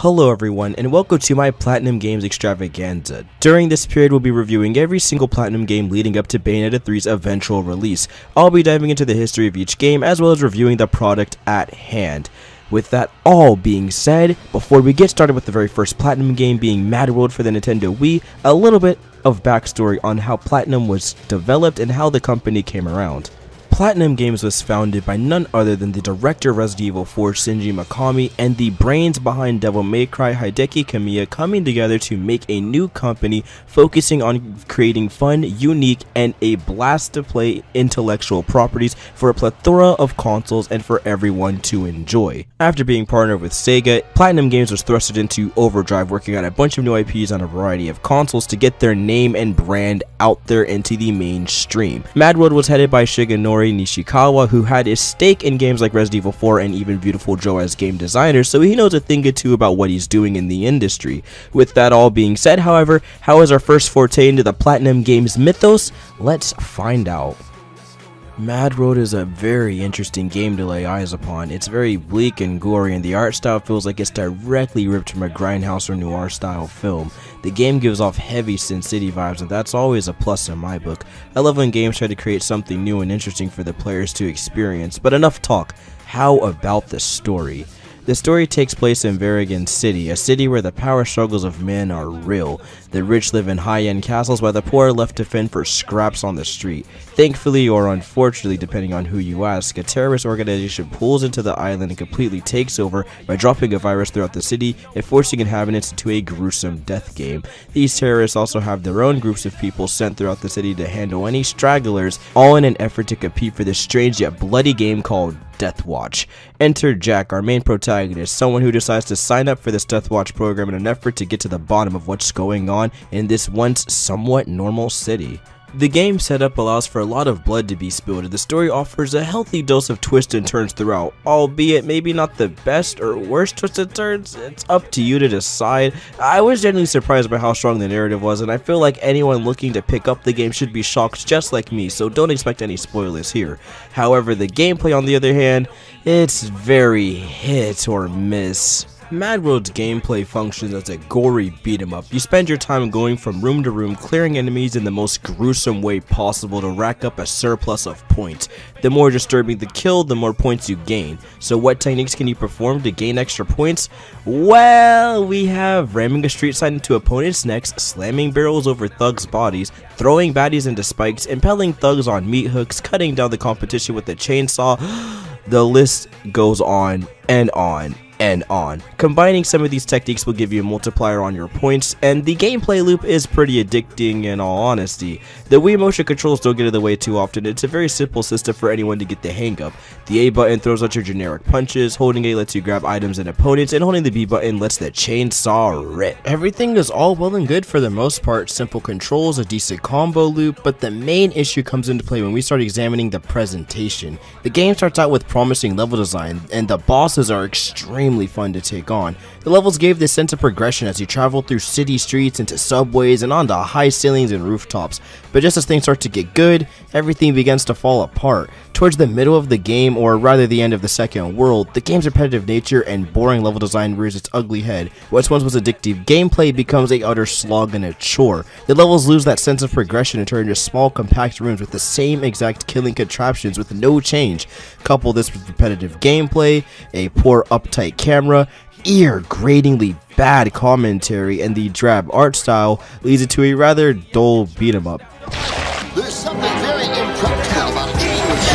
Hello everyone, and welcome to my Platinum Games extravaganza. During this period, we'll be reviewing every single Platinum game leading up to Bayonetta 3's eventual release. I'll be diving into the history of each game, as well as reviewing the product at hand. With that all being said, before we get started with the very first Platinum game being Mad World for the Nintendo Wii, a little bit of backstory on how Platinum was developed and how the company came around. Platinum Games was founded by none other than the director of Resident Evil 4 Shinji Mikami and the brains behind Devil May Cry Hideki Kamiya coming together to make a new company focusing on creating fun, unique, and a blast to play intellectual properties for a plethora of consoles and for everyone to enjoy. After being partnered with Sega, Platinum Games was thrusted into overdrive, working on a bunch of new IPs on a variety of consoles to get their name and brand out there into the mainstream. Mad World was headed by Shigenori Nishikawa, who had his stake in games like Resident Evil 4 and even Beautiful Joe as game designer, so he knows a thing or two about what he's doing in the industry. With that all being said, however, how is our first forte into the Platinum Games mythos? Let's find out. Mad World is a very interesting game to lay eyes upon. It's very bleak and gory, and the art style feels like it's directly ripped from a grindhouse or noir style film. The game gives off heavy Sin City vibes, and that's always a plus in my book. I love when games try to create something new and interesting for the players to experience, but enough talk. How about the story? The story takes place in Revengeance City, a city where the power struggles of men are real. The rich live in high-end castles while the poor are left to fend for scraps on the street. Thankfully, or unfortunately depending on who you ask, a terrorist organization pulls into the island and completely takes over by dropping a virus throughout the city and forcing inhabitants into a gruesome death game. These terrorists also have their own groups of people sent throughout the city to handle any stragglers, all in an effort to compete for this strange yet bloody game called Death Watch. Enter Jack, our main protagonist, someone who decides to sign up for this Death Watch program in an effort to get to the bottom of what's going on in this once somewhat normal city. The game setup allows for a lot of blood to be spilled, and the story offers a healthy dose of twists and turns throughout, albeit maybe not the best or worst twists and turns. It's up to you to decide. I was genuinely surprised by how strong the narrative was, and I feel like anyone looking to pick up the game should be shocked just like me, so don't expect any spoilers here. However, the gameplay on the other hand, it's very hit or miss. Mad World's gameplay functions as a gory beat-em-up. You spend your time going from room to room, clearing enemies in the most gruesome way possible to rack up a surplus of points. The more disturbing the kill, the more points you gain. So what techniques can you perform to gain extra points? Well, we have ramming a street sign into opponents' necks, slamming barrels over thugs' bodies, throwing baddies into spikes, impaling thugs on meat hooks, cutting down the competition with a chainsaw. The list goes on and on and on. Combining some of these techniques will give you a multiplier on your points, and the gameplay loop is pretty addicting in all honesty. The Wii motion controls don't get in the way too often. It's a very simple system for anyone to get the hang of. The A button throws out your generic punches, holding A lets you grab items and opponents, and holding the B button lets the chainsaw rip. Everything is all well and good for the most part, simple controls, a decent combo loop, but the main issue comes into play when we start examining the presentation. The game starts out with promising level design, and the bosses are extremely fun to take on. The levels gave this sense of progression as you travel through city streets, into subways, and onto high ceilings and rooftops. But just as things start to get good, everything begins to fall apart. Towards the middle of the game, or rather the end of the second world, the game's repetitive nature and boring level design rears its ugly head. What once was addictive gameplay becomes a utter slog and a chore. The levels lose that sense of progression and turn into small compact rooms with the same exact killing contraptions with no change. Couple this with repetitive gameplay, a poor uptight camera, ear-gratingly bad commentary, and the drab art style leads it to a rather dull beat-em-up. There's something very impractical about a game which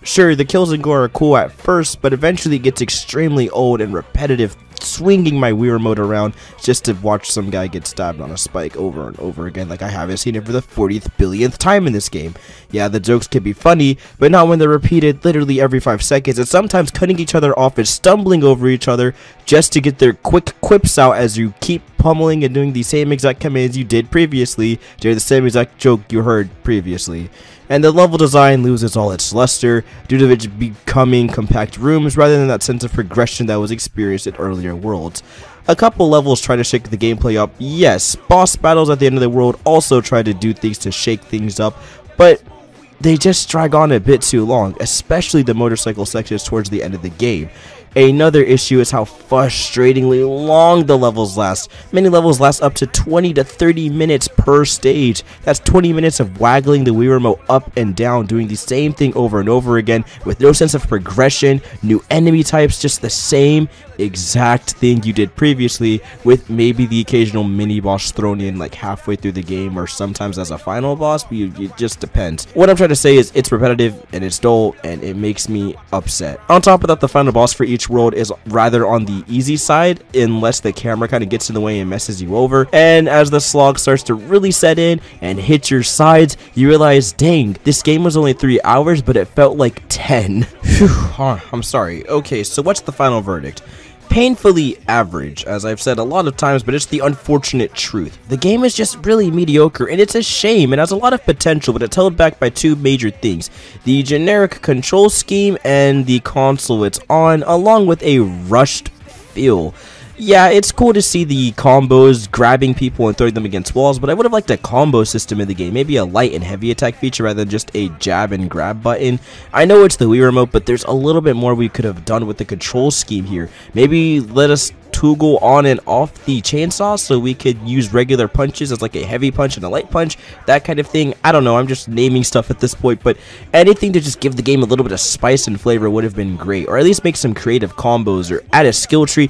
Sure, the kills and gore are cool at first, but eventually it gets extremely old and repetitive, swinging my Wii remote around just to watch some guy get stabbed on a spike over and over again like I haven't seen it for the 40th billionth time in this game. Yeah, the jokes can be funny, but not when they're repeated literally every 5 seconds, and sometimes cutting each other off and stumbling over each other just to get their quick quips out as you keep pummeling and doing the same exact commands you did previously during the same exact joke you heard previously. And the level design loses all its luster due to it becoming compact rooms rather than that sense of progression that was experienced in earlier worlds. A couple levels try to shake the gameplay up, yes, boss battles at the end of the world also try to do things to shake things up, but they just drag on a bit too long, especially the motorcycle sections towards the end of the game. Another issue is how frustratingly long the levels last. Many levels last up to 20 to 30 minutes per stage. That's 20 minutes of waggling the Wii Remote up and down, doing the same thing over and over again with no sense of progression, new enemy types, just the same exact thing you did previously, with maybe the occasional mini boss thrown in like halfway through the game or sometimes as a final boss, but it just depends. What I'm trying to say is it's repetitive and it's dull and it makes me upset. On top of that, the final boss for each world is rather on the easy side unless the camera kind of gets in the way and messes you over, and as the slog starts to really set in and hit your sides, you realize, dang, this game was only 3 hours but it felt like 10. Phew, I'm sorry. Okay, so what's the final verdict? Painfully average, as I've said a lot of times, but it's the unfortunate truth. The game is just really mediocre, and it's a shame. It has a lot of potential, but it's held back by two major things: the generic control scheme and the console it's on, along with a rushed feel. Yeah, it's cool to see the combos, grabbing people and throwing them against walls, but I would have liked a combo system in the game, maybe a light and heavy attack feature rather than just a jab and grab button. I know it's the Wii Remote, but there's a little bit more we could have done with the control scheme here. Maybe let us toggle on and off the chainsaw so we could use regular punches as like a heavy punch and a light punch, that kind of thing. I don't know, I'm just naming stuff at this point, but anything to just give the game a little bit of spice and flavor would have been great, or at least make some creative combos or add a skill tree.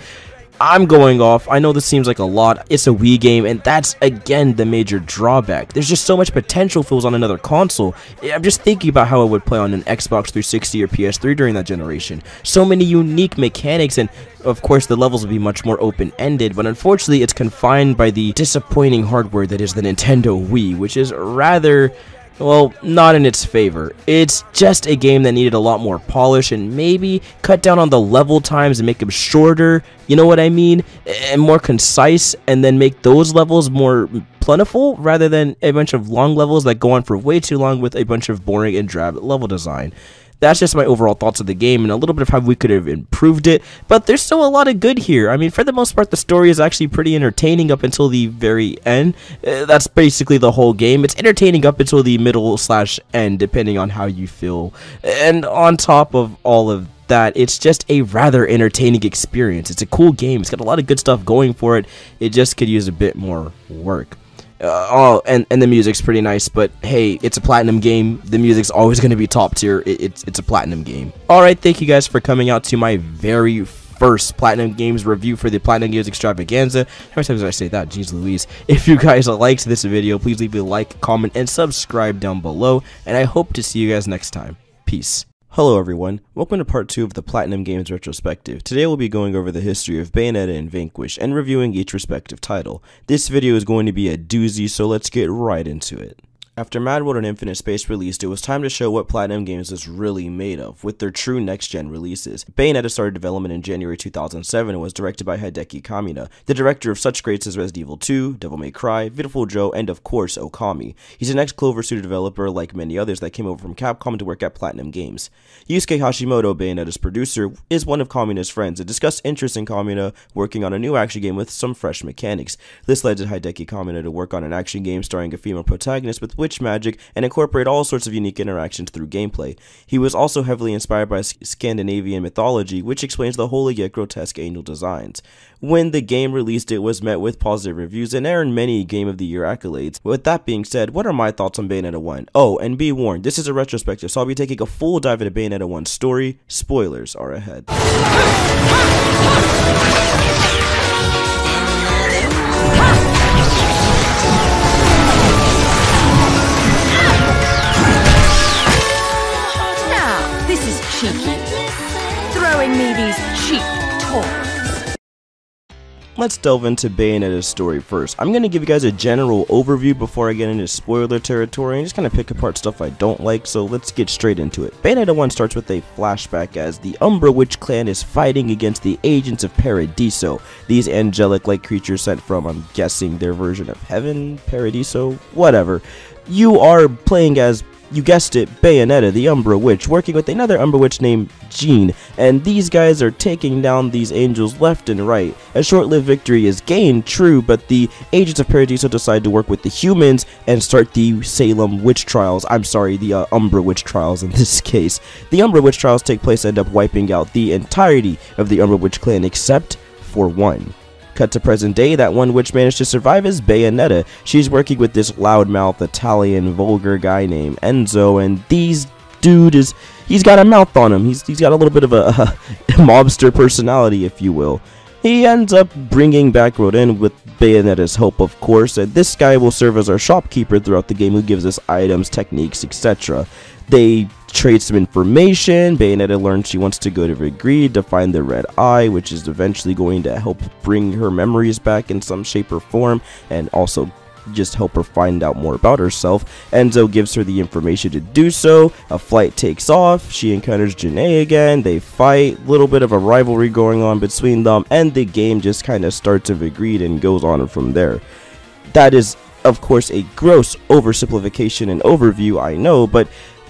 I'm going off. I know this seems like a lot. It's a Wii game, and that's again the major drawback. There's just so much potential if it was on another console. I'm just thinking about how it would play on an Xbox 360 or PS3 during that generation. So many unique mechanics, and of course the levels would be much more open-ended, but unfortunately it's confined by the disappointing hardware that is the Nintendo Wii, which is rather, well, not in its favor. It's just a game that needed a lot more polish and maybe cut down on the level times and make them shorter, you know what I mean, and more concise, and then make those levels more plentiful rather than a bunch of long levels that go on for way too long with a bunch of boring and drab level design. That's just my overall thoughts of the game and a little bit of how we could have improved it, but there's still a lot of good here. I mean, for the most part, the story is actually pretty entertaining up until the very end. That's basically the whole game. It's entertaining up until the middle/end, depending on how you feel. And on top of all of that, it's just a rather entertaining experience. It's a cool game. It's got a lot of good stuff going for it. It just could use a bit more work. And the music's pretty nice, but hey, it's a platinum game. The music's always going to be top tier. It's a platinum game. Alright, thank you guys for coming out to my very first Platinum Games review for the Platinum Games Extravaganza. How many times did I say that? Jeez Louise. If you guys liked this video, please leave a like, comment, and subscribe down below, and I hope to see you guys next time. Peace. Hello everyone, welcome to part 2 of the Platinum Games retrospective. Today we'll be going over the history of Bayonetta and Vanquish and reviewing each respective title. This video is going to be a doozy, so let's get right into it. After Mad World and Infinite Space released, it was time to show what Platinum Games is really made of, with their true next-gen releases. Bayonetta started development in January 2007 and was directed by Hideki Kamiya, the director of such greats as Resident Evil 2, Devil May Cry, Beautiful Joe, and of course, Okami. He's an ex-Clover Studio developer like many others that came over from Capcom to work at Platinum Games. Yusuke Hashimoto, Bayonetta's producer, is one of Kamiya's friends and discussed interest in Kamiya working on a new action game with some fresh mechanics. This led to Hideki Kamiya to work on an action game starring a female protagonist with witch magic and incorporate all sorts of unique interactions through gameplay. He was also heavily inspired by Scandinavian mythology, which explains the holy yet grotesque angel designs. When the game released, it was met with positive reviews and earned many Game of the Year accolades. With that being said, what are my thoughts on Bayonetta 1? Oh, and be warned, this is a retrospective, so I'll be taking a full dive into Bayonetta 1's story. Spoilers are ahead. Throwing me these cheap toys. Let's delve into Bayonetta's story first. I'm going to give you guys a general overview before I get into spoiler territory and just kind of pick apart stuff I don't like, so let's get straight into it. Bayonetta 1 starts with a flashback as the Umbra Witch clan is fighting against the agents of Paradiso, these angelic-like creatures sent from, I'm guessing, their version of heaven, Paradiso, whatever. You are playing as you guessed it, Bayonetta, the Umbra Witch, working with another Umbra Witch named Jean, and these guys are taking down these angels left and right. A short-lived victory is gained, true, but the agents of Paradiso decide to work with the humans and start the Salem Witch Trials. I'm sorry, the Umbra Witch Trials in this case. The Umbra Witch Trials take place and end up wiping out the entirety of the Umbra Witch clan except for one. Cut to present day, that one witch managed to survive is Bayonetta. She's working with this loudmouth Italian vulgar guy named Enzo, and he's got a mouth on him. He's got a little bit of a mobster personality, if you will. He ends up bringing back Rodin with Bayonetta's help, of course, and this guy will serve as our shopkeeper throughout the game, who gives us items, techniques, etc. They trade some information. Bayonetta learns she wants to go to Vigrid to find the red eye, which is eventually going to help bring her memories back in some shape or form, and also just help her find out more about herself. Enzo gives her the information to do so. A flight takes off. She encounters Janae again. They fight. Little bit of a rivalry going on between them, and the game just kind of starts to Vigrid and goes on from there. That is, of course, a gross oversimplification and overview, I know, but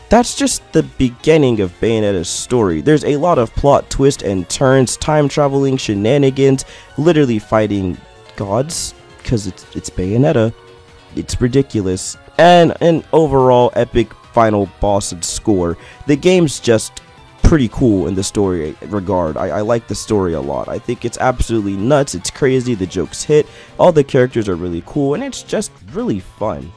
that's just the beginning of Bayonetta's story. There's a lot of plot twists and turns, time traveling shenanigans, literally fighting gods, because it's Bayonetta. It's ridiculous, and an overall epic final boss and score. The game's just pretty cool in the story regard. I like the story a lot. I think it's absolutely nuts, it's crazy, the jokes hit, all the characters are really cool, and it's just really fun.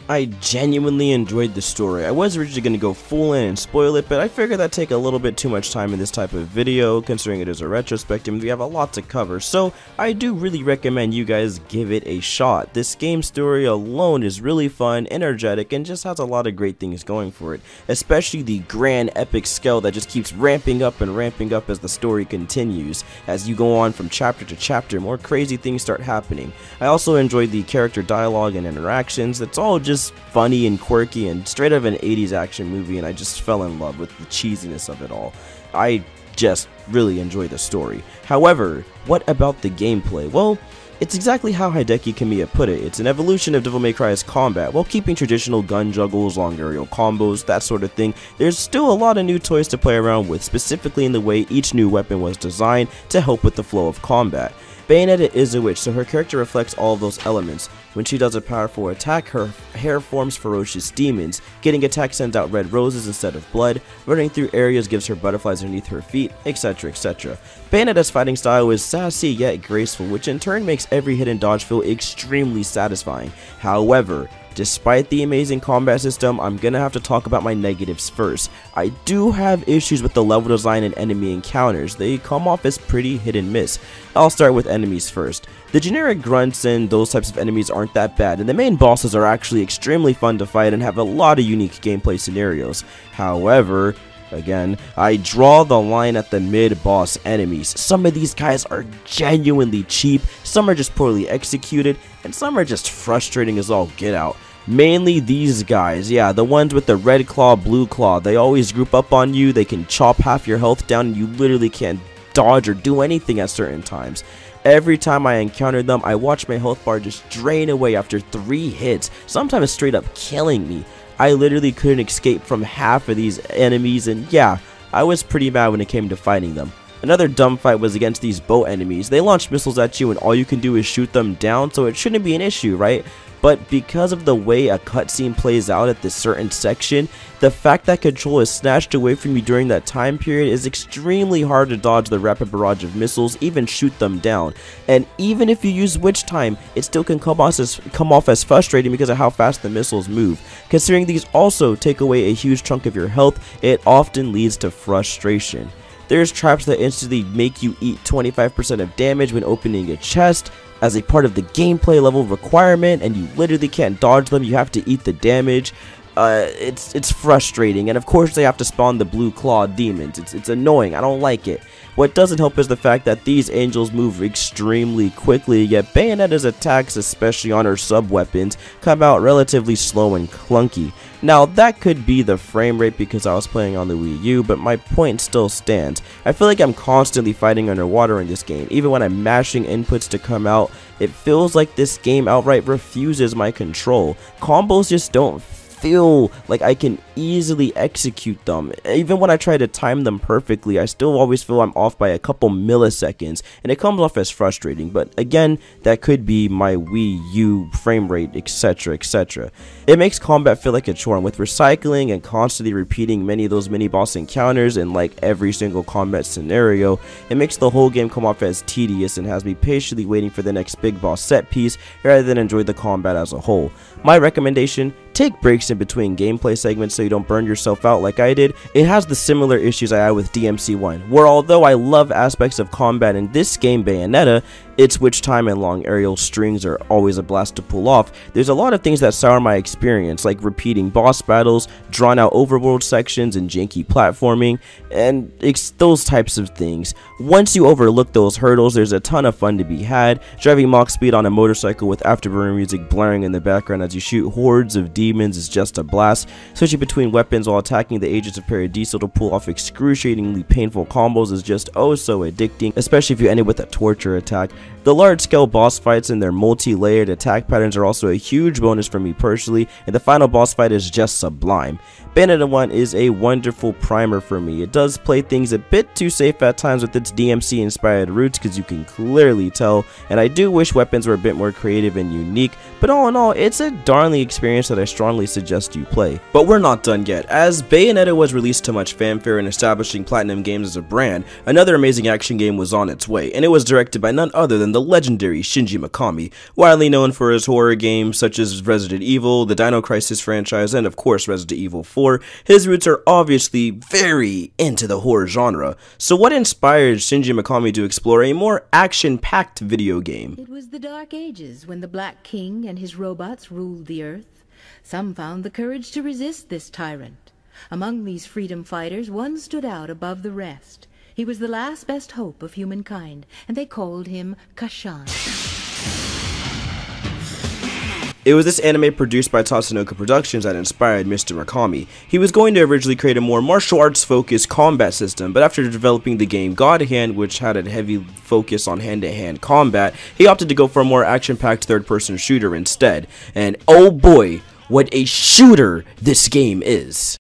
I genuinely enjoyed the story. I was originally going to go full in and spoil it, but I figured that'd take a little bit too much time in this type of video, considering it is a retrospective and we have a lot to cover, so I do really recommend you guys give it a shot. This game story alone is really fun, energetic, and just has a lot of great things going for it, especially the grand epic scale that just keeps ramping up as the story continues. As you go on from chapter to chapter, more crazy things start happening. I also enjoyed the character dialogue and interactions. It's all just funny and quirky and straight out of an 80s action movie, and I just fell in love with the cheesiness of it all. I just really enjoy the story. However, what about the gameplay? Well, it's exactly how Hideki Kamiya put it. It's an evolution of Devil May Cry's combat, while keeping traditional gun juggles, long aerial combos, that sort of thing. There's still a lot of new toys to play around with, specifically in the way each new weapon was designed to help with the flow of combat. Bayonetta is a witch, so her character reflects all of those elements. When she does a powerful attack, her hair forms ferocious demons. Getting attacked sends out red roses instead of blood. Running through areas gives her butterflies underneath her feet, etc, etc. Bayonetta's fighting style is sassy yet graceful, which in turn makes every hit and dodge feel extremely satisfying. However, despite the amazing combat system, I'm gonna have to talk about my negatives first. I do have issues with the level design and enemy encounters. They come off as pretty hit and miss. I'll start with enemies first. The generic grunts and those types of enemies aren't that bad, and the main bosses are actually extremely fun to fight and have a lot of unique gameplay scenarios. However, again, I draw the line at the mid-boss enemies. Some of these guys are genuinely cheap, some are just poorly executed, and some are just frustrating as all get out. Mainly these guys, yeah, the ones with the red claw, blue claw. They always group up on you, they can chop half your health down, and you literally can't dodge or do anything at certain times. Every time I encounter them, I watch my health bar just drain away after 3 hits, sometimes straight up killing me. I literally couldn't escape from half of these enemies, and yeah, I was pretty mad when it came to fighting them. Another dumb fight was against these boat enemies. They launch missiles at you and all you can do is shoot them down, so it shouldn't be an issue, right? But because of the way a cutscene plays out at this certain section, the fact that control is snatched away from you during that time period is extremely hard to dodge the rapid barrage of missiles, even shoot them down. And even if you use witch time, it still can come off as frustrating because of how fast the missiles move. Considering these also take away a huge chunk of your health, it often leads to frustration. There's traps that instantly make you eat 25% of damage when opening a chest as a part of the gameplay level requirement, and you literally can't dodge them, you have to eat the damage. It's frustrating, and of course they have to spawn the blue claw demons. It's annoying, I don't like it. What doesn't help is the fact that these angels move extremely quickly, yet Bayonetta's attacks, especially on her sub-weapons, come out relatively slow and clunky. Now, that could be the frame rate because I was playing on the Wii U, but my point still stands. I feel like I'm constantly fighting underwater in this game. Even when I'm mashing inputs to come out, it feels like this game outright refuses my control. Combos just don't feel like I can easily execute them. Even when I try to time them perfectly, I still always feel I'm off by a couple milliseconds, and it comes off as frustrating. But again, that could be my Wii U frame rate, etc, etc. It makes combat feel like a chore, and with recycling and constantly repeating many of those mini boss encounters in like every single combat scenario, it makes the whole game come off as tedious and has me patiently waiting for the next big boss set piece rather than enjoy the combat as a whole. My recommendation: take breaks in between gameplay segments so you don't burn yourself out like I did. It has the similar issues I had with DMC1, where although I love aspects of combat in this game, Bayonetta, its switch time and long aerial strings are always a blast to pull off. There's a lot of things that sour my experience, like repeating boss battles, drawn out overworld sections, and janky platforming, and those types of things. Once you overlook those hurdles, there's a ton of fun to be had. Driving Mach speed on a motorcycle with afterburner music blaring in the background as you shoot hordes of demons is just a blast. Switching between weapons while attacking the Agents of Paradiso to pull off excruciatingly painful combos is just oh so addicting, especially if you end it with a torture attack. The large-scale boss fights and their multi-layered attack patterns are also a huge bonus for me personally, and the final boss fight is just sublime. Bayonetta 1 is a wonderful primer for me. It does play things a bit too safe at times with its DMC inspired roots, because you can clearly tell, and I do wish weapons were a bit more creative and unique, but all in all, it's a darling experience that I strongly suggest you play. But we're not done yet. As Bayonetta was released to much fanfare in establishing Platinum Games as a brand, another amazing action game was on its way, and it was directed by none other than the legendary Shinji Mikami, widely known for his horror games such as Resident Evil, the Dino Crisis franchise, and of course Resident Evil 4. His roots are obviously very into the horror genre. So what inspired Shinji Mikami to explore a more action-packed video game? It was the Dark Ages when the Black King and his robots ruled the earth. Some found the courage to resist this tyrant. Among these freedom fighters, one stood out above the rest. He was the last best hope of humankind, and they called him Kashan. It was this anime produced by Tatsunoko Productions that inspired Mr. Mikami. He was going to originally create a more martial arts focused combat system, but after developing the game God Hand, which had a heavy focus on hand-to-hand combat, he opted to go for a more action-packed third-person shooter instead. And oh boy, what a shooter this game is!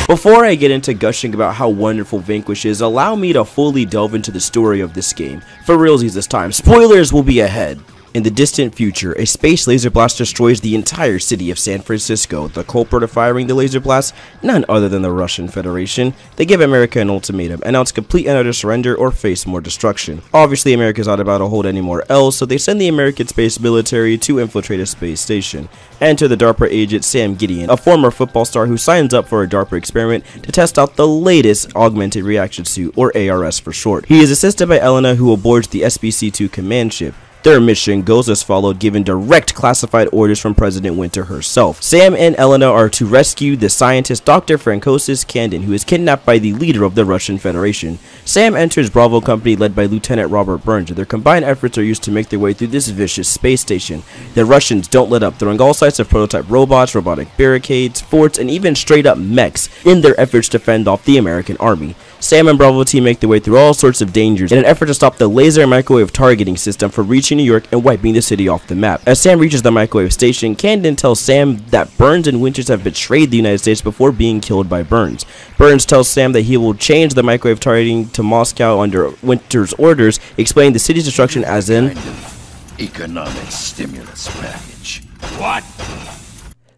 Before I get into gushing about how wonderful Vanquish is, allow me to fully delve into the story of this game. For realsies this time, spoilers will be ahead. In the distant future, a space laser blast destroys the entire city of San Francisco. The culprit of firing the laser blast? None other than the Russian Federation. They give America an ultimatum: announce complete and utter surrender or face more destruction. Obviously, America's not about to hold anymore else, so they send the American space military to infiltrate a space station. Enter the DARPA agent Sam Gideon, a former football star who signs up for a DARPA experiment to test out the latest augmented reaction suit, or ARS for short. He is assisted by Elena, who aboards the SBC-2 command ship. Their mission goes as followed, given direct classified orders from President Winter herself. Sam and Elena are to rescue the scientist Dr. Francois Kandin, who is kidnapped by the leader of the Russian Federation. Sam enters Bravo Company led by Lieutenant Robert Burns, and their combined efforts are used to make their way through this vicious space station. The Russians don't let up, throwing all sorts of prototype robots, robotic barricades, forts, and even straight up mechs in their efforts to fend off the American army. Sam and Bravo team make their way through all sorts of dangers in an effort to stop the laser and microwave targeting system from reaching New York and wiping the city off the map. As Sam reaches the microwave station, Kandin tells Sam that Burns and Winters have betrayed the United States before being killed by Burns. Burns tells Sam that he will change the microwave targeting to Moscow under Winters' orders, explaining the city's destruction as in kind of economic stimulus package. What?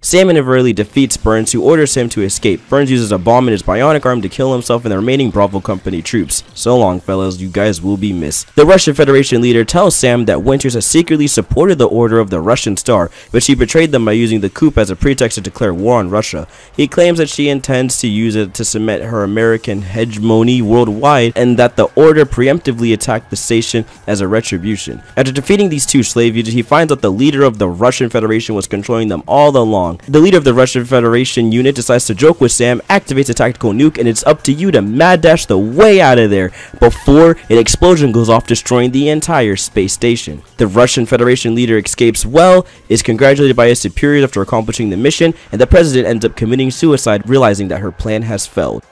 Sam inadvertently defeats Burns, who orders him to escape. Burns uses a bomb in his bionic arm to kill himself and the remaining Bravo Company troops. So long, fellas, you guys will be missed. The Russian Federation leader tells Sam that Winters has secretly supported the order of the Russian Star, but she betrayed them by using the coup as a pretext to declare war on Russia. He claims that she intends to use it to cement her American hegemony worldwide, and that the order preemptively attacked the station as a retribution. After defeating these two slave users, he finds out the leader of the Russian Federation was controlling them all along, wrong. The leader of the Russian Federation unit decides to joke with Sam, activates a tactical nuke, and it's up to you to mad dash the way out of there before an explosion goes off, destroying the entire space station. The Russian Federation leader escapes well, is congratulated by his superiors after accomplishing the mission, and the president ends up committing suicide, realizing that her plan has failed.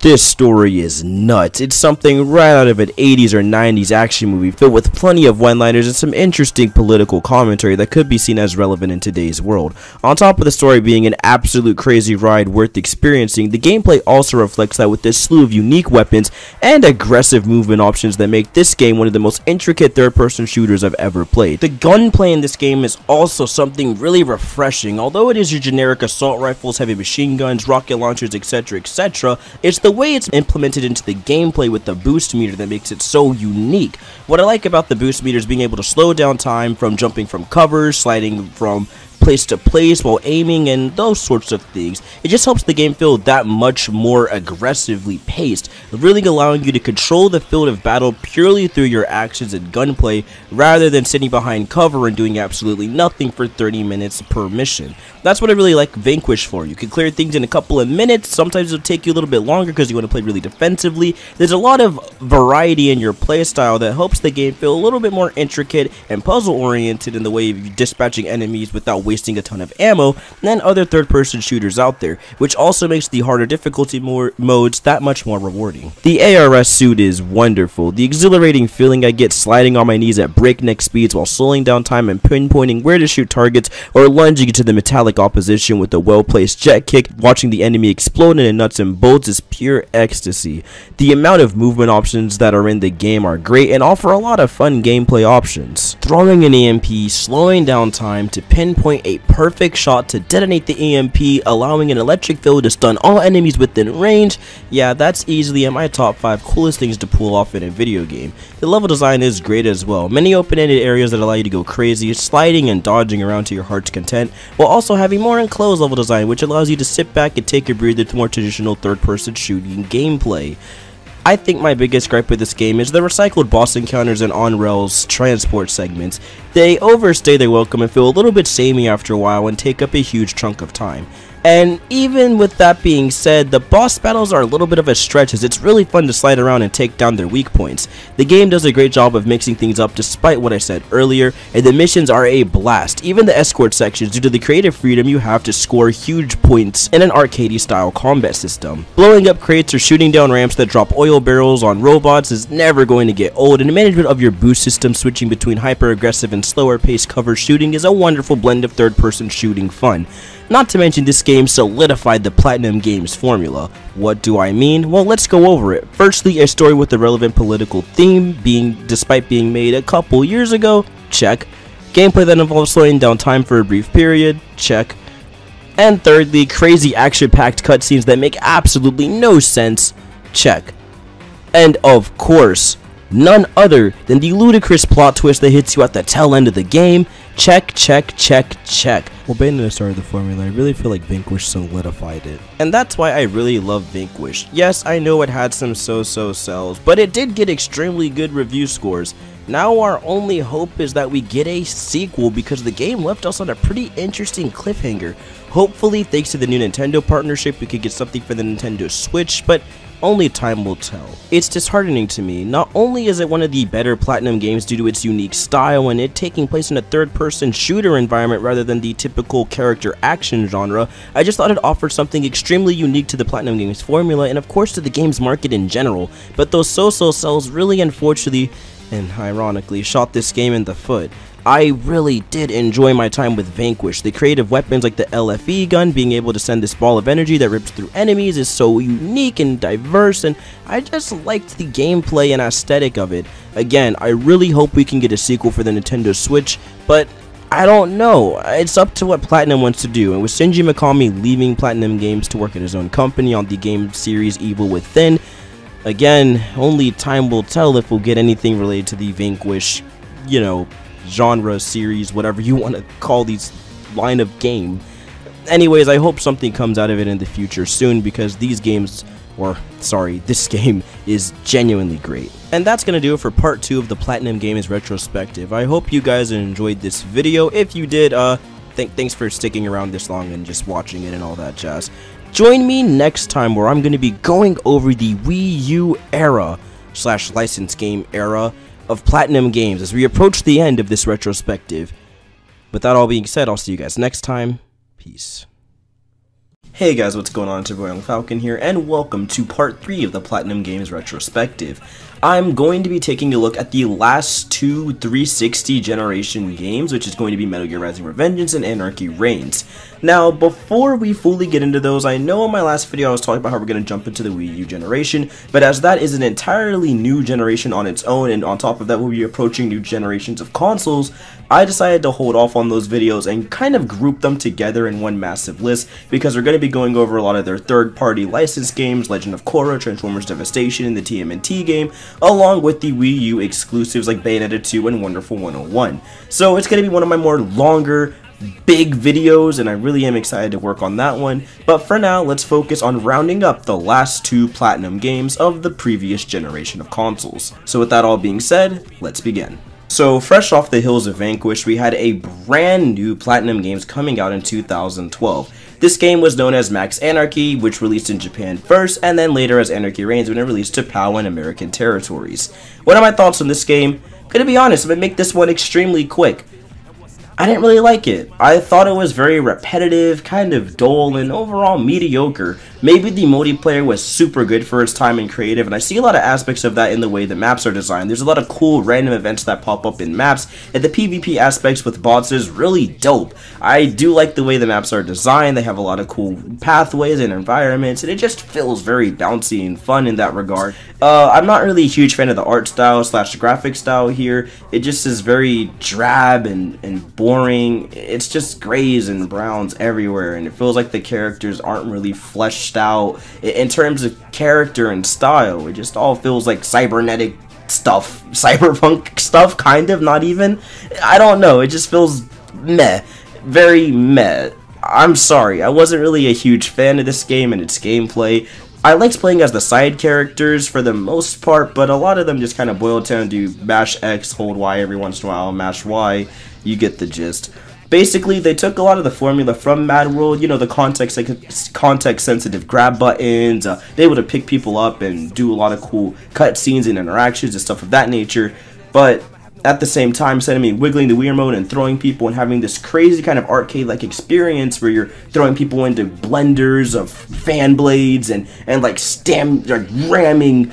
This story is nuts. It's something right out of an 80s or 90s action movie filled with plenty of one-liners and some interesting political commentary that could be seen as relevant in today's world. On top of the story being an absolute crazy ride worth experiencing, the gameplay also reflects that with this slew of unique weapons and aggressive movement options that make this game one of the most intricate third-person shooters I've ever played. The gunplay in this game is also something really refreshing. Although it is your generic assault rifles, heavy machine guns, rocket launchers, etc., etc., it's the way it's implemented into the gameplay with the boost meter that makes it so unique. What I like about the boost meter is being able to slow down time from jumping from covers, sliding from place to place while aiming, and those sorts of things. It just helps the game feel that much more aggressively paced, really allowing you to control the field of battle purely through your actions and gunplay rather than sitting behind cover and doing absolutely nothing for 30 minutes per mission. That's what I really like Vanquish for. You can clear things in a couple of minutes. Sometimes it'll take you a little bit longer because you want to play really defensively. There's a lot of variety in your playstyle that helps the game feel a little bit more intricate and puzzle oriented in the way of dispatching enemies without wasting a ton of ammo than other third-person shooters out there, which also makes the harder difficulty modes that much more rewarding. The ARS suit is wonderful. The exhilarating feeling I get sliding on my knees at breakneck speeds while slowing down time and pinpointing where to shoot targets, or lunging into the metallic opposition with a well-placed jet kick, watching the enemy explode into nuts and bolts is pure ecstasy. The amount of movement options that are in the game are great and offer a lot of fun gameplay options. Throwing an EMP, slowing down time to pinpoint a perfect shot to detonate the EMP, allowing an electric field to stun all enemies within range. Yeah, that's easily in my top 5 coolest things to pull off in a video game. The level design is great as well. Many open-ended areas that allow you to go crazy, sliding and dodging around to your heart's content, while also having more enclosed level design, which allows you to sit back and take a breather to more traditional third-person shooting gameplay. I think my biggest gripe with this game is the recycled boss encounters and on-rails transport segments. They overstay their welcome and feel a little bit samey after a while and take up a huge chunk of time. And even with that being said, the boss battles are a little bit of a stretch as it's really fun to slide around and take down their weak points. The game does a great job of mixing things up despite what I said earlier, and the missions are a blast, even the escort sections, due to the creative freedom you have to score huge points in an arcadey style combat system. Blowing up crates or shooting down ramps that drop oil barrels on robots is never going to get old, and the management of your boost system switching between hyper aggressive and slower paced cover shooting is a wonderful blend of third person shooting fun. Not to mention, this game solidified the Platinum Games formula. What do I mean? Well, let's go over it. Firstly, a story with a relevant political theme, despite being made a couple years ago, check. Gameplay that involves slowing down time for a brief period, check. And thirdly, crazy action-packed cutscenes that make absolutely no sense, check. And of course, none other than the ludicrous plot twist that hits you at the tail end of the game, check, check, check, check. Well, Bayonetta started the formula. I really feel like Vanquish solidified it. And that's why I really love Vanquish. Yes, I know it had some so-so sells, but it did get extremely good review scores. Now our only hope is that we get a sequel, because the game left us on a pretty interesting cliffhanger. Hopefully, thanks to the new Nintendo partnership, we could get something for the Nintendo Switch, but only time will tell. It's disheartening to me. Not only is it one of the better Platinum games due to its unique style and it taking place in a third-person shooter environment rather than the typical character action genre, I just thought it offered something extremely unique to the Platinum Games formula and of course to the game's market in general. But those so-so sells really unfortunately and ironically shot this game in the foot. I really did enjoy my time with Vanquish. The creative weapons like the LFE gun, being able to send this ball of energy that rips through enemies, is so unique and diverse, and I just liked the gameplay and aesthetic of it. Again, I really hope we can get a sequel for the Nintendo Switch, but I don't know. It's up to what Platinum wants to do, and with Shinji Mikami leaving Platinum Games to work at his own company on the game series Evil Within, again, only time will tell if we'll get anything related to the Vanquish, you know, genre, series, whatever you want to call these line of game. Anyways, I hope something comes out of it in the future soon, because these games this game is genuinely great. And that's gonna do it for part 2 of the Platinum Games retrospective. I hope you guys enjoyed this video. If you did, thanks for sticking around this long and just watching it and all that jazz. Join me next time where I'm gonna be going over the Wii U era / licensed game era of Platinum Games as we approach the end of this retrospective. With that all being said, I'll see you guys next time. Peace. Hey guys, what's going on? It's your boy Falcon here, and welcome to part 3 of the Platinum Games retrospective. I'm going to be taking a look at the last 2 360 generation games, which is going to be Metagear Rising Revengeance and Anarchy Reigns. Now, before we fully get into those, I know in my last video I was talking about how we're going to jump into the Wii U generation, but as that is an entirely new generation on its own, and on top of that we'll be approaching new generations of consoles, I decided to hold off on those videos and kind of group them together in one massive list, because we're going to be going over a lot of their third-party licensed games, Legend of Korra, Transformers Devastation, and the TMNT game, along with the Wii U exclusives like Bayonetta 2 and Wonderful 101. So it's going to be one of my more longer, big videos, and I really am excited to work on that one. But for now, let's focus on rounding up the last 2 Platinum games of the previous generation of consoles. So with that all being said, let's begin. So fresh off the heels of Vanquish, we had a brand new Platinum Games coming out in 2012. This game was known as Max Anarchy, which released in Japan first, and then later as Anarchy Reigns when it released to PAL and American territories. What are my thoughts on this game? Gonna be honest, I'm gonna make this one extremely quick. I didn't really like it. I thought it was very repetitive, kind of dull, and overall mediocre. Maybe the multiplayer was super good for its time and creative, and I see a lot of aspects of that in the way the maps are designed. There's a lot of cool random events that pop up in maps, and the PvP aspects with bots is really dope. I do like the way the maps are designed. They have a lot of cool pathways and environments, and it just feels very bouncy and fun in that regard. I'm not really a huge fan of the art style / graphic style here. It just is very drab and boring. It's just grays and browns everywhere, and it feels like the characters aren't really fleshed out in terms of character and style. It just all feels like cybernetic stuff, cyberpunk stuff, kind of, not even. I don't know, it just feels meh, very meh. I'm sorry, I wasn't really a huge fan of this game and its gameplay. I liked playing as the side characters for the most part, but a lot of them just kind of boiled down to mash X, hold Y every once in a while, mash Y, you get the gist. Basically, they took a lot of the formula from Mad World, you know, the context-sensitive grab buttons, they able to pick people up and do a lot of cool cutscenes and interactions and stuff of that nature, but at the same time, instead of me wiggling the Wii remote and throwing people and having this crazy kind of arcade-like experience where you're throwing people into blenders of fan blades and like ramming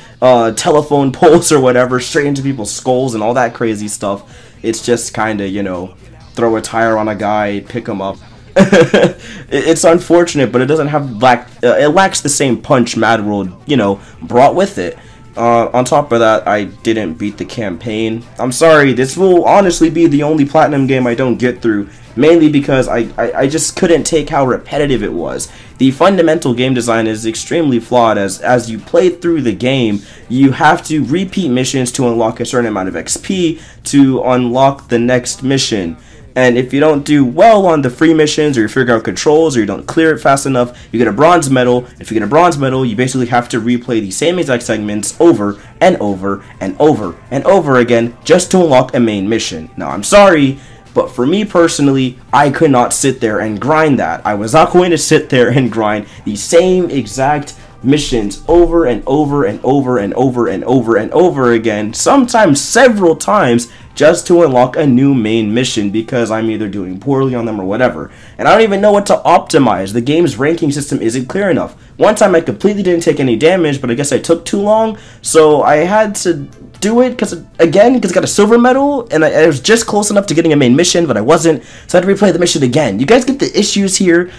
telephone poles or whatever straight into people's skulls and all that crazy stuff, it's just kind of, you know, throw a tire on a guy, pick him up. It's unfortunate, but it doesn't have it lacks the same punch Mad World, you know, brought with it. On top of that, I didn't beat the campaign. I'm sorry, this will honestly be the only Platinum game I don't get through, mainly because I just couldn't take how repetitive it was. The fundamental game design is extremely flawed, as you play through the game, you have to repeat missions to unlock a certain amount of XP to unlock the next mission. And if you don't do well on the free missions, or you figure out controls, or you don't clear it fast enough, you get a bronze medal. If you get a bronze medal, you basically have to replay the same exact segments over and over and over and over again just to unlock a main mission. Now, I'm sorry, but for me personally, I could not sit there and grind that. I was not going to sit there and grind the same exact missions over and over and over and over and over and over again, sometimes several times, just to unlock a new main mission because I'm either doing poorly on them or whatever. And I don't even know what to optimize. The game's ranking system isn't clear enough. One time I completely didn't take any damage, but I guess I took too long, so I had to do it because I got a silver medal, and I was just close enough to getting a main mission, but I wasn't, so I had to replay the mission again. You guys get the issues here.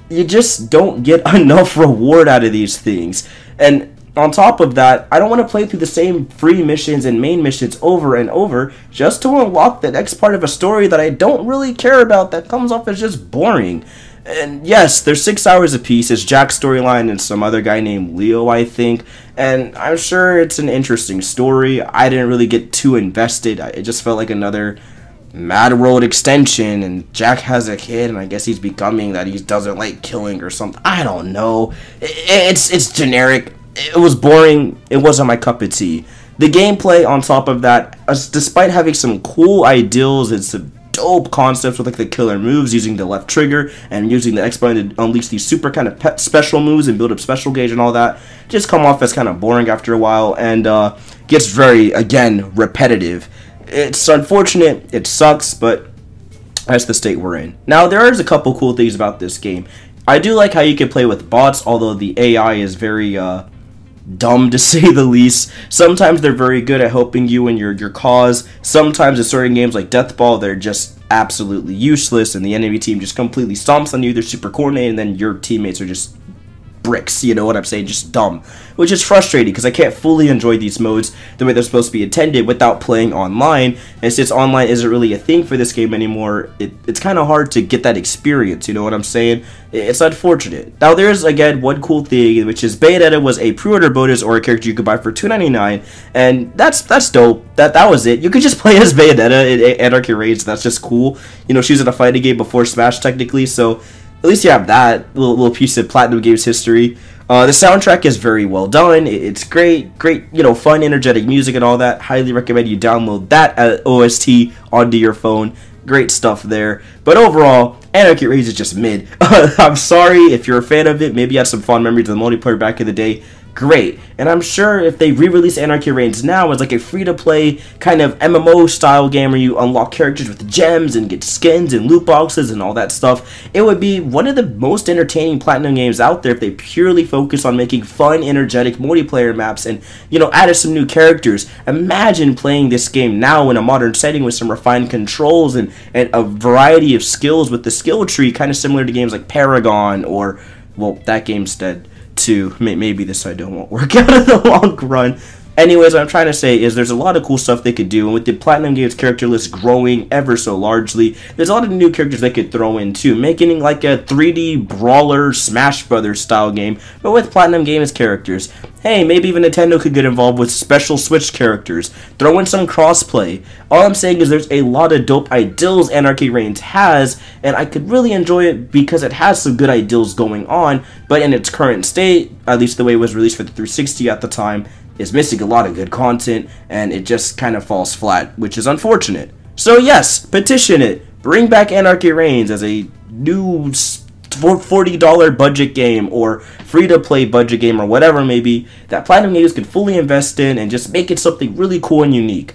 You just don't get enough reward out of these things. And on top of that, I don't want to play through the same free missions and main missions over and over just to unlock the next part of a story that I don't really care about, that comes off as just boring. And yes, they're 6 hours apiece. It's Jack's storyline and some other guy named Leo, I think. And I'm sure it's an interesting story. I didn't really get too invested. It just felt like another Mad World extension, and Jack has a kid, and I guess he's becoming that he doesn't like killing or something. I don't know. It's generic. it was boring. It wasn't my cup of tea. The gameplay on top of that, despite having some cool ideals and some dope concepts with like the killer moves, using the left trigger and using the X button to unleash these super kind of special moves and build up special gauge and all that, just come off as kind of boring after a while and gets very, again, repetitive. It's unfortunate, it sucks, but that's the state we're in. Now, there is a couple cool things about this game. I do like how you can play with bots, although the AI is very dumb to say the least. Sometimes they're very good at helping you in your cause. Sometimes in certain games like Death Ball, they're just absolutely useless and the enemy team just completely stomps on you. They're super coordinated and then your teammates are just bricks, you know what I'm saying, just dumb, which is frustrating because I can't fully enjoy these modes the way they're supposed to be intended without playing online, and since online isn't really a thing for this game anymore, it's kind of hard to get that experience, you know what I'm saying. It's unfortunate. Now there's again one cool thing, which is Bayonetta was a pre-order bonus or a character you could buy for $2.99, and that's dope. That was it. You could just play as Bayonetta in Anarchy Reigns. That's just cool. You know, she's in a fighting game before Smash technically, so at least you have that little piece of Platinum Games history. The soundtrack is very well done. It's great, you know, fun, energetic music and all that. Highly recommend you download that OST onto your phone. Great stuff there. But overall, Anarchy Reigns is just mid. I'm sorry if you're a fan of it. Maybe you had some fond memories of the multiplayer back in the day. Great. And I'm sure if they re-release Anarchy Reigns now as like a free-to-play kind of MMO style game where you unlock characters with gems and get skins and loot boxes and all that stuff, it would be one of the most entertaining Platinum games out there if they purely focus on making fun, energetic multiplayer maps and, you know, added some new characters. Imagine playing this game now in a modern setting with some refined controls and a variety of skills with the skill tree, kind of similar to games like Paragon or, well, that game's dead too. Maybe this idea won't work out in the long run. Anyways, what I'm trying to say is there's a lot of cool stuff they could do, and with the Platinum Games character list growing ever so largely, there's a lot of new characters they could throw in too, making it like a 3D brawler Smash Brothers style game, but with Platinum Games characters. Hey, maybe even Nintendo could get involved with special Switch characters, throw in some crossplay. All I'm saying is there's a lot of dope ideals Anarchy Reigns has, and I could really enjoy it because it has some good ideals going on, but in its current state, at least the way it was released for the 360 at the time, is missing a lot of good content, and it just kind of falls flat, which is unfortunate. So yes, petition it. Bring back Anarchy Reigns as a new $40 budget game or free-to-play budget game or whatever it may be that Platinum Games can fully invest in and just make it something really cool and unique.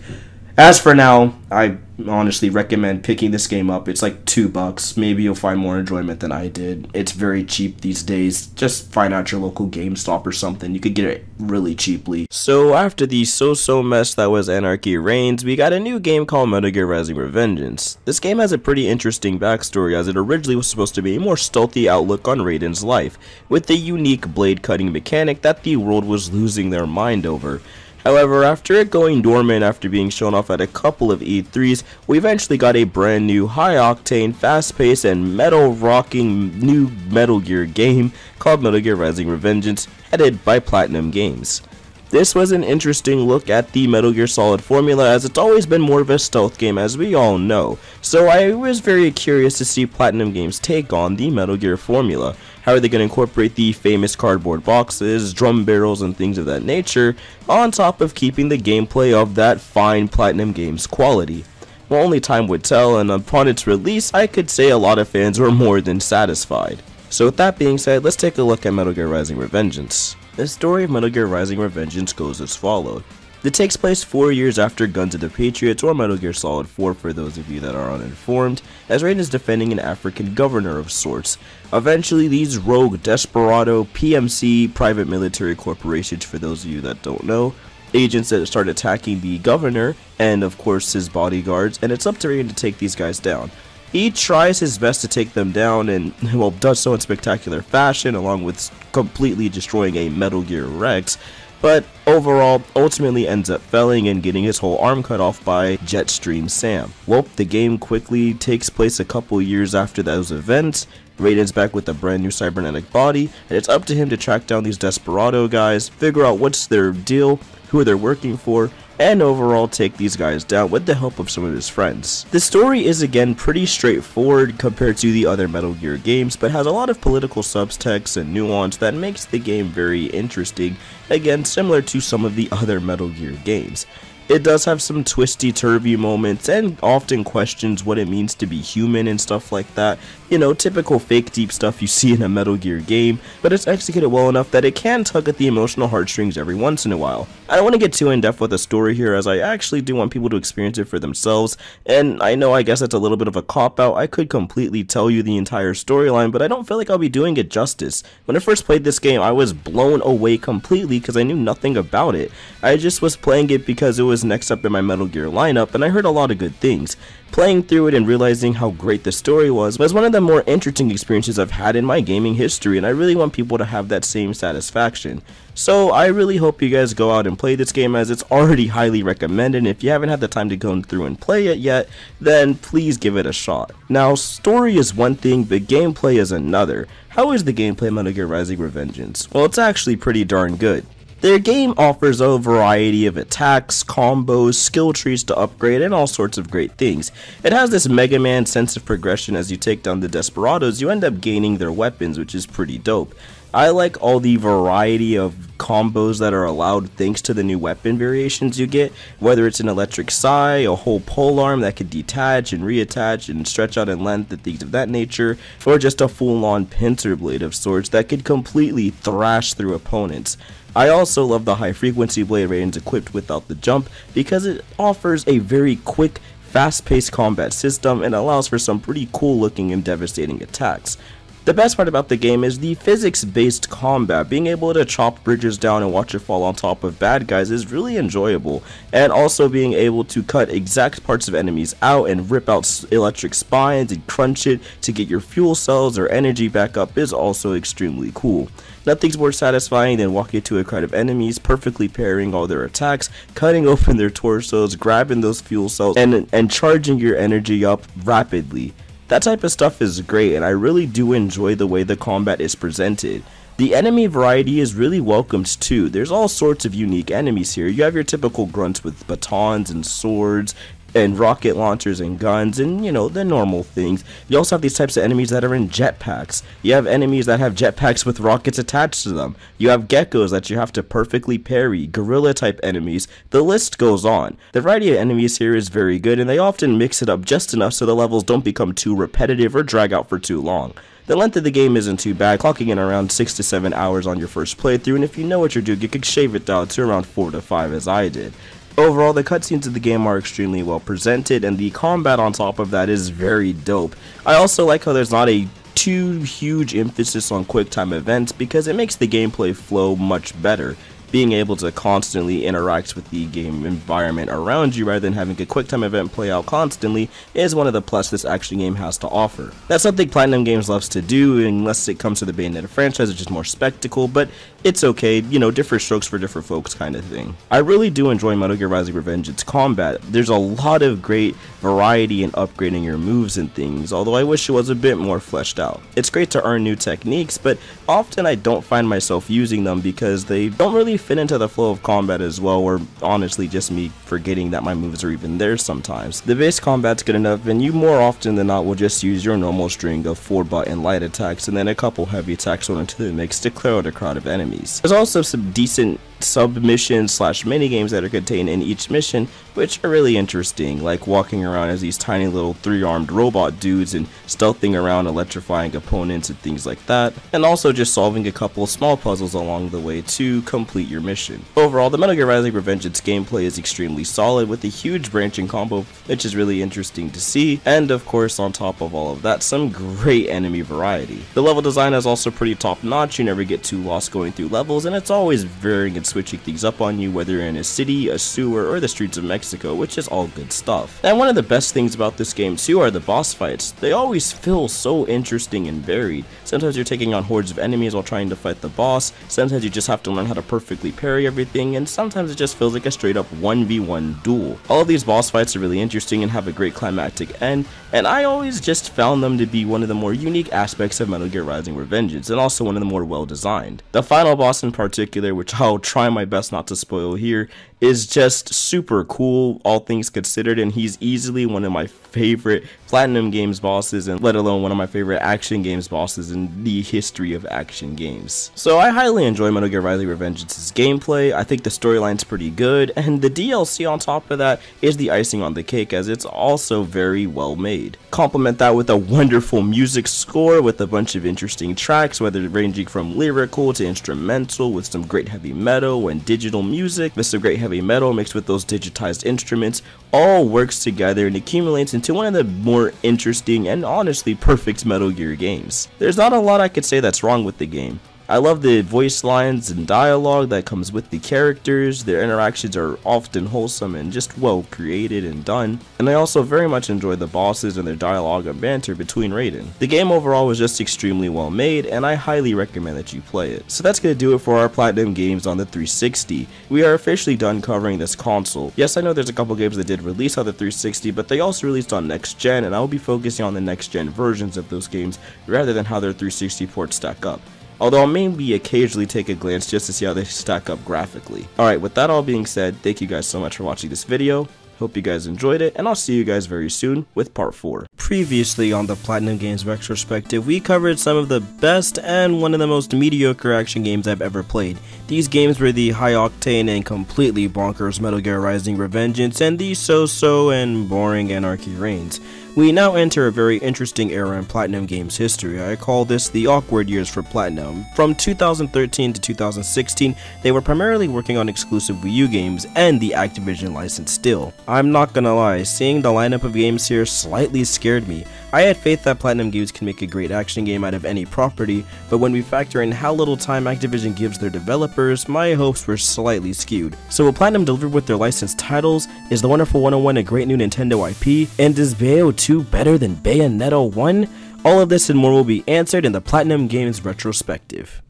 As for now, I honestly recommend picking this game up. It's like $2. Maybe you'll find more enjoyment than I did. It's very cheap these days. Just find out your local GameStop or something. You could get it really cheaply. So after the so-so mess that was Anarchy Reigns, we got a new game called Metagear Revengeance. This game has a pretty interesting backstory, as it originally was supposed to be a more stealthy outlook on Raiden's life, with the unique blade cutting mechanic that the world was losing their mind over. However, after it going dormant after being shown off at a couple of E3s, we eventually got a brand new high-octane, fast-paced, and metal-rocking new Metal Gear game called Metagear Revengeance, headed by Platinum Games. This was an interesting look at the Metal Gear Solid formula, as it's always been more of a stealth game, as we all know, so I was very curious to see Platinum Games take on the Metal Gear formula. How are they going to incorporate the famous cardboard boxes, drum barrels, and things of that nature, on top of keeping the gameplay of that fine Platinum Games quality? Well, only time would tell, and upon its release, I could say a lot of fans were more than satisfied. So with that being said, let's take a look at Metal Gear Revengeance. The story of Metal Gear Revengeance goes as follows. It takes place 4 years after Guns of the Patriots, or Metal Gear Solid 4 for those of you that are uninformed, as Raiden is defending an African governor of sorts. Eventually, these rogue desperado PMC private military corporations, for those of you that don't know, agents that start attacking the governor and of course his bodyguards, and it's up to Raiden to take these guys down. He tries his best to take them down and, well, does so in spectacular fashion, along with completely destroying a Metal Gear Rex, but overall ultimately ends up failing and getting his whole arm cut off by Jetstream Sam. Well, the game quickly takes place a couple years after those events. Raiden's back with a brand new cybernetic body, and it's up to him to track down these desperado guys, figure out what's their deal, who they're working for, and overall take these guys down with the help of some of his friends. The story is again pretty straightforward compared to the other Metal Gear games, but has a lot of political subtext and nuance that makes the game very interesting, again similar to some of the other Metal Gear games. It does have some twisty-turvy moments and often questions what it means to be human and stuff like that. You know, typical fake deep stuff you see in a Metal Gear game, but it's executed well enough that it can tug at the emotional heartstrings every once in a while. I don't want to get too in-depth with the story here, as I actually do want people to experience it for themselves, and I know I guess it's a little bit of a cop-out. I could completely tell you the entire storyline, but I don't feel like I'll be doing it justice. When I first played this game, I was blown away completely because I knew nothing about it. I just was playing it because it was next up in my Metal Gear lineup, and I heard a lot of good things. Playing through it and realizing how great the story was one of the more interesting experiences I've had in my gaming history, and I really want people to have that same satisfaction. So I really hope you guys go out and play this game, as it's already highly recommended, and if you haven't had the time to go through and play it yet, then please give it a shot. Now, story is one thing, but gameplay is another. How is the gameplay in Metal Gear Rising: Revengeance? Well, it's actually pretty darn good. Their game offers a variety of attacks, combos, skill trees to upgrade, and all sorts of great things. It has this Mega Man sense of progression. As you take down the Desperados, you end up gaining their weapons, which is pretty dope. I like all the variety of combos that are allowed thanks to the new weapon variations you get, whether it's an electric sai, a whole polearm that could detach and reattach and stretch out in length and things of that nature, or just a full-on pincer blade of sorts that could completely thrash through opponents. I also love the high frequency blade ratings equipped without the jump, because it offers a very quick, fast-paced combat system and allows for some pretty cool looking and devastating attacks. The best part about the game is the physics-based combat. Being able to chop bridges down and watch it fall on top of bad guys is really enjoyable, and also being able to cut exact parts of enemies out and rip out electric spines and crunch it to get your fuel cells or energy back up is also extremely cool. Nothing's more satisfying than walking to a crowd of enemies, perfectly parrying all their attacks, cutting open their torsos, grabbing those fuel cells, and charging your energy up rapidly. That type of stuff is great, and I really do enjoy the way the combat is presented. The enemy variety is really welcomed too. There's all sorts of unique enemies here. You have your typical grunts with batons and swords and rocket launchers and guns and, you know, the normal things. You also have these types of enemies that are in jetpacks. You have enemies that have jetpacks with rockets attached to them. You have geckos that you have to perfectly parry, gorilla type enemies. The list goes on. The variety of enemies here is very good, and they often mix it up just enough so the levels don't become too repetitive or drag out for too long. The length of the game isn't too bad, clocking in around 6 to 7 hours on your first playthrough, and if you know what you're doing, you could shave it down to around 4 to 5 as I did. Overall, the cutscenes of the game are extremely well presented, and the combat on top of that is very dope. I also like how there's not a too huge emphasis on quick time events, because it makes the gameplay flow much better. Being able to constantly interact with the game environment around you rather than having a quick time event play out constantly is one of the plus this action game has to offer. That's something Platinum Games loves to do, unless it comes to the Bayonetta franchise, which is more spectacle, but it's okay, you know, different strokes for different folks kind of thing. I really do enjoy Metal Gear Rising: Revengeance combat. There's a lot of great variety in upgrading your moves and things, although I wish it was a bit more fleshed out. It's great to earn new techniques, but often I don't find myself using them because they don't really fit into the flow of combat as well, or honestly just me forgetting that my moves are even there sometimes. The base combat's good enough, and you more often than not will just use your normal string of 4-button light attacks and then a couple heavy attacks thrown into the mix to clear out a crowd of enemies. There's also some decent sub-missions slash mini-games that are contained in each mission, which are really interesting, like walking around as these tiny little 3-armed robot dudes and stealthing around, electrifying opponents and things like that, and also just solving a couple small puzzles along the way to complete your mission. Overall, the Metal Gear Rising: Revengeance gameplay is extremely solid, with a huge branching combo, which is really interesting to see, and of course, on top of all of that, some great enemy variety. The level design is also pretty top-notch. You never get too lost going through levels, and it's always varying and switching things up on you, whether you're in a city, a sewer, or the streets of Mexico, which is all good stuff. And one of the best things about this game too are the boss fights. They always feel so interesting and varied. Sometimes you're taking on hordes of enemies while trying to fight the boss, sometimes you just have to learn how to perfectly parry everything, and sometimes it just feels like a straight up 1v1 duel. All of these boss fights are really interesting and have a great climactic end, and I always just found them to be one of the more unique aspects of Metal Gear Rising: Revengeance, and also one of the more well designed. The final boss in particular, which I'll try trying my best not to spoil here, is just super cool, all things considered, and he's easily one of my favorite Platinum Games bosses, and let alone one of my favorite action games bosses in the history of action games. So I highly enjoy Metagear Revengeance's gameplay. I think the storyline's pretty good, and the DLC on top of that is the icing on the cake, as it's also very well made. Complement that with a wonderful music score with a bunch of interesting tracks, whether ranging from lyrical to instrumental, with some great heavy metal and digital music, with some great heavy metal mixed with those digitized instruments, all works together and accumulates into one of the more interesting and honestly perfect Metal Gear games. There's not a lot I could say that's wrong with the game. I love the voice lines and dialogue that comes with the characters. Their interactions are often wholesome and just well created and done. And I also very much enjoy the bosses and their dialogue and banter between Raiden. The game overall was just extremely well made, and I highly recommend that you play it. So that's going to do it for our Platinum games on the 360. We are officially done covering this console. Yes, I know there's a couple games that did release on the 360, but they also released on next gen, and I will be focusing on the next gen versions of those games rather than how their 360 ports stack up. Although I'll maybe occasionally take a glance just to see how they stack up graphically. Alright, with that all being said, thank you guys so much for watching this video. Hope you guys enjoyed it, and I'll see you guys very soon with part 4. Previously on the Platinum Games retrospective, we covered some of the best and one of the most mediocre action games I've ever played. These games were the high-octane and completely bonkers Metal Gear Rising Revengeance and the so-so and boring Anarchy Reigns. We now enter a very interesting era in Platinum Games history. I call this the awkward years for Platinum. From 2013 to 2016, they were primarily working on exclusive Wii U games and the Activision license still. I'm not gonna lie, seeing the lineup of games here slightly scared me. I had faith that Platinum Games can make a great action game out of any property, but when we factor in how little time Activision gives their developers, my hopes were slightly skewed. So will Platinum deliver with their licensed titles? Is the Wonderful 101 a great new Nintendo IP? And is Bayo 2 better than Bayonetta 1? All of this and more will be answered in the Platinum Games retrospective.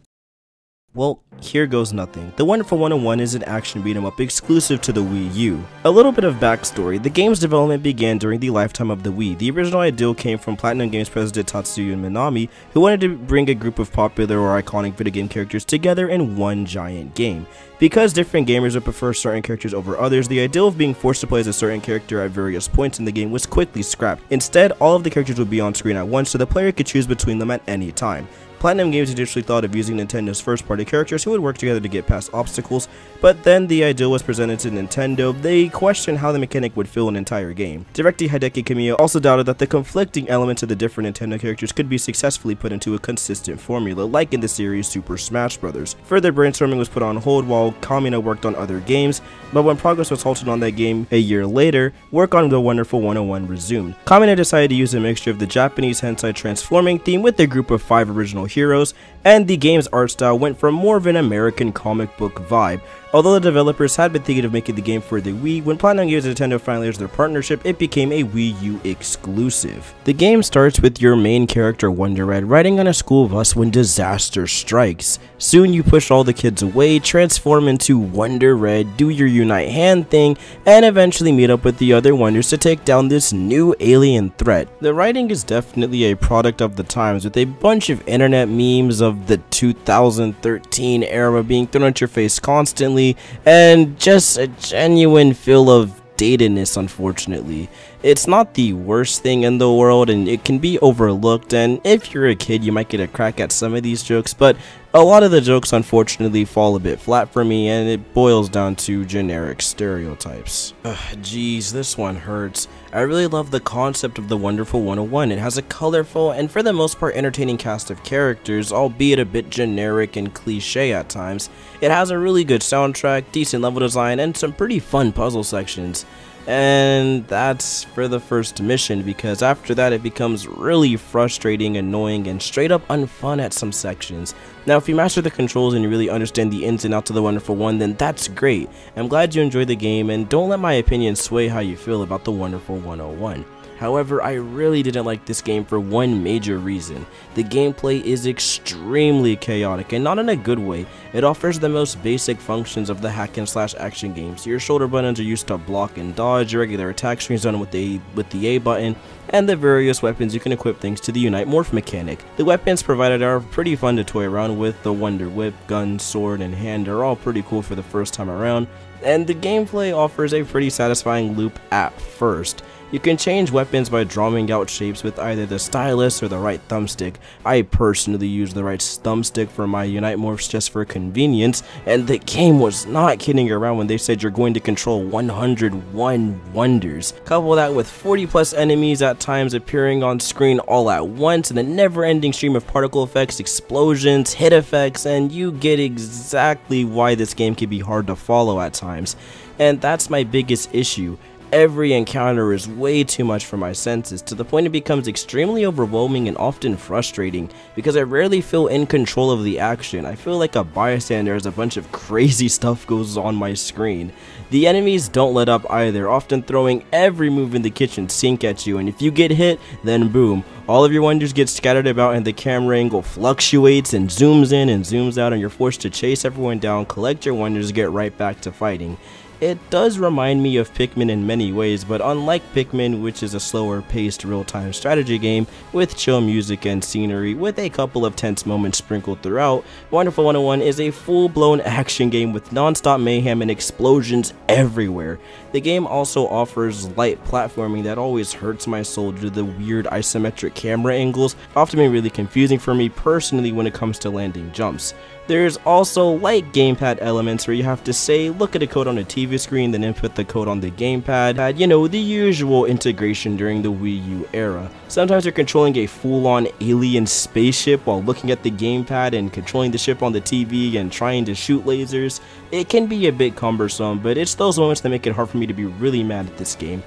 Well, here goes nothing. The Wonderful 101 is an action beat-em-up exclusive to the Wii U. A little bit of backstory: the game's development began during the lifetime of the Wii. The original idea came from Platinum Games president Tatsuya Minami, who wanted to bring a group of popular or iconic video game characters together in one giant game. Because different gamers would prefer certain characters over others, the idea of being forced to play as a certain character at various points in the game was quickly scrapped. Instead, all of the characters would be on screen at once, so the player could choose between them at any time. Platinum Games initially thought of using Nintendo's first-party characters who would work together to get past obstacles, but then the idea was presented to Nintendo. They questioned how the mechanic would fill an entire game. Director Hideki Kamiya also doubted that the conflicting elements of the different Nintendo characters could be successfully put into a consistent formula, like in the series Super Smash Bros. Further brainstorming was put on hold while Kamiya worked on other games, but when progress was halted on that game a year later, work on the Wonderful 101 resumed. Kamiya decided to use a mixture of the Japanese hentai transforming theme with a group of 5 original heroes, and the game's art style went for more of an American comic book vibe. Although the developers had been thinking of making the game for the Wii, when Platinum Games and Nintendo finally used their partnership, it became a Wii U exclusive. The game starts with your main character Wonder Red riding on a school bus when disaster strikes. Soon you push all the kids away, transform into Wonder Red, do your unite hand thing, and eventually meet up with the other Wonders to take down this new alien threat. The writing is definitely a product of the times, with a bunch of internet memes of the 2013 era being thrown at your face constantly, and just a genuine feel of datedness. Unfortunately, it's not the worst thing in the world, and it can be overlooked, and if you're a kid you might get a crack at some of these jokes, but a lot of the jokes unfortunately fall a bit flat for me, and it boils down to generic stereotypes. Geez, this one hurts. I really love the concept of the Wonderful 101. It has a colorful and for the most part entertaining cast of characters, albeit a bit generic and cliche at times. It has a really good soundtrack, decent level design, and some pretty fun puzzle sections. And that's for the first mission, because after that it becomes really frustrating, annoying, and straight up unfun at some sections. Now if you master the controls and you really understand the ins and outs of the Wonderful 1, then that's great. I'm glad you enjoyed the game, and don't let my opinion sway how you feel about the Wonderful 101. However, I really didn't like this game for one major reason. The gameplay is extremely chaotic, and not in a good way. It offers the most basic functions of the hack and slash action games. Your shoulder buttons are used to block and dodge, your regular attack screens done with the A button, and the various weapons you can equip thanks to the Unite Morph mechanic. The weapons provided are pretty fun to toy around with. The Wonder Whip, gun, sword, and hand are all pretty cool for the first time around, and the gameplay offers a pretty satisfying loop at first. You can change weapons by drawing out shapes with either the stylus or the right thumbstick. I personally use the right thumbstick for my Unite Morphs just for convenience, and the game was not kidding around when they said you're going to control 101 wonders. Couple that with 40 plus enemies at times appearing on screen all at once, and a never-ending stream of particle effects, explosions, hit effects, and you get exactly why this game can be hard to follow at times. And that's my biggest issue. Every encounter is way too much for my senses, to the point it becomes extremely overwhelming and often frustrating, because I rarely feel in control of the action. I feel like a bystander as a bunch of crazy stuff goes on my screen. The enemies don't let up either, often throwing every move in the kitchen sink at you, and if you get hit, then boom, all of your wonders get scattered about and the camera angle fluctuates and zooms in and zooms out, and you're forced to chase everyone down, collect your wonders, get right back to fighting. It does remind me of Pikmin in many ways, but unlike Pikmin, which is a slower paced real-time strategy game with chill music and scenery with a couple of tense moments sprinkled throughout, Wonderful 101 is a full-blown action game with non-stop mayhem and explosions everywhere. The game also offers light platforming that always hurts my soul due to the weird isometric camera angles, often being really confusing for me personally when it comes to landing jumps. There's also light gamepad elements where you have to say, look at the code on the TV screen, then input the code on the gamepad. You know, the usual integration during the Wii U era. Sometimes you're controlling a full-on alien spaceship while looking at the gamepad and controlling the ship on the TV and trying to shoot lasers. It can be a bit cumbersome, but it's those moments that make it hard for me to be really mad at this game.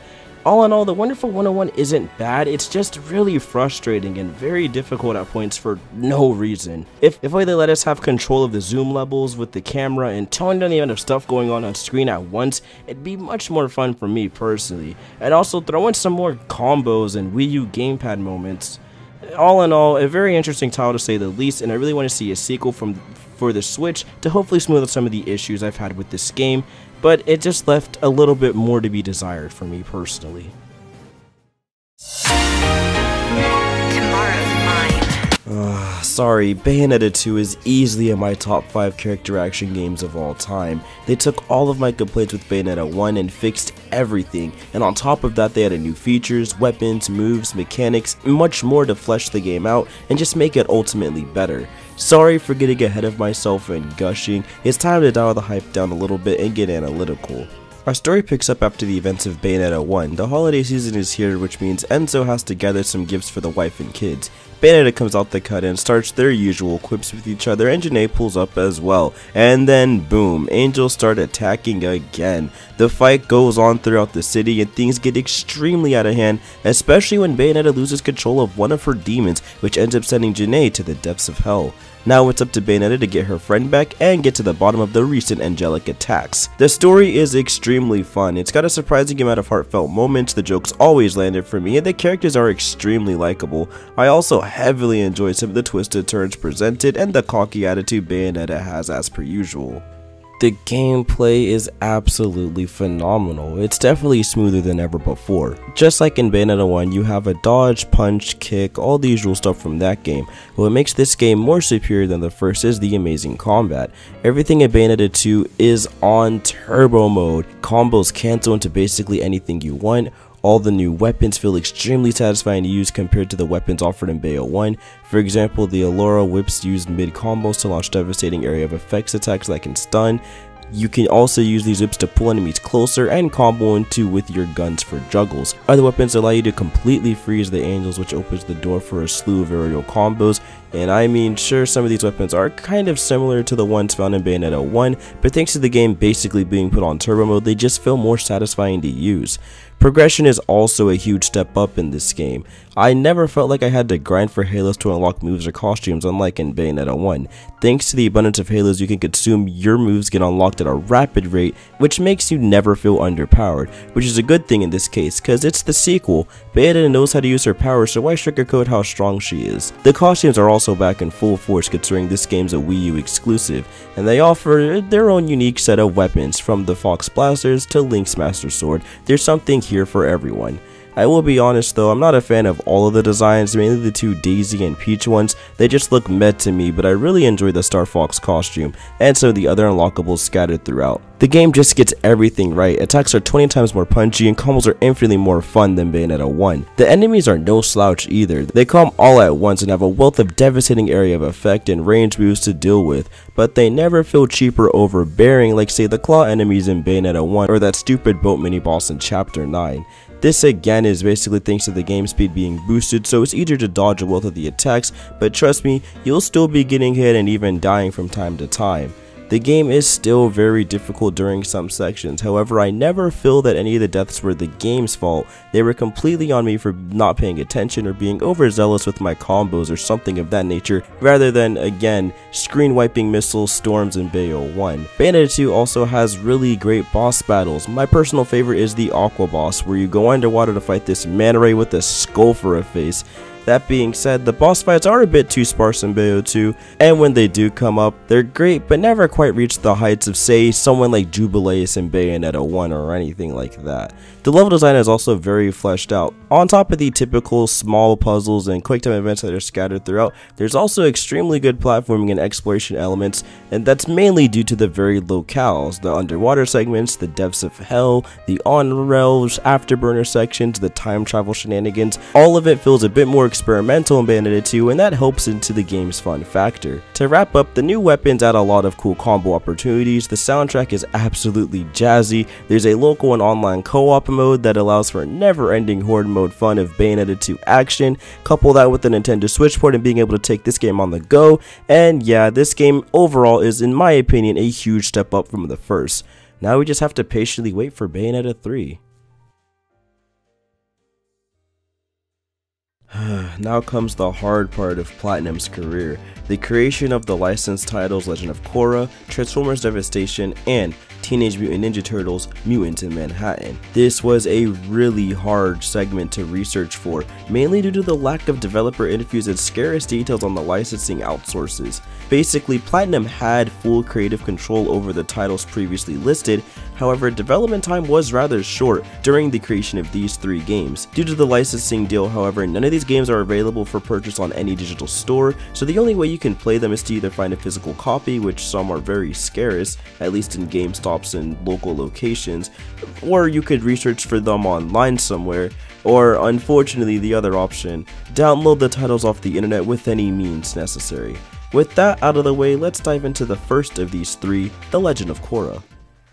All in all, the Wonderful 101 isn't bad, it's just really frustrating and very difficult at points for no reason. If only they let us have control of the zoom levels with the camera and tone down the amount of stuff going on screen at once, it'd be much more fun for me personally. And also throw in some more combos and Wii U gamepad moments. All in all, a very interesting title to say the least, and I really want to see a sequel for the Switch to hopefully smooth out some of the issues I've had with this game, but it just left a little bit more to be desired for me personally. Sorry, Bayonetta 2 is easily in my top 5 character action games of all time. They took all of my complaints with Bayonetta 1 and fixed everything, and on top of that they added new features, weapons, moves, mechanics, and much more to flesh the game out and just make it ultimately better. Sorry for getting ahead of myself and gushing, it's time to dial the hype down a little bit and get analytical. Our story picks up after the events of Bayonetta 1. The holiday season is here, which means Enzo has to gather some gifts for the wife and kids. Bayonetta comes out the cut and starts their usual quips with each other, and Janae pulls up as well. And then boom, angels start attacking again. The fight goes on throughout the city and things get extremely out of hand, especially when Bayonetta loses control of one of her demons, which ends up sending Janae to the depths of hell. Now it's up to Bayonetta to get her friend back and get to the bottom of the recent angelic attacks. The story is extremely fun, it's got a surprising amount of heartfelt moments, the jokes always landed for me, and the characters are extremely likable. I also heavily enjoy some of the twisted turns presented and the cocky attitude Bayonetta has as per usual. The gameplay is absolutely phenomenal. It's definitely smoother than ever before. Just like in Bayonetta 1, you have a dodge, punch, kick, all the usual stuff from that game. What makes this game more superior than the first is the amazing combat. Everything in Bayonetta 2 is on turbo mode. Combos cancel into basically anything you want. All the new weapons feel extremely satisfying to use compared to the weapons offered in Bayo 1. For example, the Allura whips used mid-combos to launch devastating area of effects attacks that can stun. You can also use these whips to pull enemies closer and combo into with your guns for juggles. Other weapons allow you to completely freeze the angels, which opens the door for a slew of aerial combos. And I mean, sure, some of these weapons are kind of similar to the ones found in Bayonetta 1, but thanks to the game basically being put on turbo mode, they just feel more satisfying to use. Progression is also a huge step up in this game. I never felt like I had to grind for halos to unlock moves or costumes, unlike in Bayonetta 1. Thanks to the abundance of halos you can consume, your moves get unlocked at a rapid rate, which makes you never feel underpowered, which is a good thing in this case, cause it's the sequel. Bayonetta knows how to use her power, so why sugarcoat how strong she is? The costumes are also back in full force considering this game's a Wii U exclusive, and they offer their own unique set of weapons, from the Fox Blasters to Link's Master Sword. There's something here for everyone. I will be honest though, I'm not a fan of all of the designs, mainly the two Daisy and Peach ones. They just look meh to me, but I really enjoy the Star Fox costume, and some of the other unlockables scattered throughout. The game just gets everything right. Attacks are 20 times more punchy, and combos are infinitely more fun than Bayonetta 1. The enemies are no slouch either. They come all at once and have a wealth of devastating area of effect and range moves to deal with, but they never feel cheap or overbearing like say the claw enemies in Bayonetta 1 or that stupid boat mini boss in Chapter 9. This again is basically thanks to the game speed being boosted, so it's easier to dodge a wealth of the attacks, but trust me, you'll still be getting hit and even dying from time to time. The game is still very difficult during some sections, however I never feel that any of the deaths were the game's fault. They were completely on me for not paying attention or being overzealous with my combos or something of that nature, rather than, again, screen wiping missile storms in Bayo 1. Bayonetta 2 also has really great boss battles. My personal favorite is the Aqua boss, where you go underwater to fight this manta ray with a skull for a face. That being said, the boss fights are a bit too sparse in Bayo 2, and when they do come up, they're great but never quite reach the heights of say someone like Jubileus in Bayonetta 1 or anything like that. The level design is also very fleshed out. On top of the typical small puzzles and quick time events that are scattered throughout, there's also extremely good platforming and exploration elements, and that's mainly due to the varied locales, the underwater segments, the depths of hell, the on-rails, afterburner sections, the time travel shenanigans. All of it feels a bit more experimental in Bayonetta 2, and that helps into the game's fun factor. To wrap up, the new weapons add a lot of cool combo opportunities, the soundtrack is absolutely jazzy, there's a local and online co-op mode that allows for never-ending horde mode fun of Bayonetta 2 action. Couple that with the Nintendo Switch port and being able to take this game on the go, and yeah, this game overall is, in my opinion, a huge step up from the first. Now we just have to patiently wait for Bayonetta 3. Now comes the hard part of Platinum's career, the creation of the licensed titles Legend of Korra, Transformers Devastation, and Teenage Mutant Ninja Turtles Mutant in Manhattan. This was a really hard segment to research for, mainly due to the lack of developer interviews and scarce details on the licensing outsources. Basically, Platinum had full creative control over the titles previously listed, however development time was rather short during the creation of these three games. Due to the licensing deal, however, none of these games are available for purchase on any digital store, so the only way you can play them is to either find a physical copy, which some are very scarce, at least in GameStops and local locations, or you could research for them online somewhere, or unfortunately the other option, download the titles off the internet with any means necessary. With that out of the way, let's dive into the first of these three, The Legend of Korra.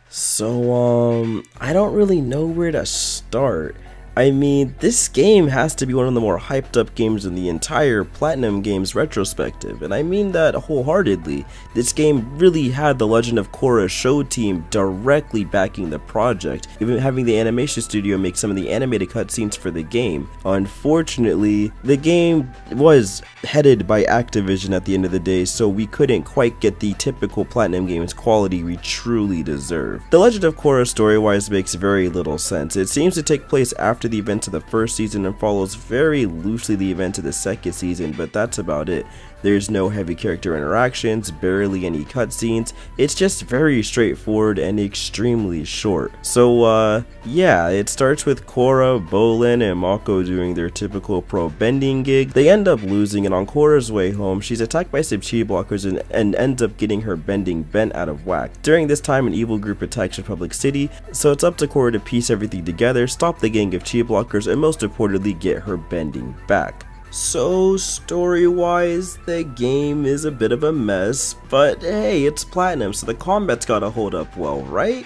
So, I don't really know where to start. I mean, this game has to be one of the more hyped up games in the entire Platinum Games retrospective, and I mean that wholeheartedly. This game really had the Legend of Korra show team directly backing the project, even having the animation studio make some of the animated cutscenes for the game. Unfortunately, the game was headed by Activision at the end of the day, so we couldn't quite get the typical Platinum Games quality we truly deserve. The Legend of Korra story-wise makes very little sense. It seems to take place after the events of the first season and follows very loosely the events of the second season, but that's about it. There's no heavy character interactions, barely any cutscenes, it's just very straightforward and extremely short. So yeah, it starts with Korra, Bolin, and Mako doing their typical pro bending gig. They end up losing, and on Korra's way home, she's attacked by some chi blockers and ends up getting her bending bent out of whack. During this time, an evil group attacks Republic City, so it's up to Korra to piece everything together, stop the gang of chi blockers, and most importantly get her bending back. So story-wise, the game is a bit of a mess, but hey, it's Platinum, so the combat's gotta hold up well, right?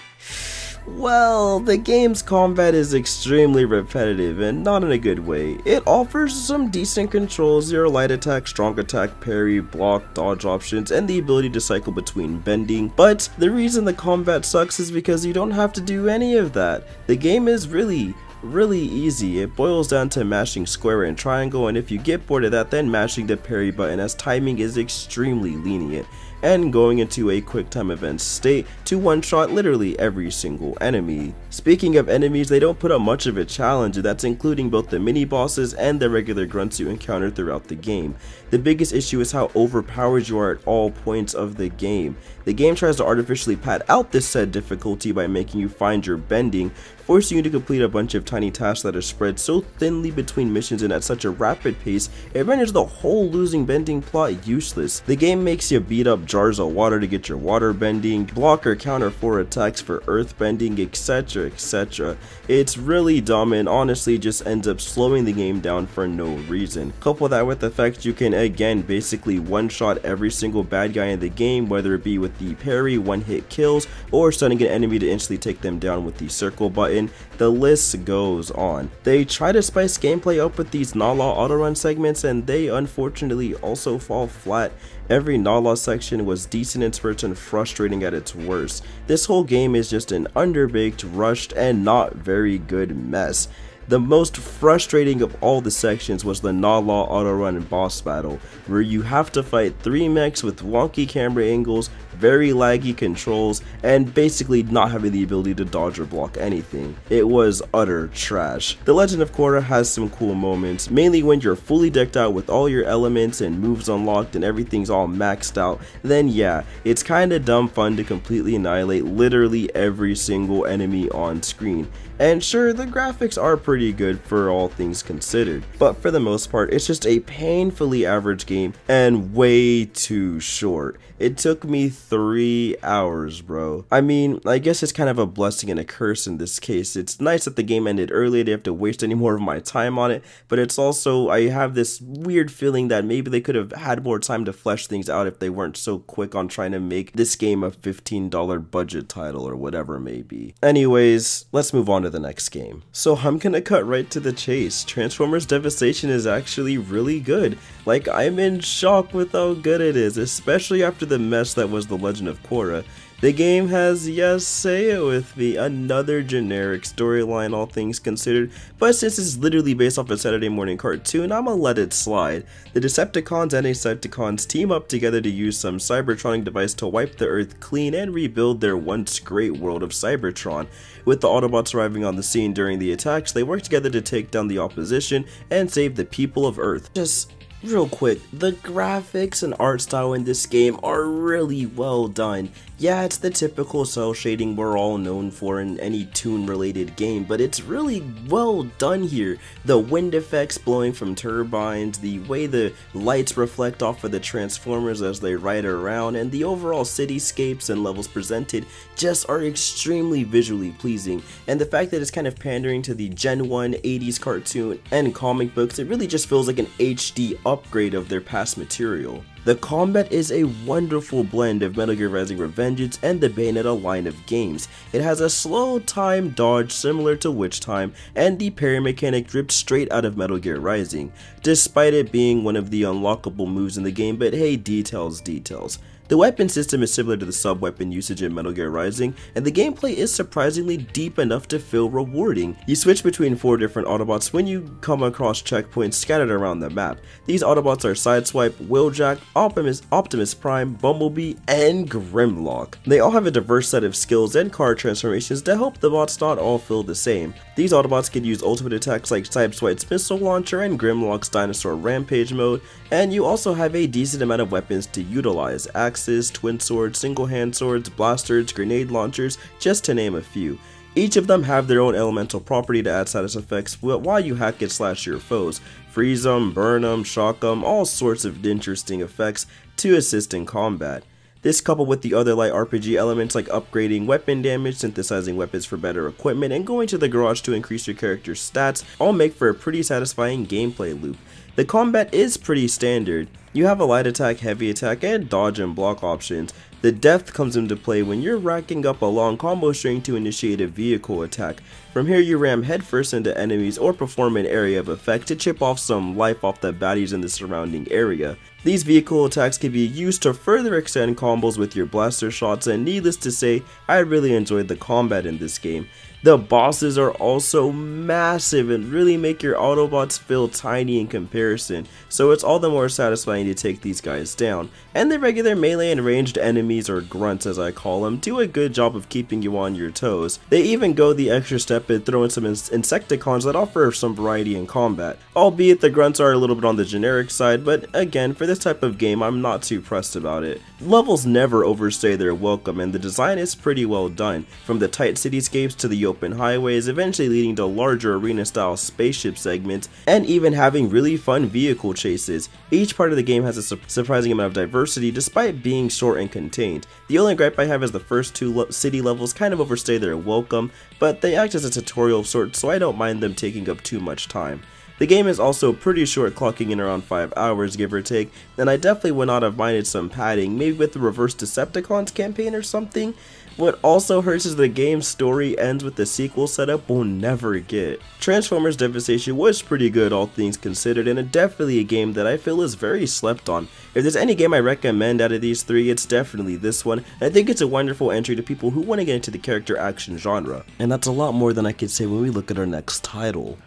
Well, the game's combat is extremely repetitive and not in a good way. It offers some decent controls, zero light attack, strong attack, parry, block, dodge options, and the ability to cycle between bending, but the reason the combat sucks is because you don't have to do any of that. The game is really really easy. It boils down to mashing square and triangle, and if you get bored of that, then mashing the parry button, as timing is extremely lenient, and going into a quick time event state to one-shot literally every single enemy. Speaking of enemies, they don't put up much of a challenge, and that's including both the mini bosses and the regular grunts you encounter throughout the game. The biggest issue is how overpowered you are at all points of the game. The game tries to artificially pad out this said difficulty by making you find your bending, forcing you to complete a bunch of tiny tasks that are spread so thinly between missions and at such a rapid pace, it renders the whole losing bending plot useless. The game makes you beat up jars of water to get your water bending, block or counter 4 attacks for earth bending, etc, etc. It's really dumb and honestly just ends up slowing the game down for no reason. Couple that with the fact you can again basically one-shot every single bad guy in the game, whether it be with the parry, one-hit kills, or stunning an enemy to instantly take them down with the circle button. The list goes on. They try to spice gameplay up with these Nala autorun segments, and they unfortunately also fall flat. Every Nala section was decent in spurts and frustrating at its worst. This whole game is just an underbaked, rushed, and not very good mess. The most frustrating of all the sections was the Nala autorun boss battle, where you have to fight 3 mechs with wonky camera angles, very laggy controls, and basically not having the ability to dodge or block anything. It was utter trash. The Legend of Korra has some cool moments, mainly when you're fully decked out with all your elements and moves unlocked and everything's all maxed out. Then yeah, it's kinda dumb fun to completely annihilate literally every single enemy on screen. And sure, the graphics are pretty good for all things considered, but for the most part, it's just a painfully average game and way too short. It took me 3 hours, bro. I mean, I guess it's kind of a blessing and a curse in this case. It's nice that the game ended early, I didn't have to waste any more of my time on it, but it's also, I have this weird feeling that maybe they could have had more time to flesh things out if they weren't so quick on trying to make this game a $15 budget title or whatever it may be. Anyways, let's move on to the next game. So I'm gonna cut right to the chase. Transformers Devastation is actually really good. Like, I'm in shock with how good it is, especially after the mess that was The Legend of Korra. The game has, yes, say it with me, another generic storyline all things considered, but since it's literally based off a Saturday morning cartoon, I'ma let it slide. The Decepticons and Insecticons team up together to use some Cybertronic device to wipe the Earth clean and rebuild their once great world of Cybertron. With the Autobots arriving on the scene during the attacks, they work together to take down the opposition and save the people of Earth. Just real quick, the graphics and art style in this game are really well done. Yeah, it's the typical cell shading we're all known for in any Toon related game, but it's really well done here. The wind effects blowing from turbines, the way the lights reflect off of the Transformers as they ride around, and the overall cityscapes and levels presented just are extremely visually pleasing. And the fact that it's kind of pandering to the Gen 1 80s cartoon and comic books, it really just feels like an HD upgrade of their past material. The combat is a wonderful blend of Metagear Rising Revengeance and the Bayonetta line of games. It has a slow time dodge similar to Witch Time, and the parry mechanic dripped straight out of Metal Gear Rising, despite it being one of the unlockable moves in the game, but hey, details. The weapon system is similar to the sub-weapon usage in Metal Gear Rising, and the gameplay is surprisingly deep enough to feel rewarding. You switch between 4 different Autobots when you come across checkpoints scattered around the map. These Autobots are Sideswipe, Wheeljack, Optimus Prime, Bumblebee, and Grimlock. They all have a diverse set of skills and card transformations to help the bots not all feel the same. These Autobots can use ultimate attacks like Sideswipe's missile launcher and Grimlock's dinosaur rampage mode, and you also have a decent amount of weapons to utilize: axes, twin swords, single hand swords, blasters, grenade launchers, just to name a few. Each of them have their own elemental property to add status effects while you hack and slash your foes. Freeze them, burn them, shock them, all sorts of interesting effects to assist in combat. This, coupled with the other light RPG elements like upgrading weapon damage, synthesizing weapons for better equipment, and going to the garage to increase your character's stats, all make for a pretty satisfying gameplay loop. The combat is pretty standard. You have a light attack, heavy attack, and dodge and block options. The depth comes into play when you're racking up a long combo string to initiate a vehicle attack. From here you ram headfirst into enemies or perform an area of effect to chip off some life off the baddies in the surrounding area. These vehicle attacks can be used to further extend combos with your blaster shots, and needless to say, I really enjoyed the combat in this game. The bosses are also massive and really make your Autobots feel tiny in comparison, so it's all the more satisfying to take these guys down. And the regular melee and ranged enemies, or grunts as I call them, do a good job of keeping you on your toes. They even go the extra step and throw in some Insecticons that offer some variety in combat. Albeit the grunts are a little bit on the generic side, but again, for this type of game I'm not too pressed about it. Levels never overstay their welcome, and the design is pretty well done, from the tight cityscapes to the open highways, eventually leading to larger arena style spaceship segments, and even having really fun vehicle chases. Each part of the game has a surprising amount of diversity despite being short and contained. The only gripe I have is the first two city levels kind of overstay their welcome, but they act as a tutorial of sorts, so I don't mind them taking up too much time. The game is also pretty short, clocking in around 5 hours give or take, and I definitely would not have minded some padding, maybe with the Reverse Decepticons campaign or something. What also hurts is the game's story ends with the sequel setup we'll never get. Transformers Devastation was pretty good all things considered, and definitely a game that I feel is very slept on. If there's any game I recommend out of these three, it's definitely this one, and I think it's a wonderful entry to people who want to get into the character action genre. And that's a lot more than I could say when we look at our next title.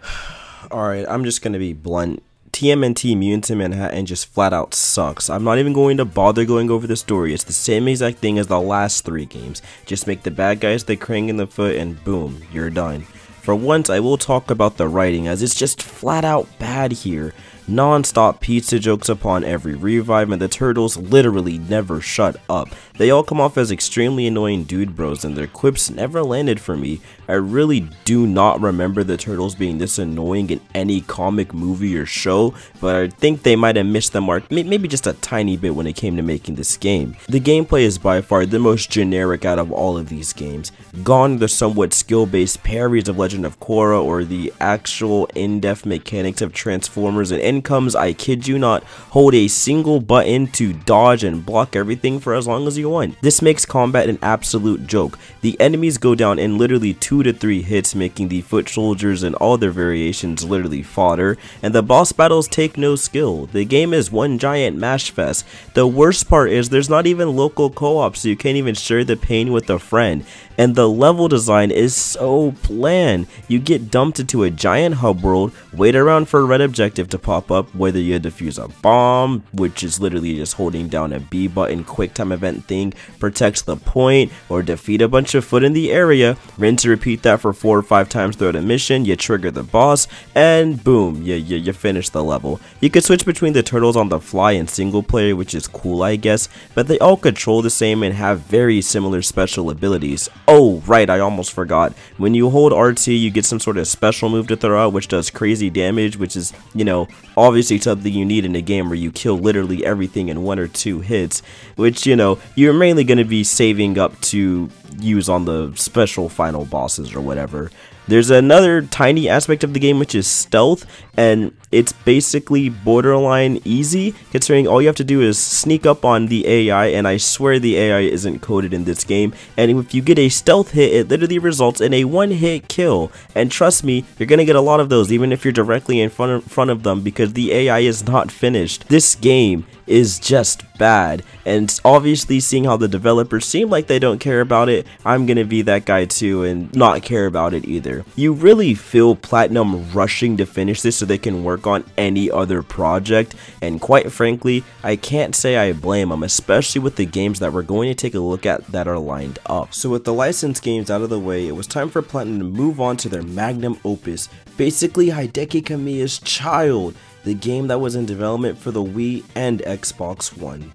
Alright, I'm just gonna be blunt. TMNT Mutant in Manhattan just flat out sucks. I'm not even going to bother going over the story. It's the same exact thing as the last 3 games. Just make the bad guys the Krang in the foot and boom, you're done. For once, I will talk about the writing, as it's just flat out bad here. Non-stop pizza jokes upon every revive, and the turtles literally never shut up. They all come off as extremely annoying dude bros, and their quips never landed for me. I really do not remember the turtles being this annoying in any comic, movie, or show, but I think they might have missed the mark maybe just a tiny bit when it came to making this game. The gameplay is by far the most generic out of all of these games. Gone are the somewhat skill-based parries of Legend of Korra, or the actual in-depth mechanics of Transformers, and in comes, I kid you not, hold a single button to dodge and block everything for as long as you want. This makes combat an absolute joke. The enemies go down in literally 2 to 3 hits, making the foot soldiers and all their variations literally fodder, and the boss battles take no skill. The game is one giant mash fest. The worst part is there's not even local co-op, so you can't even share the pain with a friend. And the level design is so bland. You get dumped into a giant hub world, wait around for a red objective to pop up, whether you defuse a bomb, which is literally just holding down a B button quick time event thing, protects the point, or defeat a bunch of foot in the area, rinse and repeat that for 4 or 5 times throughout a mission, you trigger the boss, and boom, you finish the level. You can switch between the turtles on the fly in single player, which is cool I guess, but they all control the same and have very similar special abilities. Oh right, I almost forgot. When you hold RT, you get some sort of special move to throw out which does crazy damage, which is, you know, obviously something you need in a game where you kill literally everything in 1 or 2 hits, which, you know, you're mainly going to be saving up to use on the special final bosses or whatever. There's another tiny aspect of the game which is stealth, and it's basically borderline easy, considering all you have to do is sneak up on the AI, and I swear the AI isn't coded in this game, and if you get a stealth hit, it literally results in a 1-hit kill, and trust me, you're gonna get a lot of those even if you're directly in front of them, because the AI is not finished. This game is just bad, and obviously seeing how the developers seem like they don't care about it, I'm gonna be that guy too and not care about it either. You really feel Platinum rushing to finish this so they can work on any other project, and quite frankly, I can't say I blame them, especially with the games that we're going to take a look at that are lined up. So with the licensed games out of the way, it was time for Platinum to move on to their magnum opus, basically Hideki Kamiya's Child, the game that was in development for the Wii and Xbox One.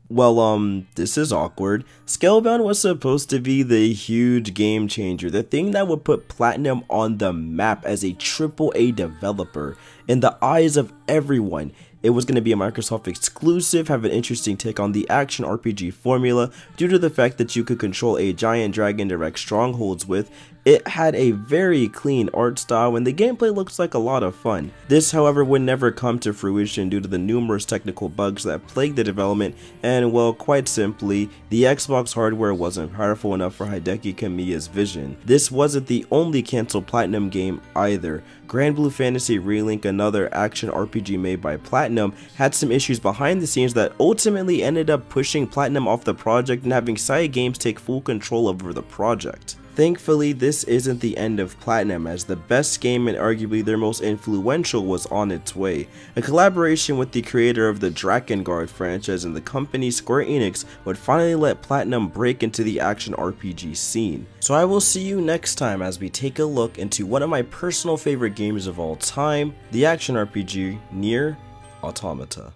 Well, this is awkward. Scalebound was supposed to be the huge game changer, the thing that would put Platinum on the map as a AAA developer in the eyes of everyone. It was going to be a Microsoft exclusive, have an interesting take on the action RPG formula due to the fact that you could control a giant dragon to wreck strongholds with. It had a very clean art style and the gameplay looks like a lot of fun. This, however, would never come to fruition due to the numerous technical bugs that plagued the development, and well, quite simply, the Xbox hardware wasn't powerful enough for Hideki Kamiya's vision. This wasn't the only canceled Platinum game either. Grand Blue Fantasy Relink, another action RPG made by Platinum, Platinum had some issues behind the scenes that ultimately ended up pushing Platinum off the project and having Side Games take full control over the project. Thankfully, this isn't the end of Platinum, as the best game and arguably their most influential was on its way. A collaboration with the creator of the Drakengard franchise and the company Square Enix would finally let Platinum break into the action RPG scene. So I will see you next time as we take a look into one of my personal favorite games of all time, the action RPG Nier Automata.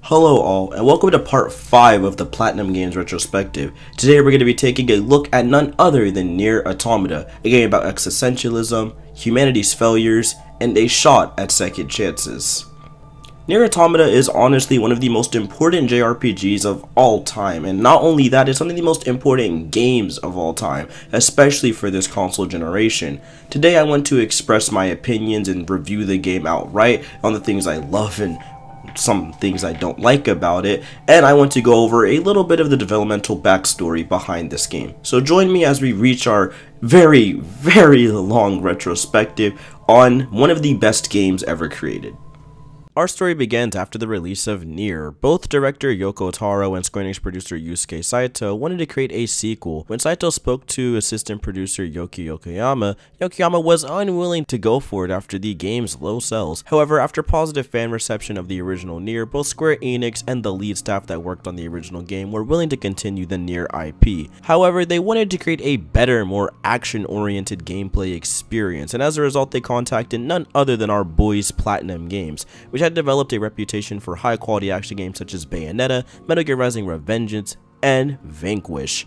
Hello all, and welcome to part 5 of the Platinum Games retrospective. Today we're going to be taking a look at none other than Nier Automata, a game about existentialism, humanity's failures, and a shot at second chances. Nier Automata is honestly one of the most important JRPGs of all time, and not only that, it's one of the most important games of all time, especially for this console generation. Today I want to express my opinions and review the game outright on the things I love and some things I don't like about it, and I want to go over a little bit of the developmental backstory behind this game. So join me as we reach our very long retrospective on one of the best games ever created. Our story begins after the release of Nier. Both director Yoko Taro and Square Enix producer Yusuke Saito wanted to create a sequel. When Saito spoke to assistant producer Yoki Yokoyama, Yokoyama was unwilling to go for it after the game's low sales. However, after positive fan reception of the original Nier, both Square Enix and the lead staff that worked on the original game were willing to continue the Nier IP. However, they wanted to create a better, more action-oriented gameplay experience, and as a result they contacted none other than our boys Platinum Games, which had developed a reputation for high-quality action games such as Bayonetta, Metagear Rising Revengeance, and Vanquish.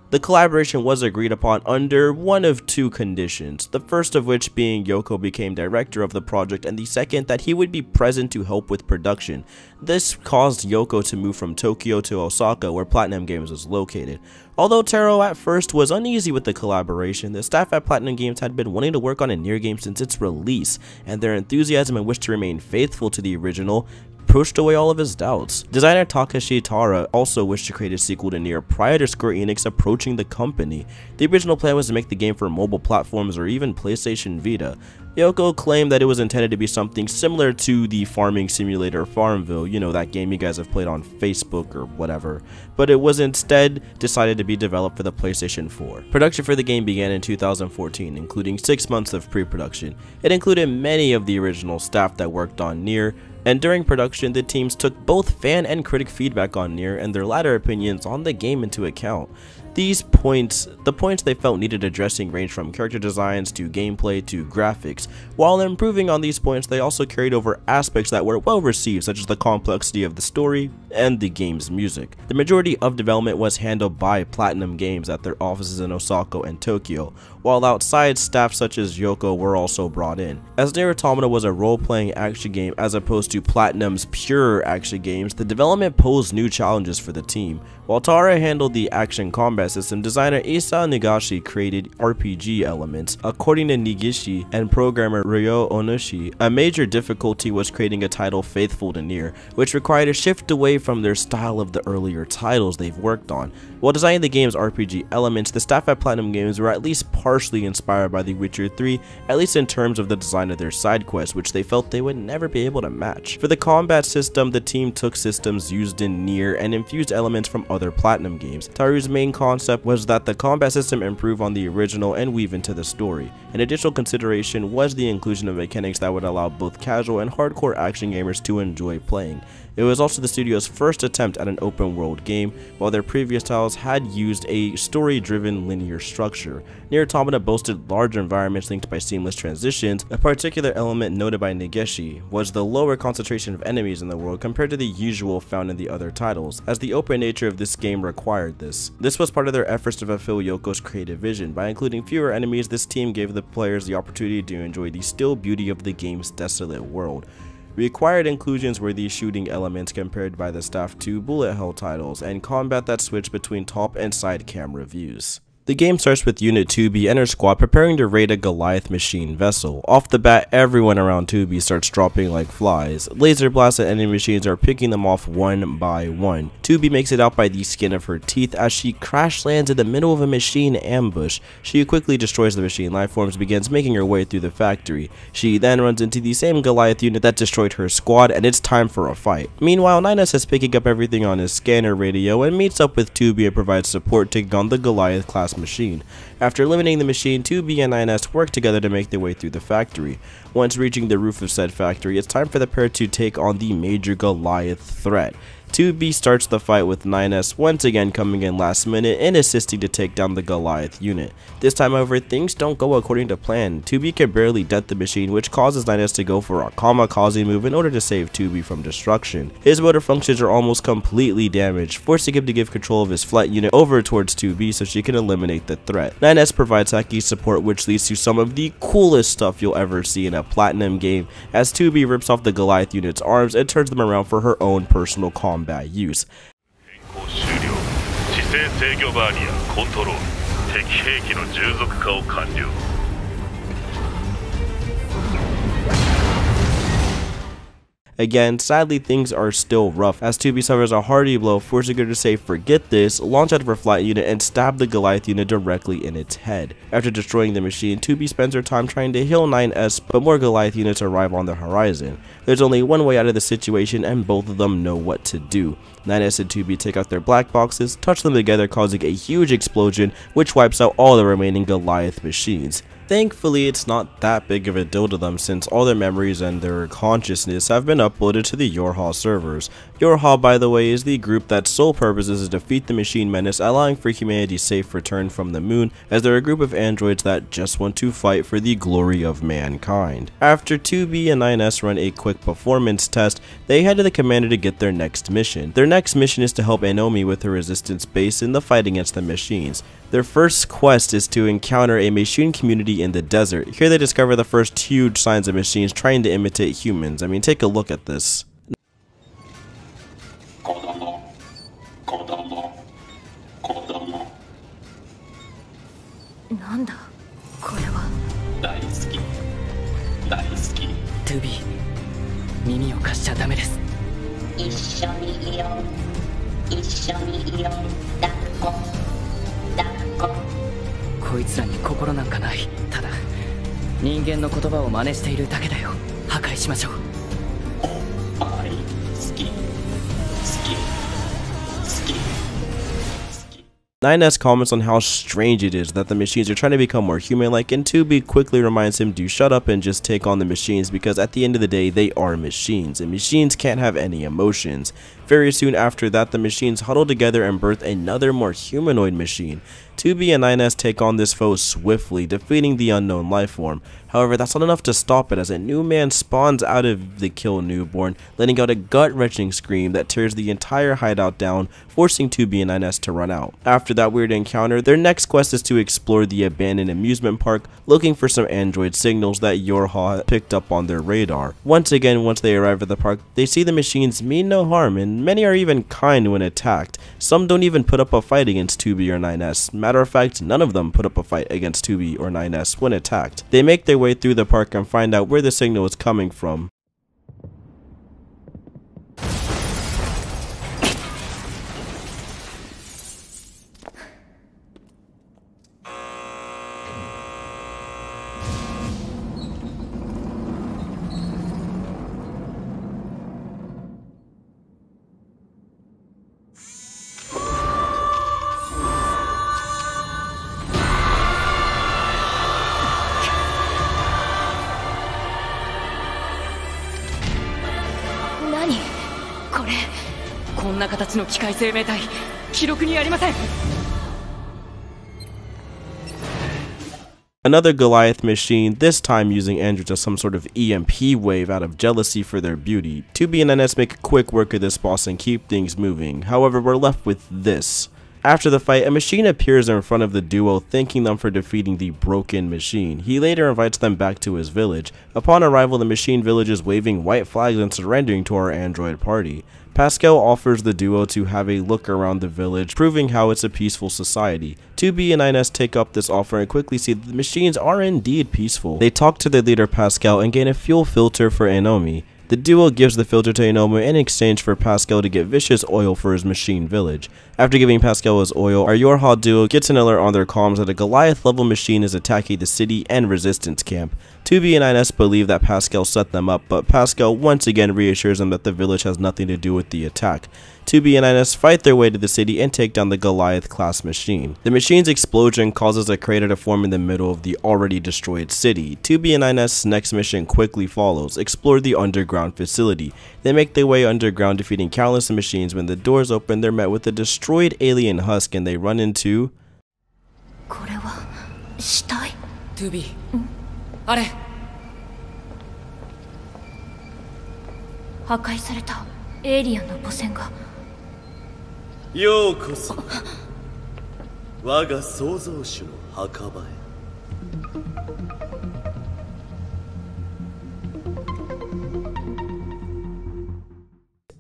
The collaboration was agreed upon under one of two conditions, the first of which being Yoko became director of the project, and the second that he would be present to help with production. This caused Yoko to move from Tokyo to Osaka, where Platinum Games was located. Although Taro at first was uneasy with the collaboration, the staff at Platinum Games had been wanting to work on a Nier game since its release, and their enthusiasm and wish to remain faithful to the original pushed away all of his doubts. Designer Takashi Tara also wished to create a sequel to Nier prior to Square Enix approaching the company. The original plan was to make the game for mobile platforms or even PlayStation Vita. Yoko claimed that it was intended to be something similar to the farming simulator Farmville, you know, that game you guys have played on Facebook or whatever, but it was instead decided to be developed for the PlayStation 4. Production for the game began in 2014, including 6 months of pre-production. It included many of the original staff that worked on Nier, and during production, the teams took both fan and critic feedback on Nier and their latter opinions on the game into account. The points they felt needed addressing ranged from character designs to gameplay to graphics. While improving on these points, they also carried over aspects that were well received, such as the complexity of the story and the game's music. The majority of development was handled by Platinum Games at their offices in Osaka and Tokyo, while outside staff such as Yoko were also brought in. As Nier Automata was a role-playing action game as opposed to Platinum's pure action games, the development posed new challenges for the team. While Tara handled the action combat system, designer Isa Nagashi created RPG elements. According to Nigishi and programmer Ryo Onushi, a major difficulty was creating a title faithful to Nier, which required a shift away from their style of the earlier titles they've worked on. While designing the game's RPG elements, the staff at Platinum Games were at least partially inspired by The Witcher 3, at least in terms of the design of their side quests, which they felt they would never be able to match. For the combat system, the team took systems used in Nier and infused elements from other Platinum games. Taru's main concept was that the combat system improve on the original and weave into the story. An additional consideration was the inclusion of mechanics that would allow both casual and hardcore action gamers to enjoy playing. It was also the studio's first attempt at an open world game, while their previous titles had used a story-driven linear structure. Nier Automata boasted large environments linked by seamless transitions. A particular element noted by Nigeshi was the lower concentration of enemies in the world compared to the usual found in the other titles, as the open nature of this game required this. This was part of their efforts to fulfill Yoko's creative vision. By including fewer enemies, this team gave the players the opportunity to enjoy the still beauty of the game's desolate world. Required inclusions were the shooting elements compared by the staff to bullet hell titles, and combat that switched between top and side camera views. The game starts with Unit 2B and her squad preparing to raid a Goliath machine vessel. Off the bat, everyone around 2B starts dropping like flies. Laser blasts at enemy machines are picking them off one by one. 2B makes it out by the skin of her teeth as she crash lands in the middle of a machine ambush. She quickly destroys the machine lifeforms and begins making her way through the factory. She then runs into the same Goliath unit that destroyed her squad, and it's time for a fight. Meanwhile, 9S is picking up everything on his scanner radio and meets up with 2B and provides support taking on the Goliath class machine. After eliminating the machine, 2B and 9S work together to make their way through the factory. Once reaching the roof of said factory, it's time for the pair to take on the major Goliath threat. 2B starts the fight with 9S once again coming in last minute and assisting to take down the Goliath unit. This time however, things don't go according to plan. 2B can barely dent the machine, which causes 9S to go for a kamikaze move in order to save 2B from destruction. His motor functions are almost completely damaged, forcing him to give control of his flight unit over towards 2B so she can eliminate the threat. 9S provides Haki's support, which leads to some of the coolest stuff you'll ever see in a Platinum game, as 2B rips off the Goliath unit's arms and turns them around for her own personal combat use. Again, sadly things are still rough as 2B suffers a hearty blow, forcing her to say forget this, launch out of her flight unit and stab the Goliath unit directly in its head. After destroying the machine, 2B spends her time trying to heal 9S, but more Goliath units arrive on the horizon. There's only one way out of the situation and both of them know what to do. 9S and 2B take out their black boxes, touch them together causing a huge explosion which wipes out all the remaining Goliath machines. Thankfully, it's not that big of a deal to them since all their memories and their consciousness have been uploaded to the Yorha servers. Yorha, by the way, is the group that's sole purpose is to defeat the machine menace, allowing for humanity's safe return from the moon, as they're a group of androids that just want to fight for the glory of mankind. After 2B and 9S run a quick performance test, they head to the commander to get their next mission. Their next mission is to help Aonomi with her resistance base in the fight against the machines. Their first quest is to encounter a machine community in the desert. Here they discover the first huge signs of machines trying to imitate humans. I mean, take a look at this. Nines comments on how strange it is that the machines are trying to become more human-like, and 2B quickly reminds him to shut up and just take on the machines because at the end of the day they are machines, and machines can't have any emotions. Very soon after that, the machines huddle together and birth another more humanoid machine. 2B and 9S take on this foe swiftly, defeating the unknown lifeform. However, that's not enough to stop it as a new man spawns out of the kill newborn, letting out a gut-wrenching scream that tears the entire hideout down, forcing 2B and 9S to run out. After that weird encounter, their next quest is to explore the abandoned amusement park, looking for some android signals that Yorha picked up on their radar. Once again, once they arrive at the park, they see the machines mean no harm, and many are even kind when attacked. Some don't even put up a fight against 2B or 9S. Matter of fact, none of them put up a fight against 2B or 9S when attacked. They make their way through the park and find out where the signal is coming from. Another Goliath machine, this time using androids as some sort of EMP wave out of jealousy for their beauty. 2B and NS make quick work of this boss and keep things moving. However, we're left with this. After the fight, a machine appears in front of the duo, thanking them for defeating the broken machine. He later invites them back to his village. Upon arrival, the machine village is waving white flags and surrendering to our android party. Pascal offers the duo to have a look around the village, proving how it's a peaceful society. 2B and INS take up this offer and quickly see that the machines are indeed peaceful. They talk to their leader Pascal and gain a fuel filter for Aonomi. The duo gives the filter to Aonomi in exchange for Pascal to get vicious oil for his machine village. After giving Pascal his oil, our Yorha duo gets an alert on their comms that a Goliath-level machine is attacking the city and resistance camp. 2B and INS believe that Pascal set them up, but Pascal once again reassures them that the village has nothing to do with the attack. 2B and INS fight their way to the city and take down the Goliath-class machine. The machine's explosion causes a crater to form in the middle of the already destroyed city. 2B and INS' next mission quickly follows: explore the underground facility. They make their way underground, defeating countless machines. When the doors open, they're met with a destroyed alien husk and they run into... これは死体 2B あれ破壊されたエイリアンの母船がようこそ我が創造主の墓場へ。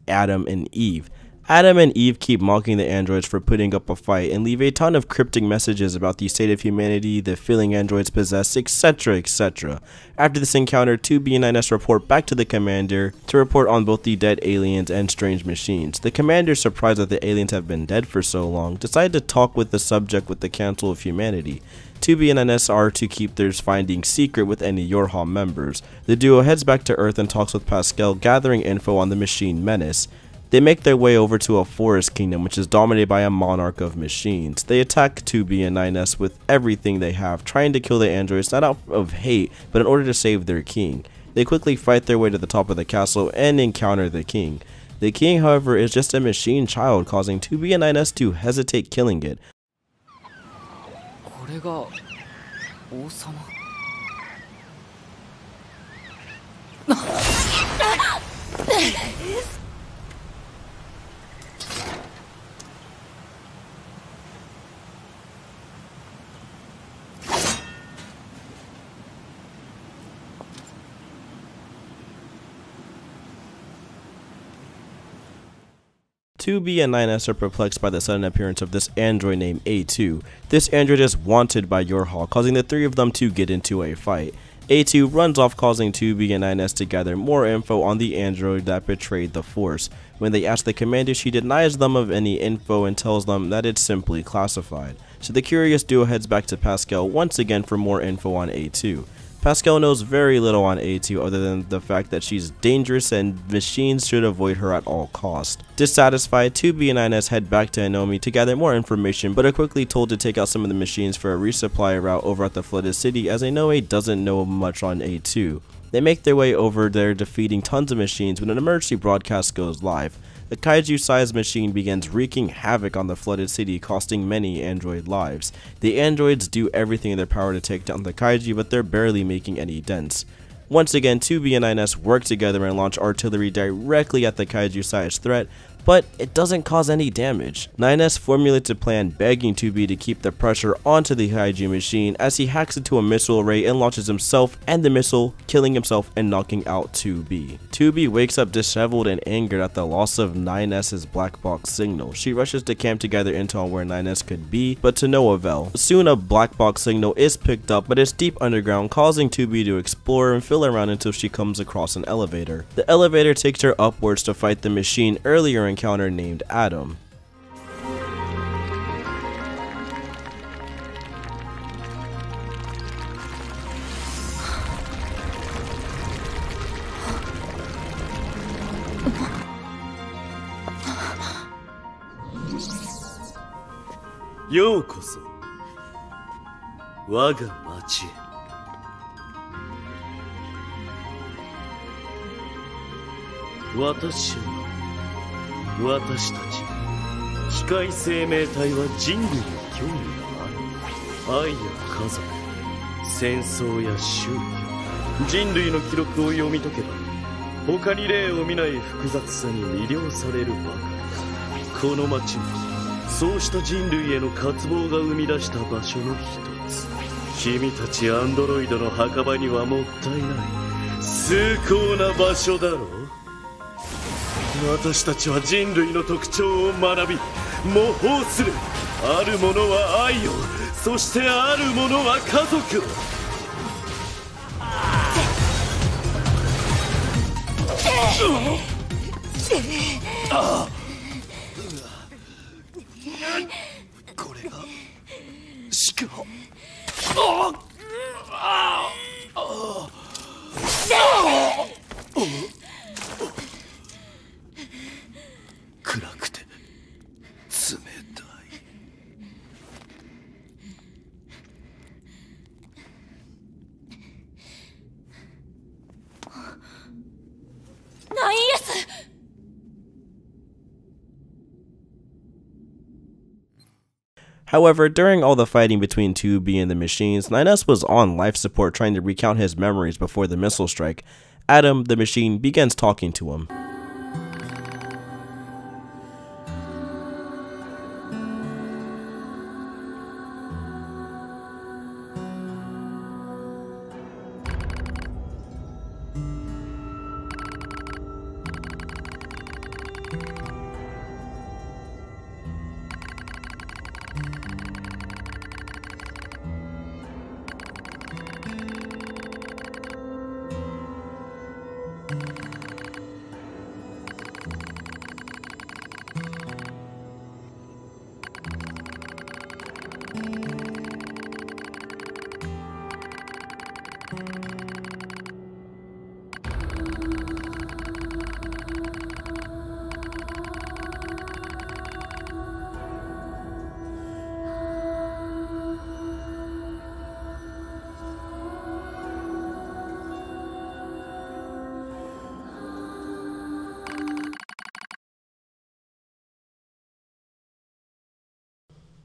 Adam and Eve. Adam and Eve keep mocking the androids for putting up a fight and leave a ton of cryptic messages about the state of humanity, the feeling androids possess, etc, etc. After this encounter, 2B and INS report back to the commander to report on both the dead aliens and strange machines. The commander, surprised that the aliens have been dead for so long, decided to talk with the subject with the Council of Humanity. 2B and INS are to keep their findings secret with any Yorha members. The duo heads back to Earth and talks with Pascal, gathering info on the machine menace. They make their way over to a forest kingdom which is dominated by a monarch of machines. They attack 2B and INS with everything they have, trying to kill the androids not out of hate, but in order to save their king. They quickly fight their way to the top of the castle and encounter the king. The king, however, is just a machine child, causing 2B and INS to hesitate killing it. これが王様2B and INS are perplexed by the sudden appearance of this android named A2. This android is wanted by Yorha, causing the three of them to get into a fight. A2 runs off, causing 2B and INS to gather more info on the android that betrayed the Force. When they ask the commander, she denies them of any info and tells them that it's simply classified. So the curious duo heads back to Pascal once again for more info on A2. Pascal knows very little on A2 other than the fact that she's dangerous and machines should avoid her at all costs. Dissatisfied, 2B and INS head back to Aonomi to gather more information, but are quickly told to take out some of the machines for a resupply route over at the flooded city, as Aonomi doesn't know much on A2. They make their way over there, defeating tons of machines when an emergency broadcast goes live. A kaiju-sized machine begins wreaking havoc on the flooded city, costing many android lives. The androids do everything in their power to take down the kaiju, but they're barely making any dents. Once again, 2B and INS work together and launch artillery directly at the kaiju-sized threat, but it doesn't cause any damage. INS formulates a plan begging 2B to keep the pressure onto the kaiju machine as he hacks into a missile array and launches himself and the missile, killing himself and knocking out 2B. 2B wakes up disheveled and angered at the loss of 9S's black box signal. She rushes to camp to gather intel on where 9S could be, but to no avail. Soon a black box signal is picked up, but it's deep underground, causing 2B to explore and fill around until she comes across an elevator. The elevator takes her upwards to fight the machine earlier encounter named Adam.ようこそ我が町へ。私たち機械生命体は人類に興味がある。愛や家族、戦争や宗教、人類の記録を読み解けば他に例を見ない複雑さに魅了されるばかり。この町にそうした人類への渇望が生み出した場所の一つ。君たちアンドロイドの墓場にはもったいない崇高な場所だろう。私たちは人類の特徴を学び模倣する。あるものは愛を、そしてあるものは家族を。これが鹿。暗くて冷たい。ナインエス。However, during all the fighting between 2B and the machines, 9S was on life support trying to recount his memories before the missile strike. Adam, the machine, begins talking to him.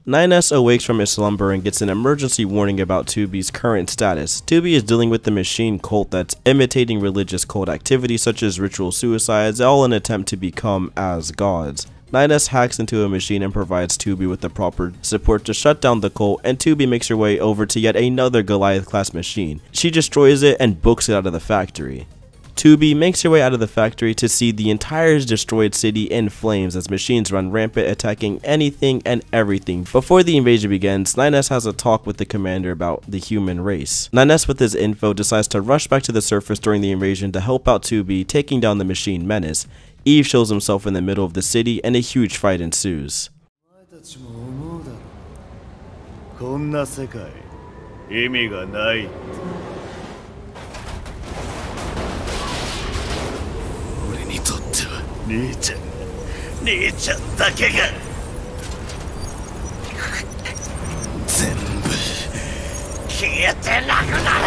Nine S awakes from his slumber and gets an emergency warning about 2B's current status. 2B is dealing with the machine cult that's imitating religious cult activities such as ritual suicides, all in an attempt to become as gods. 9S hacks into a machine and provides 2B with the proper support to shut down the cult, and 2B makes her way over to yet another Goliath-class machine. She destroys it and books it out of the factory. 2B makes her way out of the factory to see the entire destroyed city in flames as machines run rampant, attacking anything and everything. Before the invasion begins, 9S has a talk with the commander about the human race. 9S with his info decides to rush back to the surface during the invasion to help out 2B, taking down the machine menace. Eve shows himself in the middle of the city and a huge fight ensues. こんな世界意味がない。俺にとっては兄ちゃんだけが全部消えてなくなる。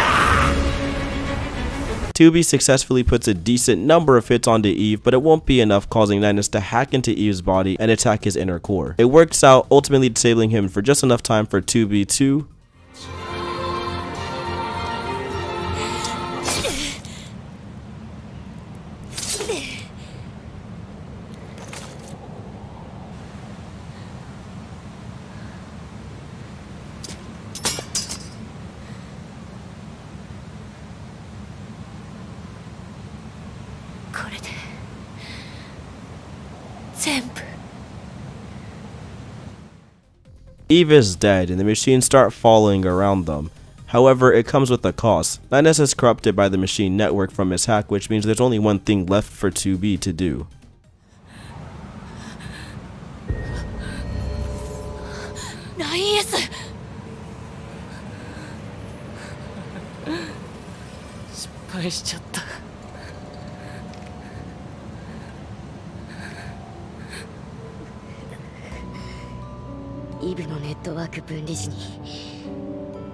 2B successfully puts a decent number of hits onto Eve, but it won't be enough, causing 9S to hack into Eve's body and attack his inner core. It works out, ultimately disabling him for just enough time for 2B to Eve is dead and the machines start falling around them. However, it comes with a cost. 9S is corrupted by the machine network from his hack, which means there's only one thing left for 2B to do. Nice. 失敗しちゃった。イブのネットワーク分離時に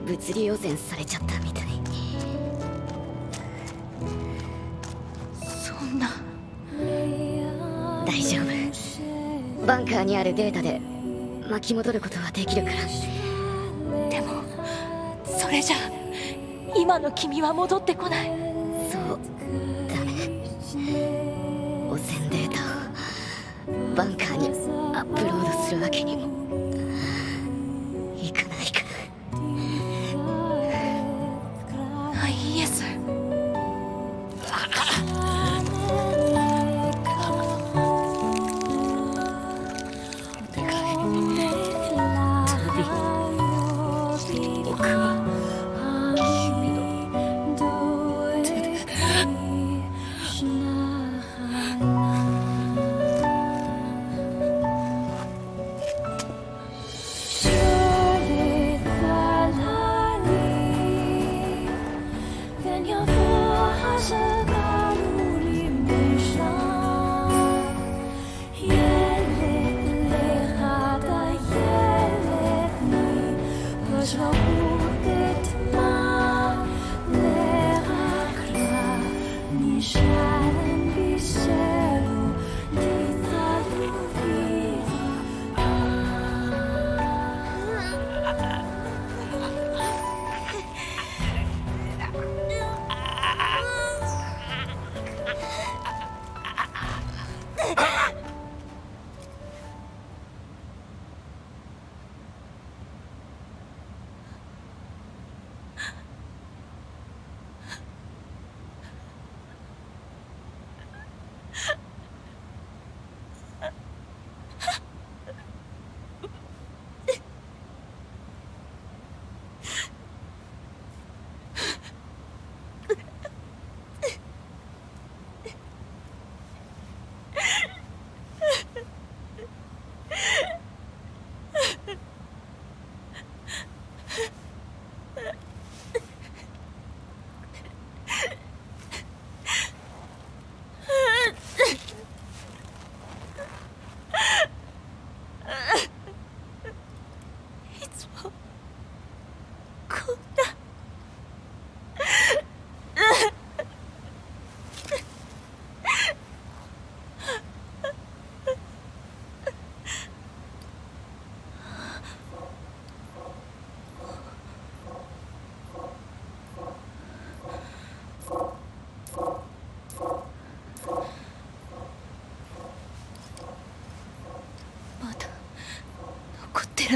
物理汚染されちゃったみたい。そんな。大丈夫。バンカーにあるデータで巻き戻ることはできるから。でもそれじゃ今の君は戻ってこない。そうだね。汚染データをバンカーにアップロードするわけにも。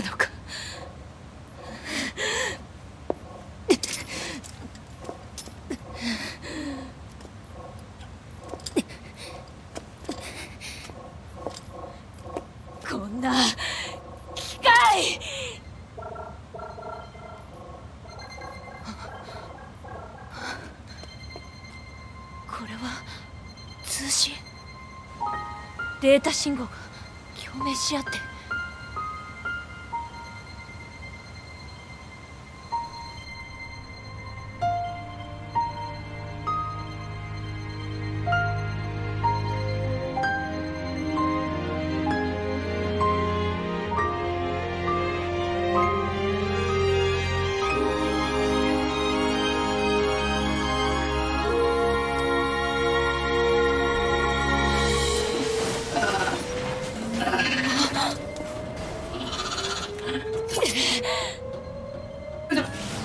るのか。こんな機械。これは通信。データ信号が共鳴し合って。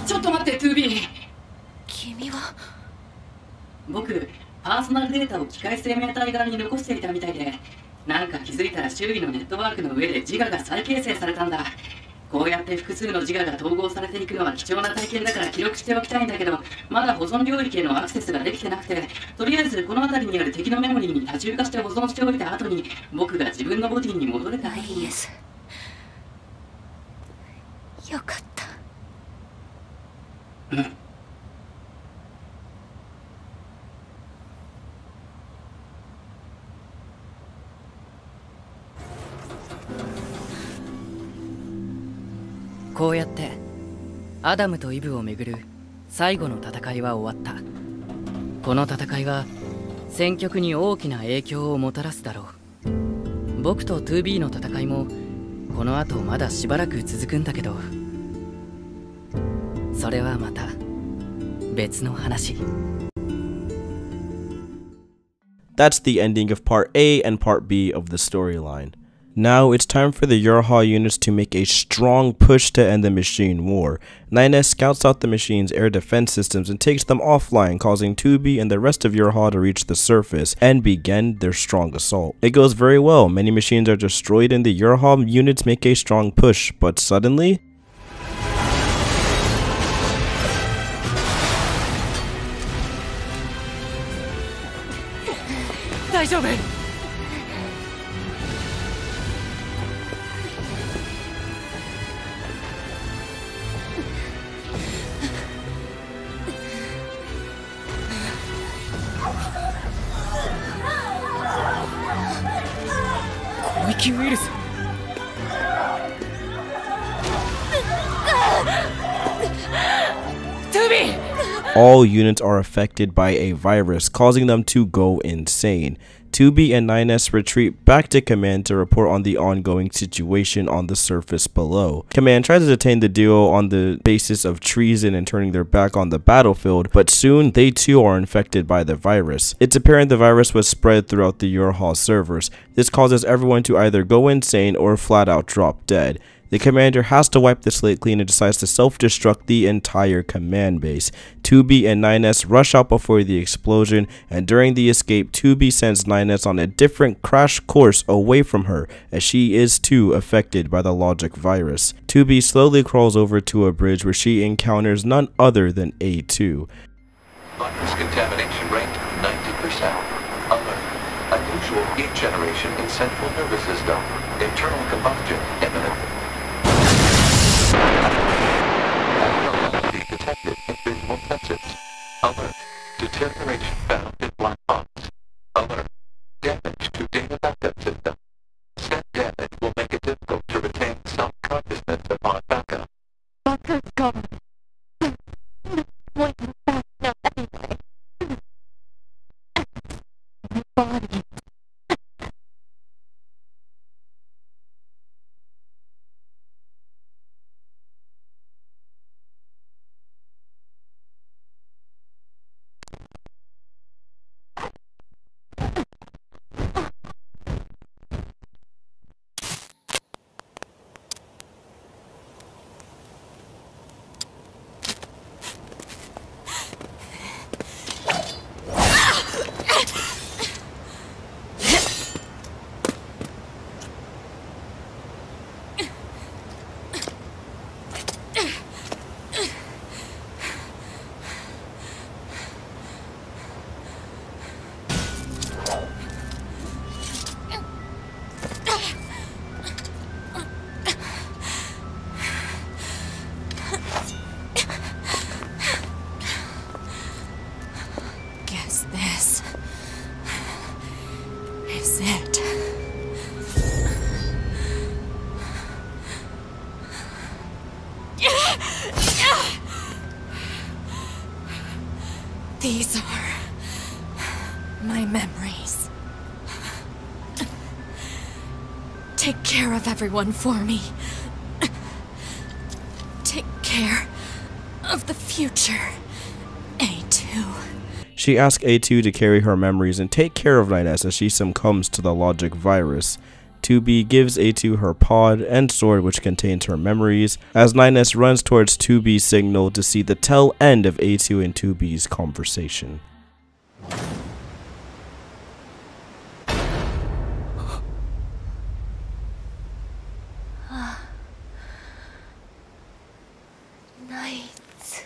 ちょっと待って、2B。君は。僕、パーソナルデータを機械生命体側に残していたみたいで、なんか気づいたら周囲のネットワークの上で自我が再形成されたんだ。こうやって複数の自我が統合されていくのは貴重な体験だから記録しておきたいんだけど、まだ保存領域へのアクセスができてなくて、とりあえずこの辺りにある敵のメモリーに多重化して保存しておいた後に、僕が自分のボディに戻れたらいいです。よかった。うん。こうやってアダムとイブをめぐる最後の戦いは終わった。この戦いは戦局に大きな影響をもたらすだろう。僕と 2B の戦いもこの後まだしばらく続くんだけど、それはまた別の話。 That's the ending of Part A and Part B of the storyline. Now it's time for the Yorha units to make a strong push to end the machine war. 9S scouts out the machine's air defense systems and takes them offline, causing 2B and the rest of Yorha to reach the surface and begin their strong assault. It goes very well, many machines are destroyed and the Yorha units make a strong push, but suddenly... 大丈夫。広域ウイルス。All units are affected by a virus, causing them to go insane. 2B and 9S retreat back to Command to report on the ongoing situation on the surface below. Command tries to detain the duo on the basis of treason and turning their back on the battlefield, but soon they too are infected by the virus. It's apparent the virus was spread throughout the Yorha servers. This causes everyone to either go insane or flat out drop dead. The commander has to wipe the slate clean and decides to self-destruct the entire command base. 2B and 9S rush out before the explosion, and during the escape, 2B sends 9S on a different crash course away from her, as she is too affected by the logic virus. 2B slowly crawls over to a bridge where she encounters none other than A2. Virus contamination rate 90%. Alert. Unusual heat generation in central nervous system. Internal combustion imminent. Abnormality detected in visual senses. Alert. Deterioration found in black box. Alert. Damage to data backup system. Said damage will make it difficult to retain self-consciousness upon backup. Backup gone. Point back now anyway. My body. 。 . 。 . 。 . 。 . 。。 . 。。 . 。。。 . 。。 . 。。 . 。。 . 。。 . 。。 . 。。 . 。。 . 。。 。 。 . 。 。 。 。 。 。 。 . 。 。 . 。 。 . 。 。 . These are my memories. Take care of everyone for me. Take care of the future, A2. She asks A2 to carry her memories and take care of 9S as she succumbs to the logic virus. 2B gives A2 her pod and sword which contains her memories, as 9S runs towards 2B's signal to see the tail end of A2 and 2B's conversation. Nights.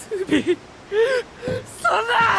2B そんな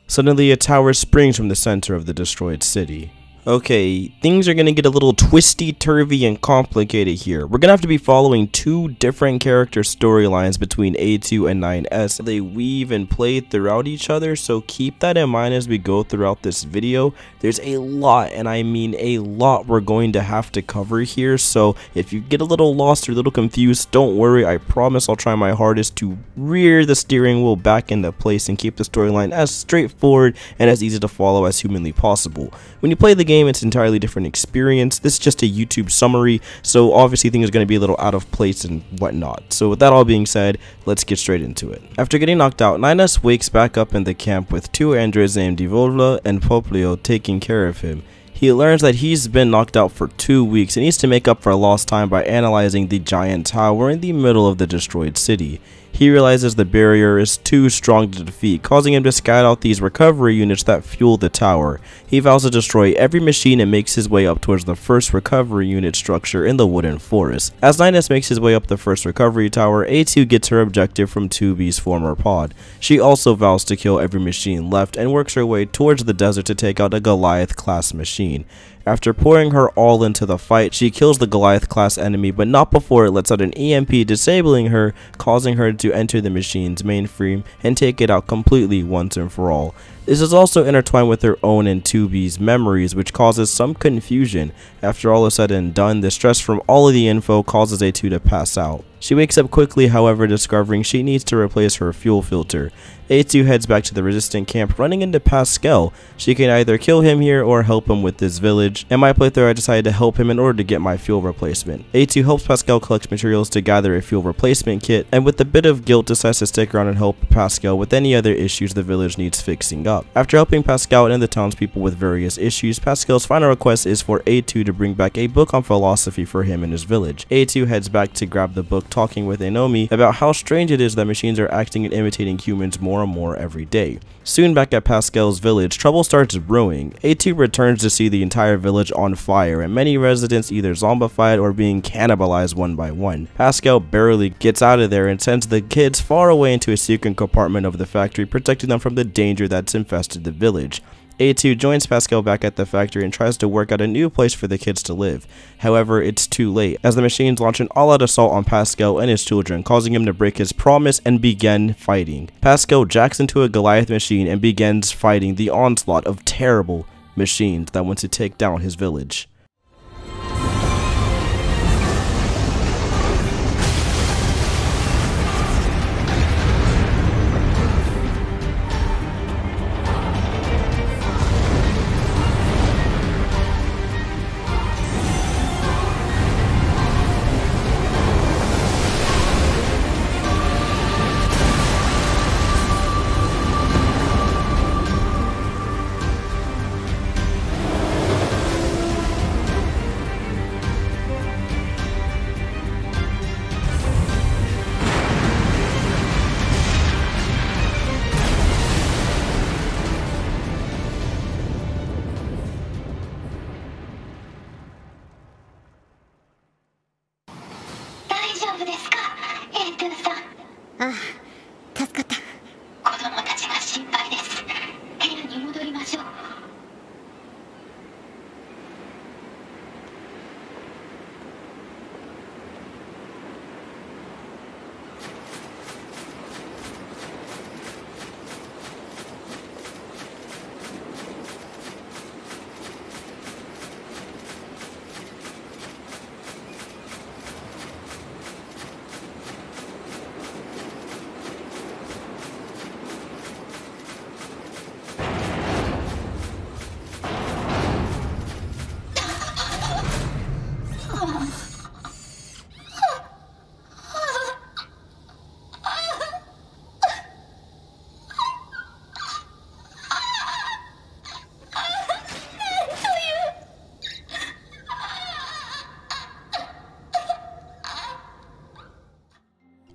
Suddenly, a tower springs from the center of the destroyed city. Okay, things are gonna get a little twisty-turvy and complicated here. We're gonna have to be following two different character storylines between A2 and 9S. They weave and play throughout each other, so keep that in mind as we go throughout this video. There's a lot, and I mean a lot, we're going to have to cover here, so if you get a little lost or a little confused, don't worry, I promise I'll try my hardest to rear the steering wheel back into place and keep the storyline as straightforward and as easy to follow as humanly possible. When you play the game, it's an entirely different experience. This is just a YouTube summary, so obviously things are going to be a little out of place and whatnot. So with that all being said, let's get straight into it. After getting knocked out, 9S wakes back up in the camp with two androids named Divolva and Poplio taking care of him. He learns that he's been knocked out for 2 weeks and needs to make up for lost time by analyzing the giant tower in the middle of the destroyed city. He realizes the barrier is too strong to defeat, causing him to scout out these recovery units that fuel the tower. He vows to destroy every machine and makes his way up towards the first recovery unit structure in the wooden forest. As 9S makes his way up the first recovery tower, A2 gets her objective from 2B's former pod. She also vows to kill every machine left and works her way towards the desert to take out a Goliath-class machine. After pouring her all into the fight, she kills the Goliath-class enemy, but not before it lets out an EMP, disabling her, causing her to enter the machine's mainframe and take it out completely once and for all. This is also intertwined with her own and 2B's memories, which causes some confusion. After all is said and done, the stress from all of the info causes A2 to pass out. She wakes up quickly, however, discovering she needs to replace her fuel filter. A2 heads back to the resistant camp, running into Pascal. She can either kill him here or help him with this village. In my playthrough, I decided to help him in order to get my fuel replacement. A2 helps Pascal collect materials to gather a fuel replacement kit, and with a bit of guilt decides to stick around and help Pascal with any other issues the village needs fixing up. After helping Pascal and the townspeople with various issues, Pascal's final request is for A2 to bring back a book on philosophy for him and his village. A2 heads back to grab the book, talking with Enomi about how strange it is that machines are acting and imitating humans more and more every day. Soon back at Pascal's village, trouble starts brewing. A2 returns to see the entire village on fire and many residents either zombified or being cannibalized one by one. Pascal barely gets out of there and sends the kids far away into a secret compartment of the factory, protecting them from the danger that's infested the village. A2 joins Pascal back at the factory and tries to work out a new place for the kids to live. However, it's too late, as the machines launch an all-out assault on Pascal and his children, causing him to break his promise and begin fighting. Pascal jacks into a Goliath machine and begins fighting the onslaught of terrible machines that want to take down his village. ああ、助かった。子供たちが心配です。部屋に戻りましょう。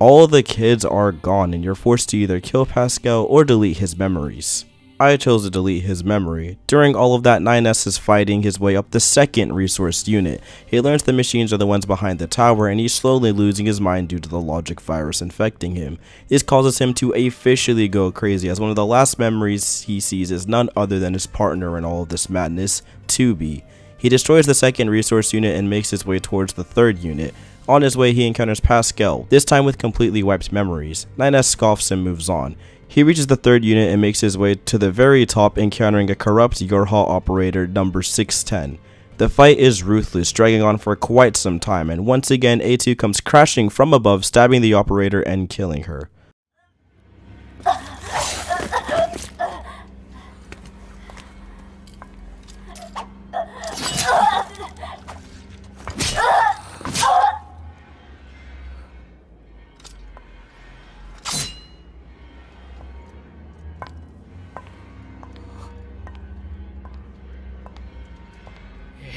All the kids are gone and you're forced to either kill Pascal or delete his memories. I chose to delete his memory. During all of that, 9S is fighting his way up the second resource unit. He learns the machines are the ones behind the tower and he's slowly losing his mind due to the logic virus infecting him. This causes him to officially go crazy, as one of the last memories he sees is none other than his partner in all of this madness, 2B. He destroys the second resource unit and makes his way towards the third unit. On his way, he encounters Pascal, this time with completely wiped memories. 9S scoffs and moves on. He reaches the third unit and makes his way to the very top, encountering a corrupt Yorha operator number 610. The fight is ruthless, dragging on for quite some time, and once again A2 comes crashing from above, stabbing the operator and killing her.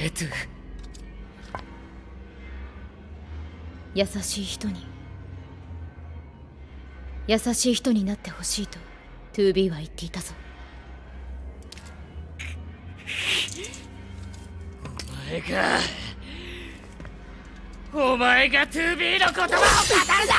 A2 優しい人に優しい人になってほしいと 2B は言っていたぞ。お前が 2B の言葉を語るな。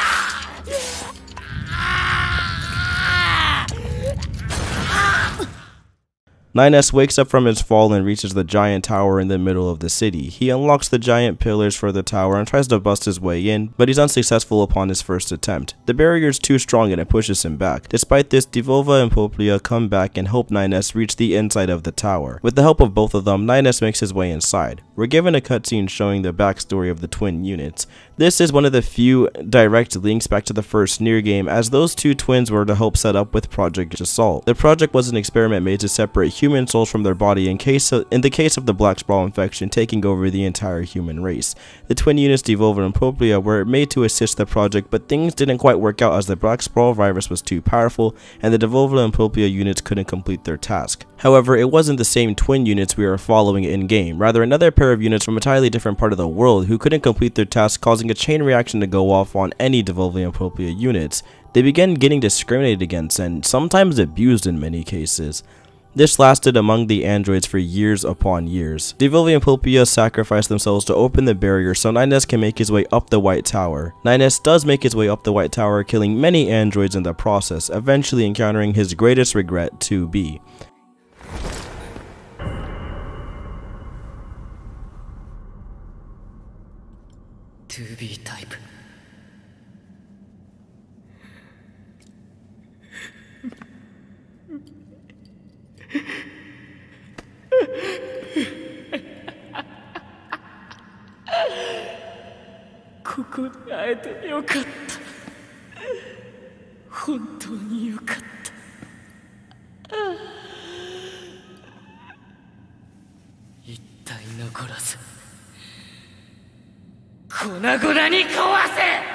9S wakes up from his fall and reaches the giant tower in the middle of the city. He unlocks the giant pillars for the tower and tries to bust his way in, but he's unsuccessful upon his first attempt. The barrier is too strong and it pushes him back. Despite this, Devolva and Poplia come back and help 9S reach the inside of the tower. With the help of both of them, 9S makes his way inside. We're given a cutscene showing the backstory of the twin units. This is one of the few direct links back to the first Nier game, as those two twins were to help set up with Project Assault. The project was an experiment made to separate human souls from their body in the case of the Black Sprawl infection taking over the entire human race. The twin units Devolva and Poplia were made to assist the project, but things didn't quite work out as the Black Sprawl virus was too powerful and the Devolva and Poplia units couldn't complete their task. However, it wasn't the same twin units we were following in game, rather another pair of units from a entirely different part of the world who couldn't complete their task, causing a chain reaction to go off on any Devolva and Poplia units. They began getting discriminated against and sometimes abused in many cases. This lasted among the androids for years upon years. Devolva and Poplia sacrificed themselves to open the barrier so 9S can make his way up the White Tower. 9S does make his way up the White Tower, killing many androids in the process, eventually encountering his greatest regret, 2B. type. ここに会えてよかった。本当によかった。一体残らず粉々に壊せ。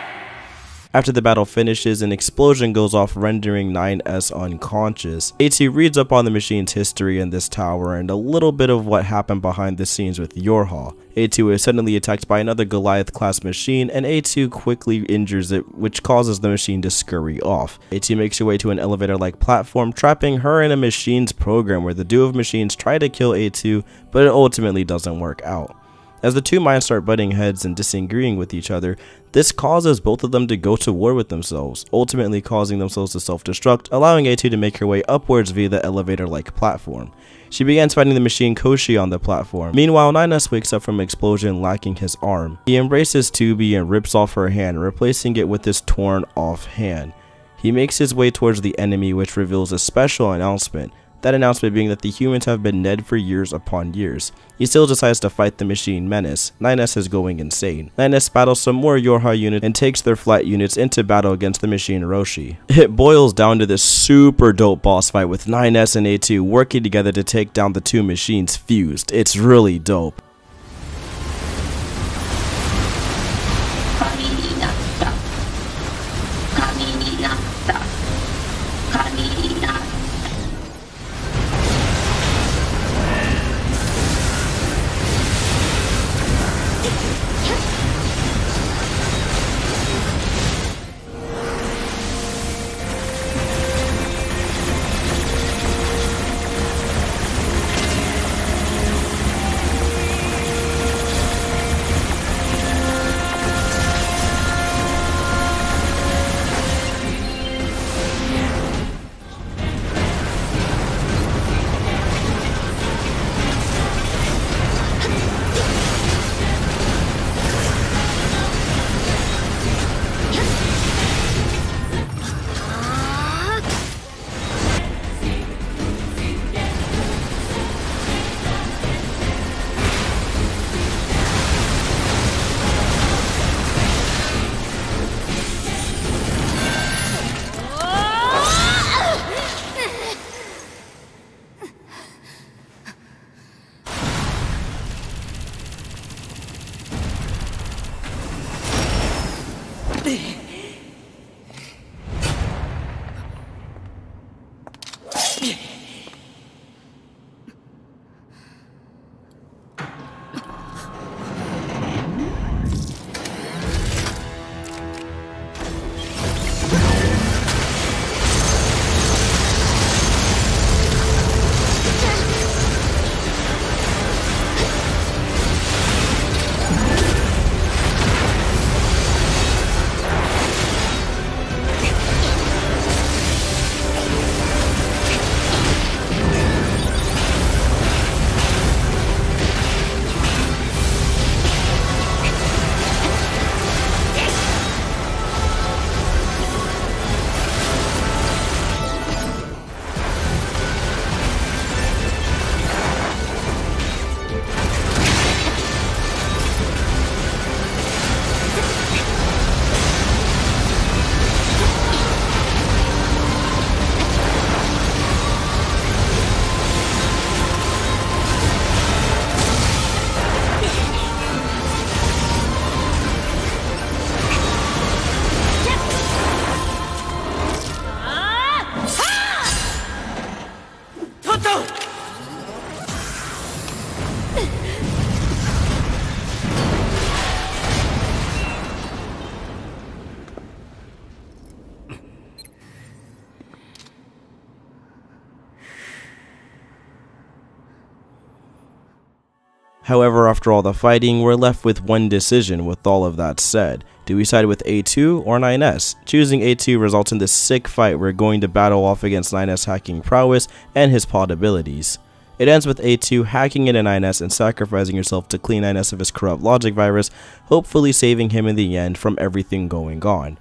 After the battle finishes, an explosion goes off, rendering 9S unconscious. A2 reads up on the machine's history in this tower and a little bit of what happened behind the scenes with Yorha. A2 is suddenly attacked by another Goliath-class machine, and A2 quickly injures it, which causes the machine to scurry off. A2 makes her way to an elevator-like platform, trapping her in a machine's program where the duo of machines try to kill A2, but it ultimately doesn't work out. As the two minds start butting heads and disagreeing with each other, this causes both of them to go to war with themselves, ultimately causing themselves to self-destruct, allowing A2 to make her way upwards via the elevator-like platform. She begins fighting the machine Koshi on the platform. Meanwhile, 9S wakes up from an explosion lacking his arm. He embraces 2B and rips off her hand, replacing it with his torn off hand. He makes his way towards the enemy, which reveals a special announcement. That announcement being that the humans have been dead for years upon years. He still decides to fight the machine menace. 9S is going insane. 9S battles some more Yorha units and takes their flight units into battle against the machine Roshi. It boils down to this super dope boss fight with 9S and A2 working together to take down the two machines fused. It's really dope. However, after all the fighting, we're left with one decision with all of that said. Do we side with A2 or 9S? Choosing A2 results in this sick fight we're going to battle off against 9S hacking prowess and his pod abilities. It ends with A2 hacking into 9S and sacrificing herself to clean 9S of his corrupt logic virus, hopefully saving him in the end from everything going on.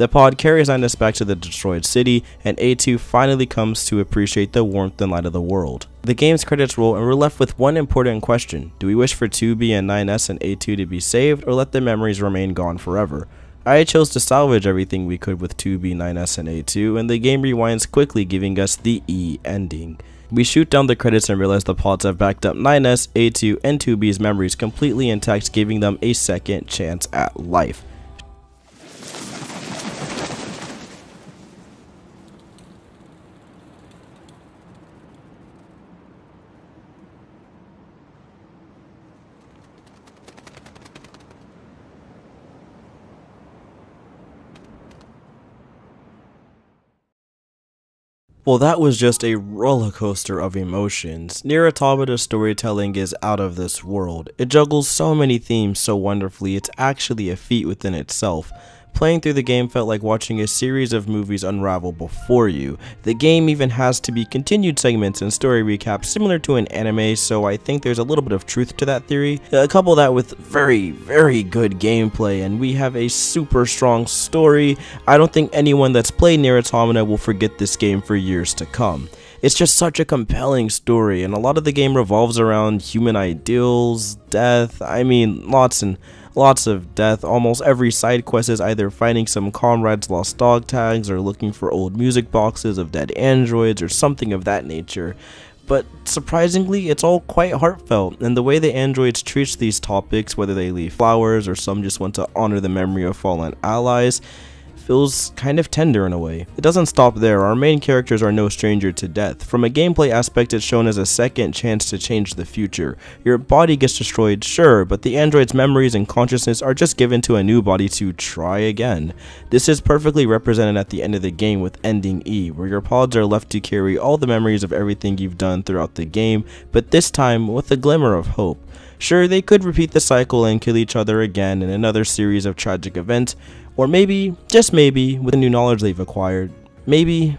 The pod carries 9S back to the destroyed city, and A2 finally comes to appreciate the warmth and light of the world. The game's credits roll and we're left with one important question. Do we wish for 2B and 9S and A2 to be saved, or let the memories remain gone forever? I chose to salvage everything we could with 2B, 9S, and A2, and the game rewinds quickly, giving us the E ending. We shoot down the credits and realize the pods have backed up 9S, A2, and 2B's memories completely intact, giving them a second chance at life. Well, that was just a roller coaster of emotions. Nier Automata's storytelling is out of this world. It juggles so many themes so wonderfully, it's actually a feat within itself. Playing through the game felt like watching a series of movies unravel before you. The game even has to be continued segments and story recaps similar to an anime, so I think there's a little bit of truth to that theory. Couple that with very good gameplay, and we have a super strong story. I don't think anyone that's played Nier Automata will forget this game for years to come. It's just such a compelling story, and a lot of the game revolves around human ideals, death, I mean lots of death. Almost every side quest is either finding some comrade's lost dog tags or looking for old music boxes of dead androids or something of that nature. But surprisingly, it's all quite heartfelt, and the way the androids treat these topics, whether they leave flowers or some just want to honor the memory of fallen allies, feels kind of tender in a way. It doesn't stop there. Our main characters are no stranger to death. From a gameplay aspect, it's shown as a second chance to change the future. Your body gets destroyed, sure, but the android's memories and consciousness are just given to a new body to try again. This is perfectly represented at the end of the game with Ending E, where your pods are left to carry all the memories of everything you've done throughout the game, but this time with a glimmer of hope. Sure, they could repeat the cycle and kill each other again in another series of tragic events, or maybe, just maybe, with the new knowledge they've acquired, maybe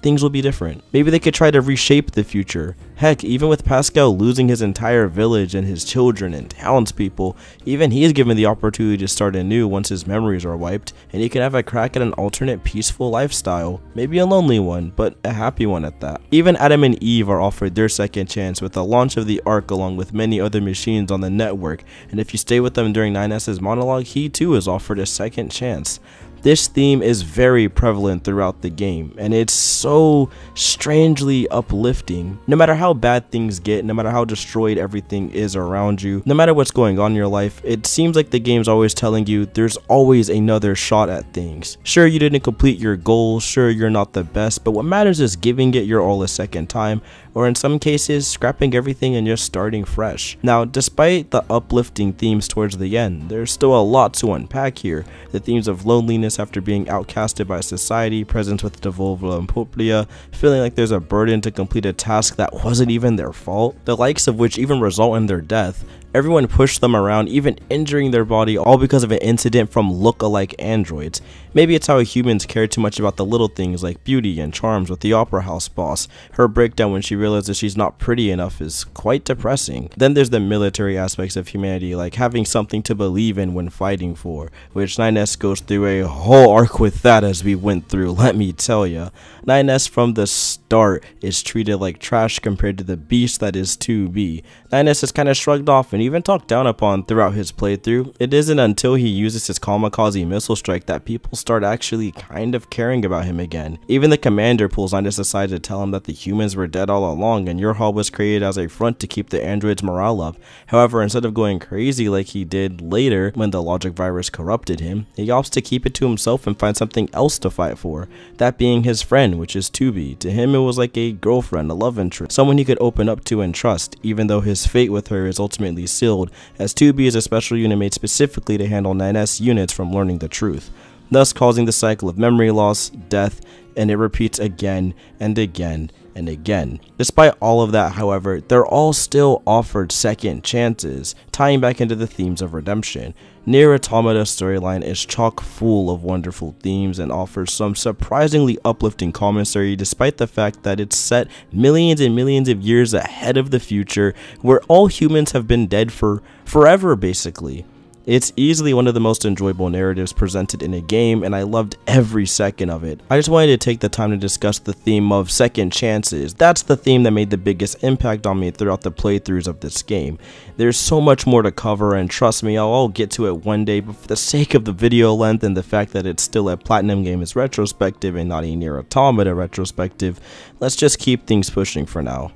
things will be different. Maybe they could try to reshape the future. Heck, even with Pascal losing his entire village and his children and townspeople, even he is given the opportunity to start anew once his memories are wiped, and he can have a crack at an alternate peaceful lifestyle. Maybe a lonely one, but a happy one at that. Even Adam and Eve are offered their second chance with the launch of the Ark along with many other machines on the network, and if you stay with them during 9S's monologue, he too is offered a second chance. This theme is very prevalent throughout the game, and it's so strangely uplifting. No matter how bad things get, no matter how destroyed everything is around you, no matter what's going on in your life, it seems like the game's always telling you there's always another shot at things. Sure, you didn't complete your goals, sure, you're not the best, but what matters is giving it your all a second time, or in some cases, scrapping everything and just starting fresh. Now, despite the uplifting themes towards the end, there's still a lot to unpack here. The themes of loneliness after being outcasted by society, presence with Devolva and Poplia, feeling like there's a burden to complete a task that wasn't even their fault, the likes of which even result in their death. Everyone pushed them around, even injuring their body, all because of an incident from look-alike androids. Maybe it's how humans care too much about the little things like beauty and charms with the Opera House boss. Her breakdown when she realizes she's not pretty enough is quite depressing. Then there's the military aspects of humanity, like having something to believe in when fighting for, which 9S goes through a whole arc with that as we went through, let me tell ya. 9S from the start is treated like trash compared to the beast that is 2B. 9S is kind of shrugged off and even talked down upon throughout his playthrough. It isn't until he uses his kamikaze missile strike that people start actually kind of caring about him again. Even the commander pulls 9S aside to tell him that the humans were dead all along and your hull was created as a front to keep the androids' morale up. However, instead of going crazy like he did later when the logic virus corrupted him, he opts to keep it to himself and find something else to fight for, that being his friend, which is 2B. To him it was like a girlfriend, a love interest, someone he could open up to and trust, even though his fate with her is ultimately sealed, as 2B is a special unit made specifically to handle 9S units from learning the truth, thus causing the cycle of memory loss, death, and it repeats again and again and again. Despite all of that, however, they're all still offered second chances, tying back into the themes of redemption. Nier Automata's storyline is chock full of wonderful themes and offers some surprisingly uplifting commentary despite the fact that it's set millions and millions of years ahead of the future where all humans have been dead for forever basically. It's easily one of the most enjoyable narratives presented in a game, and I loved every second of it. I just wanted to take the time to discuss the theme of second chances. That's the theme that made the biggest impact on me throughout the playthroughs of this game. There's so much more to cover, and trust me, I'll get to it one day, but for the sake of the video length and the fact that it's still a Platinum Games retrospective and not a Nier Automata retrospective, let's just keep things pushing for now.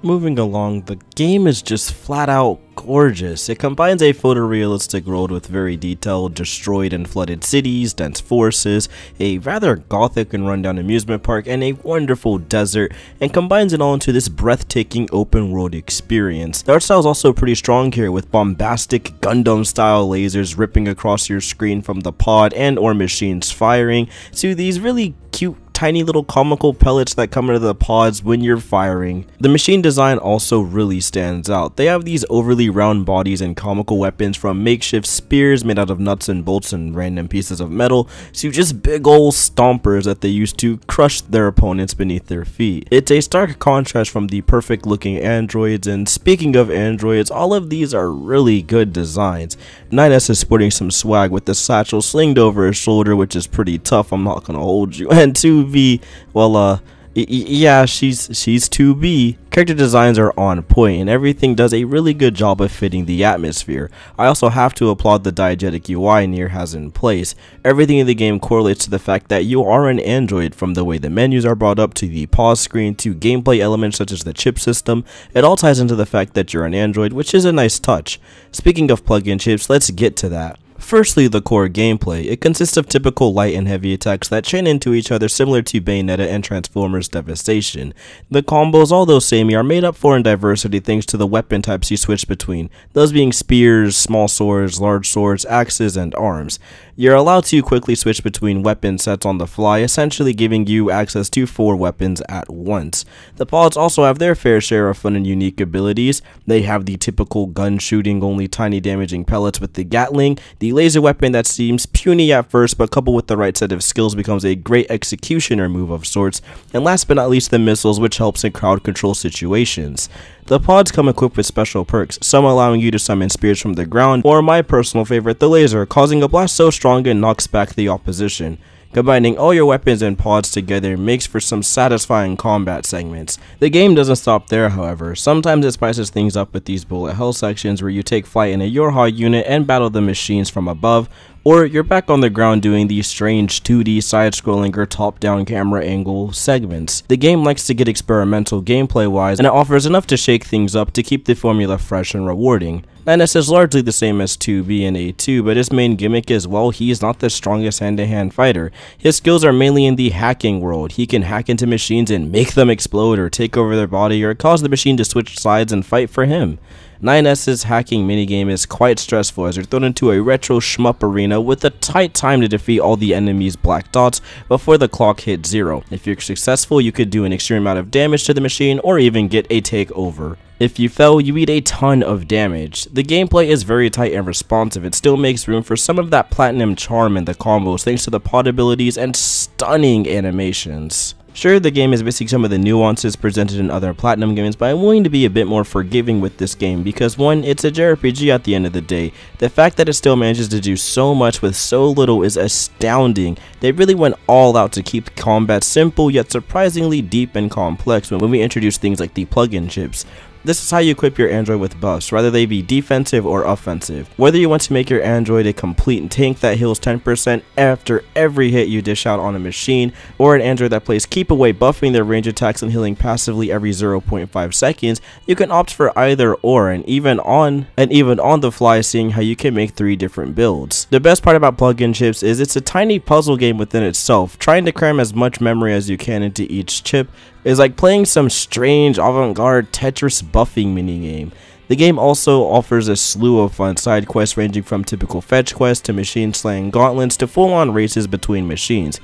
Moving along, the game is just flat out gorgeous. It combines a photorealistic world with very detailed, destroyed and flooded cities, dense forests, a rather gothic and rundown amusement park, and a wonderful desert, and combines it all into this breathtaking open world experience. The art style is also pretty strong here, with bombastic Gundam style lasers ripping across your screen from the pod and or machines firing, to these really cute tiny little comical pellets that come into the pods when you're firing. The machine design also really stands out. They have these overly round bodies and comical weapons, from makeshift spears made out of nuts and bolts and random pieces of metal to just big ol' stompers that they use to crush their opponents beneath their feet. It's a stark contrast from the perfect looking androids, and speaking of androids, all of these are really good designs. 9S is sporting some swag with the satchel slinged over his shoulder, which is pretty tough, I'm not gonna hold you. And 2B, well, yeah, she's 2B. Character designs are on point, and everything does a really good job of fitting the atmosphere. I also have to applaud the diegetic UI Nier has in place. Everything in the game correlates to the fact that you are an android, from the way the menus are brought up to the pause screen to gameplay elements such as the chip system. It all ties into the fact that you're an android, which is a nice touch. Speaking of plug-in chips, let's get to that. Firstly, the core gameplay. It consists of typical light and heavy attacks that chain into each other, similar to Bayonetta and Transformers Devastation. The combos, although samey, are made up for in diversity thanks to the weapon types you switch between, those being spears, small swords, large swords, axes, and arms. You're allowed to quickly switch between weapon sets on the fly, essentially giving you access to 4 weapons at once. The pods also have their fair share of fun and unique abilities. They have the typical gun shooting, only tiny damaging pellets with the Gatling, the laser weapon that seems puny at first but coupled with the right set of skills becomes a great executioner move of sorts, and last but not least the missiles, which helps in crowd control situations. The pods come equipped with special perks, some allowing you to summon spears from the ground, or my personal favorite, the laser, causing a blast so strong it knocks back the opposition. Combining all your weapons and pods together makes for some satisfying combat segments. The game doesn't stop there, however. Sometimes it spices things up with these bullet hell sections where you take flight in a Yorha unit and battle the machines from above, or you're back on the ground doing these strange 2D side-scrolling or top-down camera angle segments. The game likes to get experimental gameplay-wise, and it offers enough to shake things up to keep the formula fresh and rewarding. 9S is largely the same as 2B and A2, but his main gimmick is, well, he's not the strongest hand-to-hand fighter. His skills are mainly in the hacking world. He can hack into machines and make them explode, or take over their body, or cause the machine to switch sides and fight for him. 9S's hacking minigame is quite stressful as you're thrown into a retro shmup arena with a tight time to defeat all the enemy's black dots before the clock hits 0. If you're successful, you could do an extreme amount of damage to the machine or even get a takeover. If you fail, you eat a ton of damage. The gameplay is very tight and responsive. It still makes room for some of that platinum charm in the combos thanks to the pod abilities and stunning animations. Sure, the game is missing some of the nuances presented in other Platinum games, but I'm willing to be a bit more forgiving with this game because 1, it's a JRPG at the end of the day. The fact that it still manages to do so much with so little is astounding. They really went all out to keep combat simple yet surprisingly deep and complex when we introduce things like the plug-in chips. This is how you equip your android with buffs, whether they be defensive or offensive. Whether you want to make your android a complete tank that heals 10% after every hit you dish out on a machine, or an android that plays keep away, buffing their range attacks and healing passively every 0.5 seconds, you can opt for either or, and even on the fly seeing how you can make 3 different builds. The best part about plug-in chips is it's a tiny puzzle game within itself. Trying to cram as much memory as you can into each chip is like playing some strange avant-garde Tetris buffing minigame. The game also offers a slew of fun side quests ranging from typical fetch quests to machine slaying gauntlets to full-on races between machines.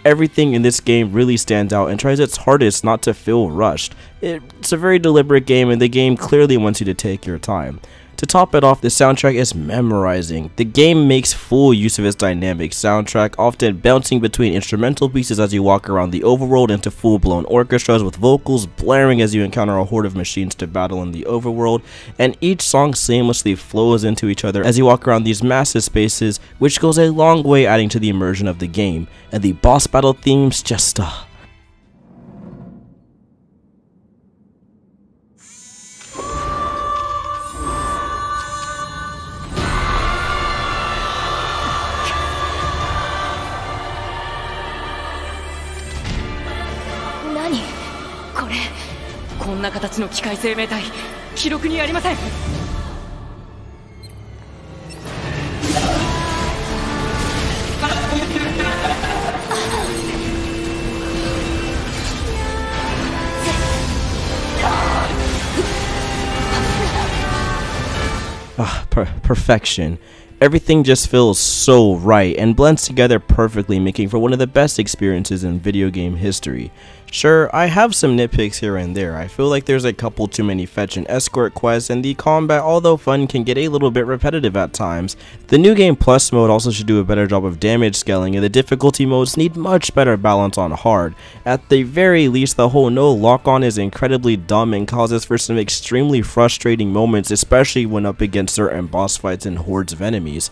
Everything in this game really stands out and tries its hardest not to feel rushed. It's a very deliberate game and the game clearly wants you to take your time. To top it off, the soundtrack is memorizing. The game makes full use of its dynamic soundtrack, often bouncing between instrumental pieces as you walk around the overworld into full-blown orchestras with vocals blaring as you encounter a horde of machines to battle in the overworld, and each song seamlessly flows into each other as you walk around these massive spaces, which goes a long way adding to the immersion of the game. And the boss battle themes justこんな形の機械生命体、記録にありません。Perfection. Everything just feels so right and blends together perfectly, making for one of the best experiences in video game history. Sure, I have some nitpicks here and there. I feel like there's a couple too many fetch and escort quests, and the combat, although fun, can get a little bit repetitive at times. The New Game Plus mode also should do a better job of damage scaling, and the difficulty modes need much better balance on hard. At the very least, the whole no lock-on is incredibly dumb and causes for some extremely frustrating moments, especially when up against certain boss fights and hordes of enemies.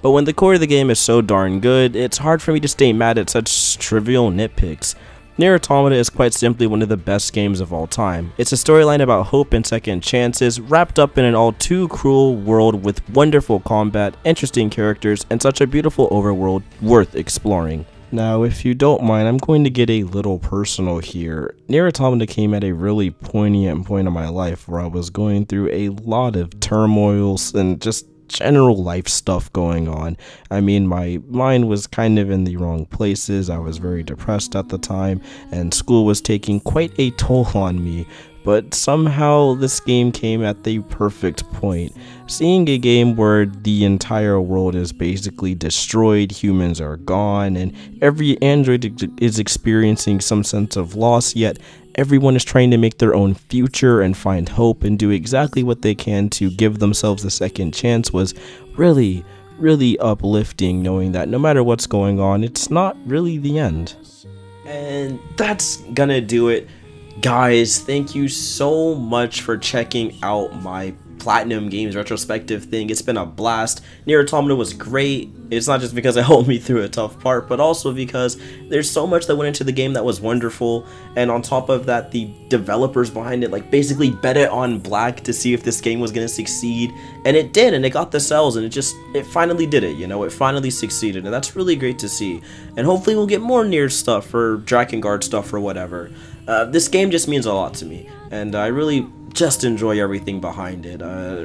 But when the core of the game is so darn good, it's hard for me to stay mad at such trivial nitpicks. Nier Automata is quite simply one of the best games of all time. It's a storyline about hope and second chances, wrapped up in an all too cruel world with wonderful combat, interesting characters, and such a beautiful overworld worth exploring. Now, if you don't mind, I'm going to get a little personal here. Nier Automata came at a really poignant point in my life where I was going through a lot of turmoils and just general life stuff going on. I mean, my mind was kind of in the wrong places. I was very depressed at the time, and school was taking quite a toll on me. But somehow this game came at the perfect point. Seeing a game where the entire world is basically destroyed, humans are gone, and every android is experiencing some sense of loss, yet everyone is trying to make their own future and find hope and do exactly what they can to give themselves a second chance was really uplifting, knowing that no matter what's going on, it's not really the end. And that's gonna do it. Guys, thank you so much for checking out my Platinum Games retrospective thing. It's been a blast. Nier Automata was great. It's not just because it helped me through a tough part, but also because there's so much that went into the game that was wonderful, and on top of that, the developers behind it like basically bet it on black to see if this game was going to succeed, and it did, and it got the sales, and it finally did it, you know, it finally succeeded, and that's really great to see. And hopefully we'll get more Nier stuff or Drakengard stuff or whatever. This game just means a lot to me, and I really just enjoy everything behind it.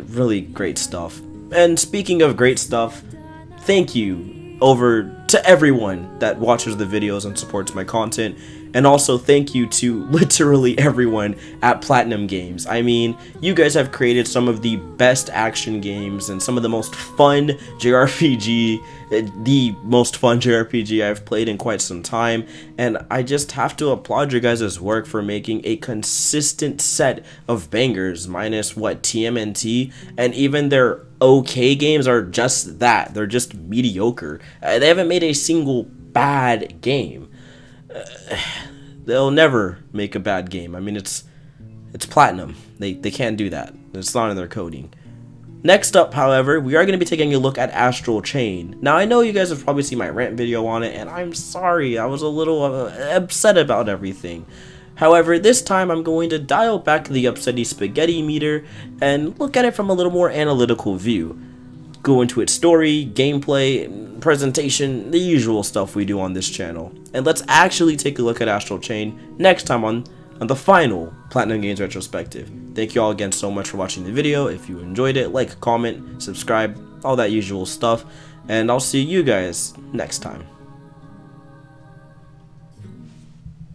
Really great stuff. And speaking of great stuff, thank you over to everyone that watches the videos and supports my content, and also thank you to literally everyone at Platinum Games. I mean, you guys have created some of the best action games and some of the most fun JRPG, the most fun JRPG I've played in quite some time, and I just have to applaud your guys' work for making a consistent set of bangers, minus what, TMNT, and even their okay games are just that, they're just mediocre. They haven't made a single bad game. They'll never make a bad game. I mean, it's Platinum. They can't do that. It's not in their coding. Next up, however, we are going to be taking a look at Astral Chain. Now, I know you guys have probably seen my rant video on it, and I'm sorry, I was a little upset about everything. However, this time I'm going to dial back the upsetty spaghetti meter and look at it from a little more analytical view. Go into its story, gameplay, presentation, the usual stuff we do on this channel. And let's actually take a look at Astral Chain next time on the final Platinum Games retrospective. Thank you all again so much for watching the video. If you enjoyed it, like, comment, subscribe, all that usual stuff. And I'll see you guys next time.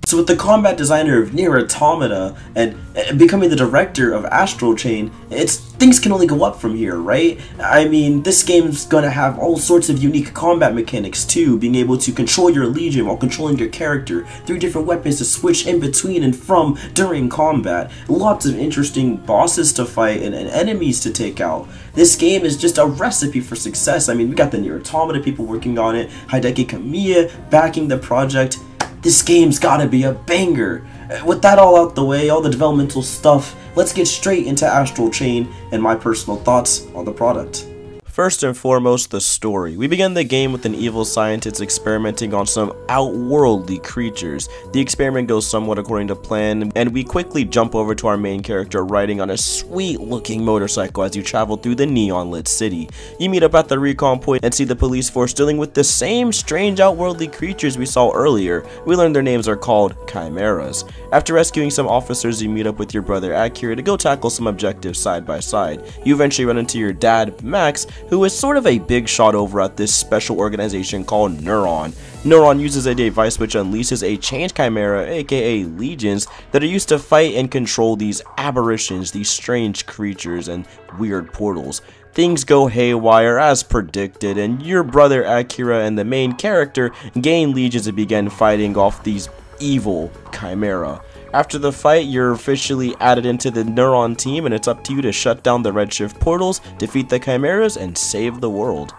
So with the combat designer of Nier Automata and becoming the director of Astral Chain, things can only go up from here, right? I mean, this game's gonna have all sorts of unique combat mechanics too, being able to control your legion while controlling your character, 3 different weapons to switch in between and from during combat, lots of interesting bosses to fight and enemies to take out. This game is just a recipe for success. I mean, we got the Nier Automata people working on it, Hideki Kamiya backing the project. This game's gotta be a banger. With that all out the way, all the developmental stuff, let's get straight into Astral Chain and my personal thoughts on the product. First and foremost, the story. We begin the game with an evil scientist experimenting on some outworldly creatures. The experiment goes somewhat according to plan, and we quickly jump over to our main character riding on a sweet looking motorcycle as you travel through the neon lit city. You meet up at the recon point and see the police force dealing with the same strange outworldly creatures we saw earlier. We learn their names are called chimeras. After rescuing some officers, you meet up with your brother Akira to go tackle some objectives side by side. You eventually run into your dad, Max, who is sort of a big shot over at this special organization called Neuron. Neuron uses a device which unleashes a change chimera, aka legions, that are used to fight and control these aberrations, these strange creatures and weird portals. things go haywire as predicted, and your brother Akira and the main character gain legions and begin fighting off these evil chimera. After the fight, you're officially added into the Neuron team, and it's up to you to shut down the redshift portals, defeat the chimeras, and save the world.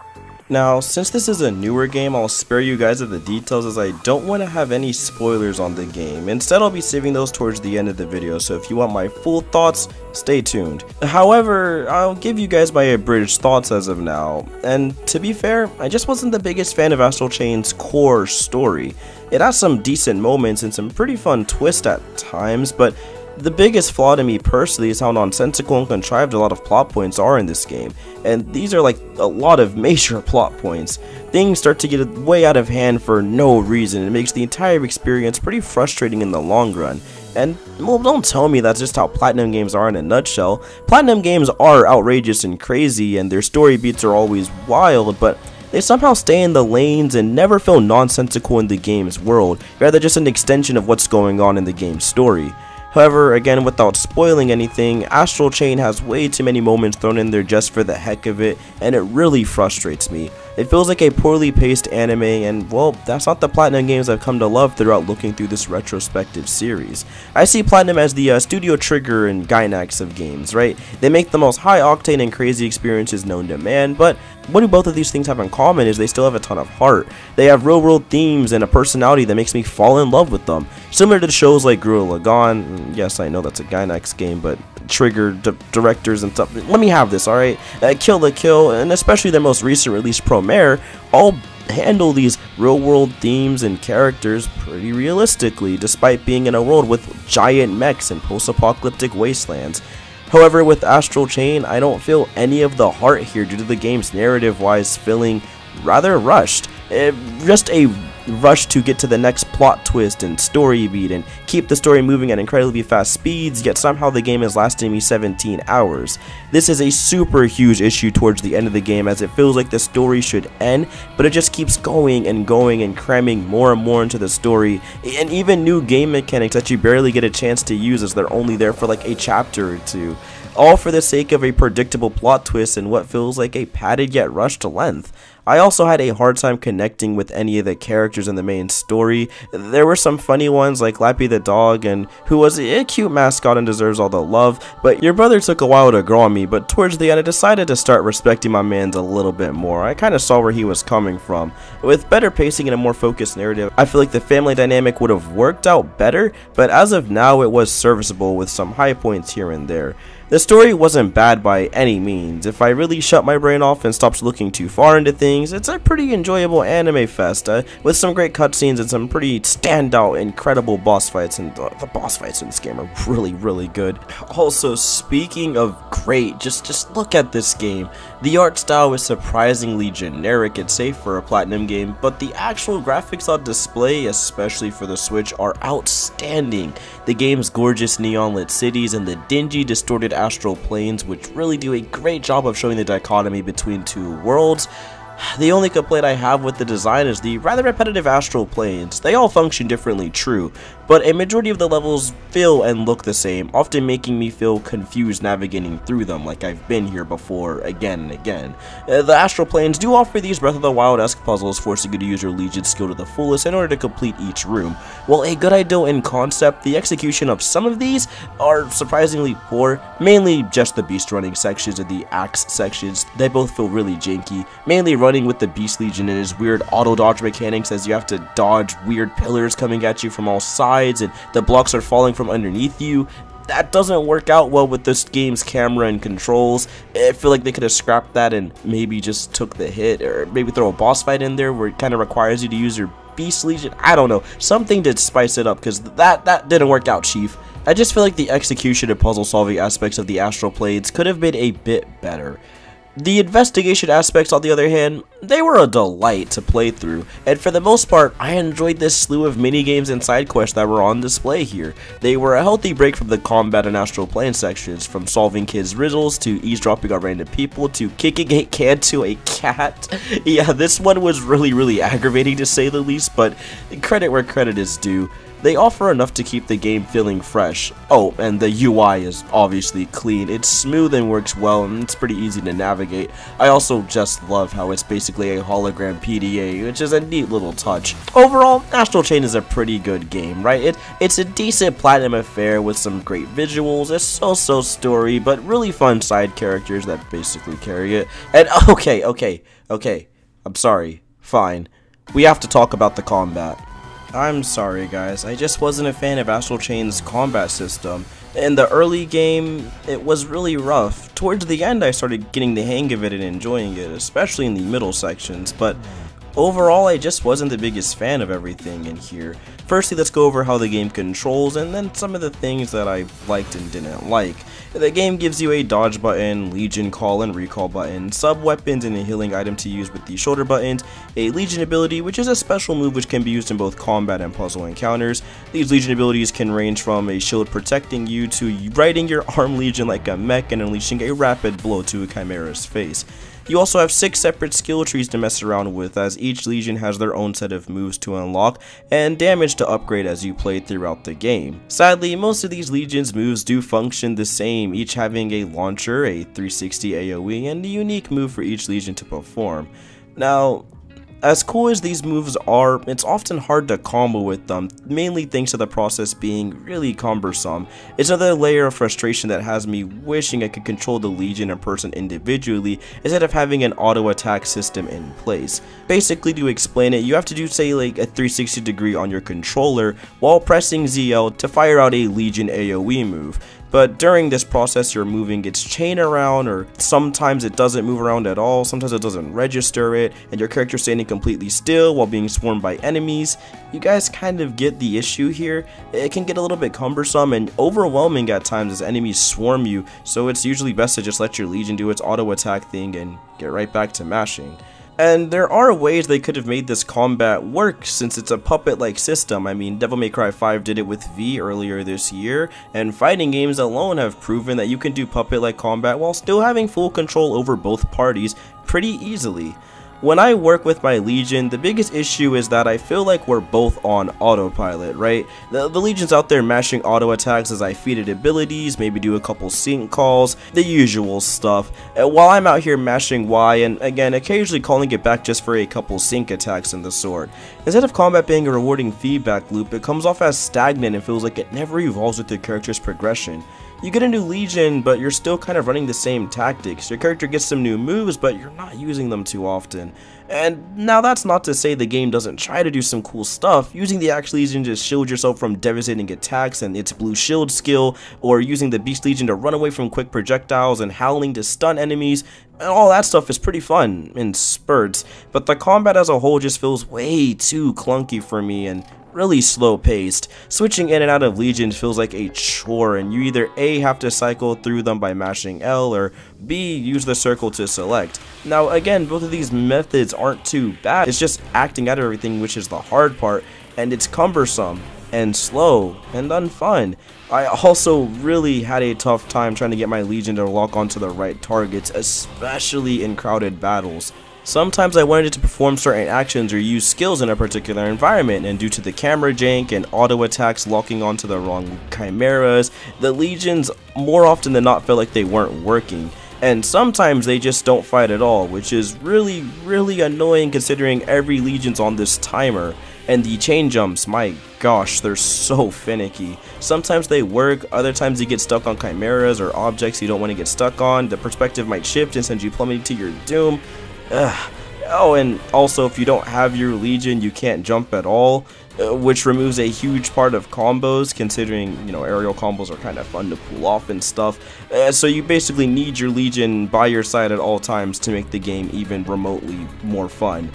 Now, since this is a newer game, I'll spare you guys of the details as I don't want to have any spoilers on the game. Instead, I'll be saving those towards the end of the video, so if you want my full thoughts, stay tuned. However, I'll give you guys my abridged thoughts as of now, and to be fair, I just wasn't the biggest fan of Astral Chain's core story. It has some decent moments and some pretty fun twists at times, but the biggest flaw to me personally is how nonsensical and contrived a lot of plot points are in this game, and these are like a lot of major plot points. Things start to get way out of hand for no reason. It makes the entire experience pretty frustrating in the long run. And, well, don't tell me that's just how Platinum games are in a nutshell. Platinum games are outrageous and crazy, and their story beats are always wild, but they somehow stay in the lanes and never feel nonsensical in the game's world, rather just an extension of what's going on in the game's story. However, again, without spoiling anything, Astral Chain has way too many moments thrown in there just for the heck of it, and it really frustrates me. It feels like a poorly paced anime, and well, that's not the Platinum games I've come to love throughout looking through this retrospective series. I see Platinum as the Studio Trigger and Gainax of games, right? They make the most high octane and crazy experiences known to man, but what do both of these things have in common is they still have a ton of heart. They have real world themes and a personality that makes me fall in love with them. Similar to shows like Gurren Lagann. Yes, I know that's a Gainax game, but Trigger directors and stuff. Let me have this, alright? Kill la Kill, and especially their most recent release, Promare, all handle these real world themes and characters pretty realistically, despite being in a world with giant mechs and post-apocalyptic wastelands. However, with Astral Chain, I don't feel any of the heart here due to the game's narrative-wise feeling rather rushed. Just a rush to get to the next plot twist and story beat and keep the story moving at incredibly fast speeds, yet somehow the game is lasting me 17 hours. This is a super huge issue towards the end of the game, as it feels like the story should end, but it just keeps going and cramming more and more into the story, and even new game mechanics that you barely get a chance to use as they're only there for like a chapter or two. All for the sake of a predictable plot twist and what feels like a padded yet rushed length. I also had a hard time connecting with any of the characters in the main story. There were some funny ones like Lappy the dog, and who was a cute mascot and deserves all the love, but your brother took a while to grow on me, but towards the end I decided to start respecting my mans a little bit more. I kind of saw where he was coming from. With better pacing and a more focused narrative, I feel like the family dynamic would have worked out better, but as of now it was serviceable with some high points here and there. The story wasn't bad by any means. If I really shut my brain off and stopped looking too far into things, it's a pretty enjoyable anime fest, with some great cutscenes and some pretty standout, incredible boss fights, and the boss fights in this game are really good. Also, speaking of great, just look at this game. The art style is surprisingly generic and safe for a Platinum game, but the actual graphics on display, especially for the Switch, are outstanding. The game's gorgeous neon lit cities and the dingy, distorted astral planes, which really do a great job of showing the dichotomy between two worlds. The only complaint I have with the design is the rather repetitive astral planes. They all function differently, true, but a majority of the levels feel and look the same, often making me feel confused navigating through them like I've been here before again and again. The astral planes do offer these Breath of the Wild-esque puzzles, forcing you to use your Legion skill to the fullest in order to complete each room. While a good idea in concept, the execution of some of these are surprisingly poor, mainly just the beast running sections and the axe sections. They both feel really janky, mainly running with the Beast Legion and his weird auto dodge mechanics, as you have to dodge weird pillars coming at you from all sides and the blocks are falling from underneath you. That doesn't work out well with this game's camera and controls. I feel like they could have scrapped that and maybe just took the hit, or maybe throw a boss fight in there where it kind of requires you to use your Beast Legion. I don't know, something to spice it up, because that didn't work out, Chief. I just feel like the execution and puzzle solving aspects of the astral planes could have been a bit better. The investigation aspects, on the other hand, they were a delight to play through, and for the most part, I enjoyed this slew of minigames and side quests that were on display here. They were a healthy break from the combat and astral plane sections, from solving kids' riddles, to eavesdropping on random people, to kicking a can to a cat. Yeah, this one was really aggravating to say the least, but credit where credit is due. They offer enough to keep the game feeling fresh. Oh, and the UI is obviously clean. It's smooth and works well, and it's pretty easy to navigate. navigate. I also just love how it's basically a hologram PDA, which is a neat little touch. Overall, Astral Chain is a pretty good game, right? It's a decent platinum affair with some great visuals, a so-so story, but really fun side characters that basically carry it. And okay, I'm sorry, fine. We have to talk about the combat. I'm sorry guys, I just wasn't a fan of Astral Chain's combat system. In the early game, it was really rough. Towards the end, I started getting the hang of it and enjoying it, especially in the middle sections, but overall, I just wasn't the biggest fan of everything in here. Firstly, let's go over how the game controls, and then some of the things that I liked and didn't like. The game gives you a dodge button, Legion call and recall button, sub-weapons and a healing item to use with the shoulder buttons, a Legion ability, which is a special move which can be used in both combat and puzzle encounters. These Legion abilities can range from a shield protecting you to riding your arm Legion like a mech and unleashing a rapid blow to a Chimera's face. You also have 6 separate skill trees to mess around with, as each Legion has their own set of moves to unlock and damage to upgrade as you play throughout the game. Sadly, most of these Legion's moves do function the same, each having a launcher, a 360 AoE, and a unique move for each Legion to perform. Now, as cool as these moves are, it's often hard to combo with them, mainly thanks to the process being really cumbersome. It's another layer of frustration that has me wishing I could control the Legion in person individually instead of having an auto attack system in place. Basically, to explain it, you have to do say like a 360 degree on your controller while pressing ZL to fire out a Legion AoE move. But during this process, you're moving its chain around, or sometimes it doesn't move around at all, sometimes it doesn't register it, and your character's standing completely still while being swarmed by enemies. You guys kind of get the issue here. It can get a little bit cumbersome and overwhelming at times as enemies swarm you, so it's usually best to just let your Legion do its auto attack thing and get right back to mashing. And there are ways they could have made this combat work since it's a puppet-like system. I mean, Devil May Cry 5 did it with V earlier this year, and fighting games alone have proven that you can do puppet-like combat while still having full control over both parties pretty easily. When I work with my Legion, the biggest issue is that I feel like we're both on autopilot, right? The Legion's out there mashing auto attacks as I feed it abilities, maybe do a couple sync calls, the usual stuff, while I'm out here mashing Y and again occasionally calling it back just for a couple sync attacks in the sword. Instead of combat being a rewarding feedback loop, it comes off as stagnant and feels like it never evolves with the character's progression. You get a new Legion, but you're still kind of running the same tactics. Your character gets some new moves, but you're not using them too often. And now that's not to say the game doesn't try to do some cool stuff. Using the Axe Legion to shield yourself from devastating attacks and its blue shield skill, or using the Beast Legion to run away from quick projectiles and howling to stun enemies, and all that stuff is pretty fun in spurts, but the combat as a whole just feels way too clunky for me and really slow paced. Switching in and out of Legions feels like a chore, and you either A, have to cycle through them by mashing L, or B, use the circle to select. Now again, both of these methods aren't too bad, it's just acting out of everything which is the hard part, and it's cumbersome and slow and unfun. I also really had a tough time trying to get my Legion to lock onto the right targets, especially in crowded battles. Sometimes I wanted it to perform certain actions or use skills in a particular environment, and due to the camera jank and auto attacks locking onto the wrong chimeras, the Legions more often than not felt like they weren't working. And sometimes they just don't fight at all, which is really annoying considering every Legion's on this timer. And the chain jumps, my gosh, they're so finicky. Sometimes they work, other times you get stuck on chimeras or objects you don't want to get stuck on. The perspective might shift and send you plummeting to your doom. Oh, and also if you don't have your Legion, you can't jump at all, which removes a huge part of combos, considering, you know, aerial combos are kind of fun to pull off and stuff. So you basically need your Legion by your side at all times to make the game even remotely more fun,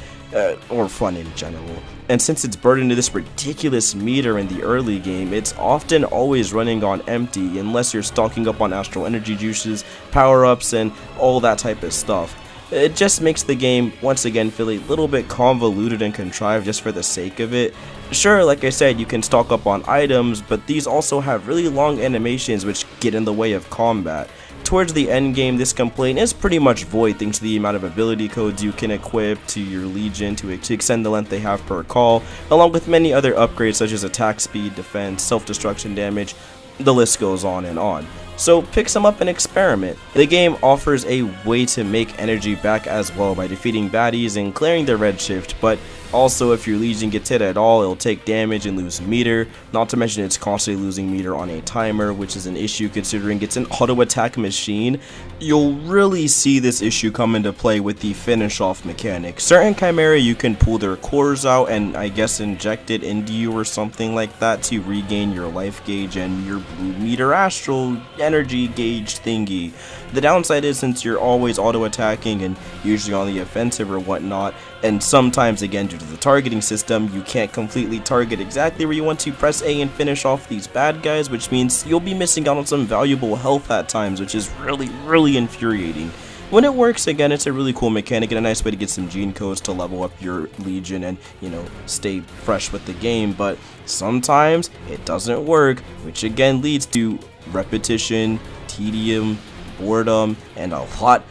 or fun in general. And since it's burdened to this ridiculous meter in the early game, it's often always running on empty unless you're stocking up on astral energy juices, power-ups, and all that type of stuff. It just makes the game, once again, feel a little bit convoluted and contrived just for the sake of it. Sure, like I said, you can stock up on items, but these also have really long animations which get in the way of combat. Towards the end game, this complaint is pretty much void thanks to the amount of ability codes you can equip to your Legion to extend the length they have per call, along with many other upgrades such as attack speed, defense, self-destruction damage. The list goes on and on. so pick some up and experiment. The game offers a way to make energy back as well by defeating baddies and clearing the redshift, but also if your Legion gets hit at all, it'll take damage and lose meter, not to mention it's constantly losing meter on a timer, which is an issue considering it's an auto attack machine. You'll really see this issue come into play with the finish off mechanic. Certain Chimera you can pull their cores out and I guess inject it into you or something like that to regain your life gauge and your blue meter astral energy gauge thingy. The downside is since you're always auto attacking and usually on the offensive or whatnot, and sometimes again due to the targeting system you can't completely target exactly where you want to press A and finish off these bad guys, which means you'll be missing out on some valuable health at times, which is really infuriating. When it works, again, it's a really cool mechanic and a nice way to get some gene codes to level up your Legion and, you know, stay fresh with the game, but sometimes it doesn't work, which again leads to repetition, tedium, boredom, and a lot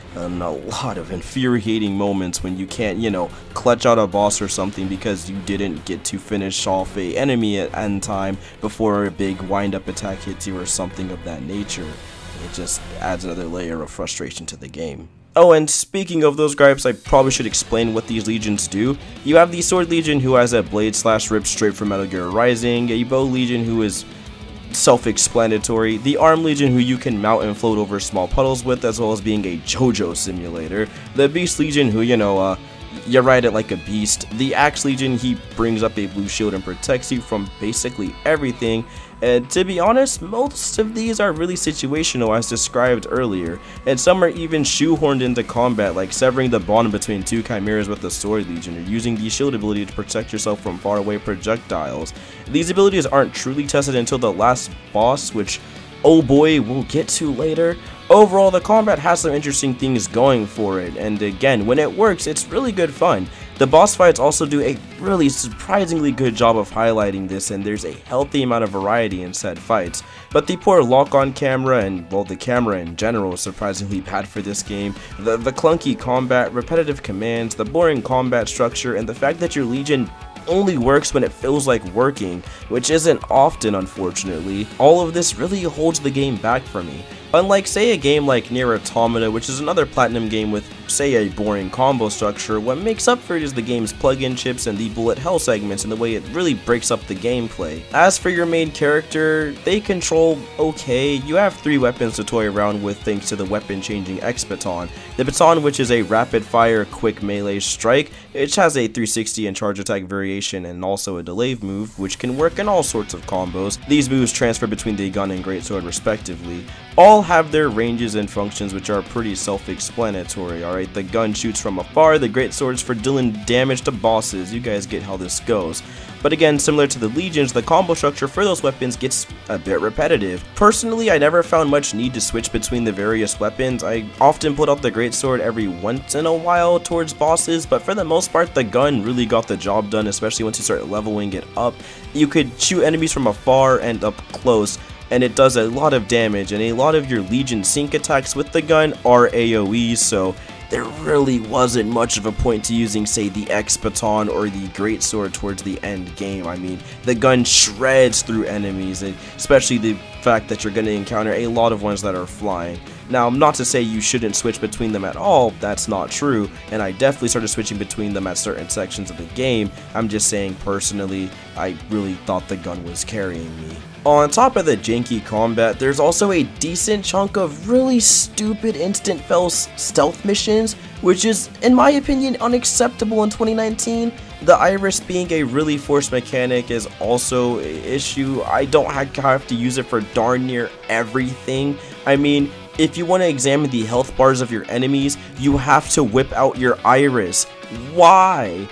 of infuriating moments when you can't, you know, clutch out a boss or something because you didn't get to finish off a enemy at end time before a big wind-up attack hits you or something of that nature. It just adds another layer of frustration to the game. Oh, and speaking of those gripes, I probably should explain what these legions do. You have the Sword Legion who has a blade slash rip straight from Metagear Rising, a Bow Legion who is self-explanatory, the Arm Legion who you can mount and float over small puddles with, as well as being a JoJo simulator, the Beast Legion who, you know, you ride it like a beast, the Axe Legion, he brings up a blue shield and protects you from basically everything, and to be honest, most of these are really situational as described earlier, and some are even shoehorned into combat, like severing the bond between two chimeras with the Sword Legion, or using the shield ability to protect yourself from faraway projectiles. These abilities aren't truly tested until the last boss, which, oh boy, we'll get to later. Overall, the combat has some interesting things going for it, and again, when it works, it's really good fun. The boss fights also do a really surprisingly good job of highlighting this, and there's a healthy amount of variety in said fights. But the poor lock-on camera, and well, the camera in general is surprisingly bad for this game. The clunky combat, repetitive commands, the boring combat structure, and the fact that your Legion only works when it feels like working, which isn't often unfortunately. All of this really holds the game back for me. Unlike say a game like Nier Automata, which is another Platinum game with say a boring combo structure, what makes up for it is the game's plug-in chips and the bullet hell segments and the way it really breaks up the gameplay. As for your main character, they control okay. You have 3 weapons to toy around with thanks to the weapon changing X baton. The baton, which is a rapid fire quick melee strike, which has a 360 and charge attack variation and also a delay move, which can work in all sorts of combos. These moves transfer between the gun and greatsword respectively. All have their ranges and functions which are pretty self-explanatory, alright? The gun shoots from afar, the greatsword's for dealing damage to bosses, you guys get how this goes. But again, similar to the Legions, the combo structure for those weapons gets a bit repetitive. Personally, I never found much need to switch between the various weapons. I often put out the greatsword every once in a while towards bosses, but for the most part, the gun really got the job done, especially once you start leveling it up. You could shoot enemies from afar and up close, and it does a lot of damage, and a lot of your Legion sync attacks with the gun are AoEs, so there really wasn't much of a point to using, say, the X baton or the greatsword towards the end game. I mean, the gun shreds through enemies, especially the fact that you're going to encounter a lot of ones that are flying. Now, not to say you shouldn't switch between them at all, that's not true, and I definitely started switching between them at certain sections of the game. I'm just saying, personally, I really thought the gun was carrying me. On top of the janky combat, there's also a decent chunk of really stupid instant fail stealth missions, which is, in my opinion, unacceptable in 2019. The iris being a really forced mechanic is also an issue. I don't have to use it for darn near everything. I mean, if you want to examine the health bars of your enemies, you have to whip out your iris. Why?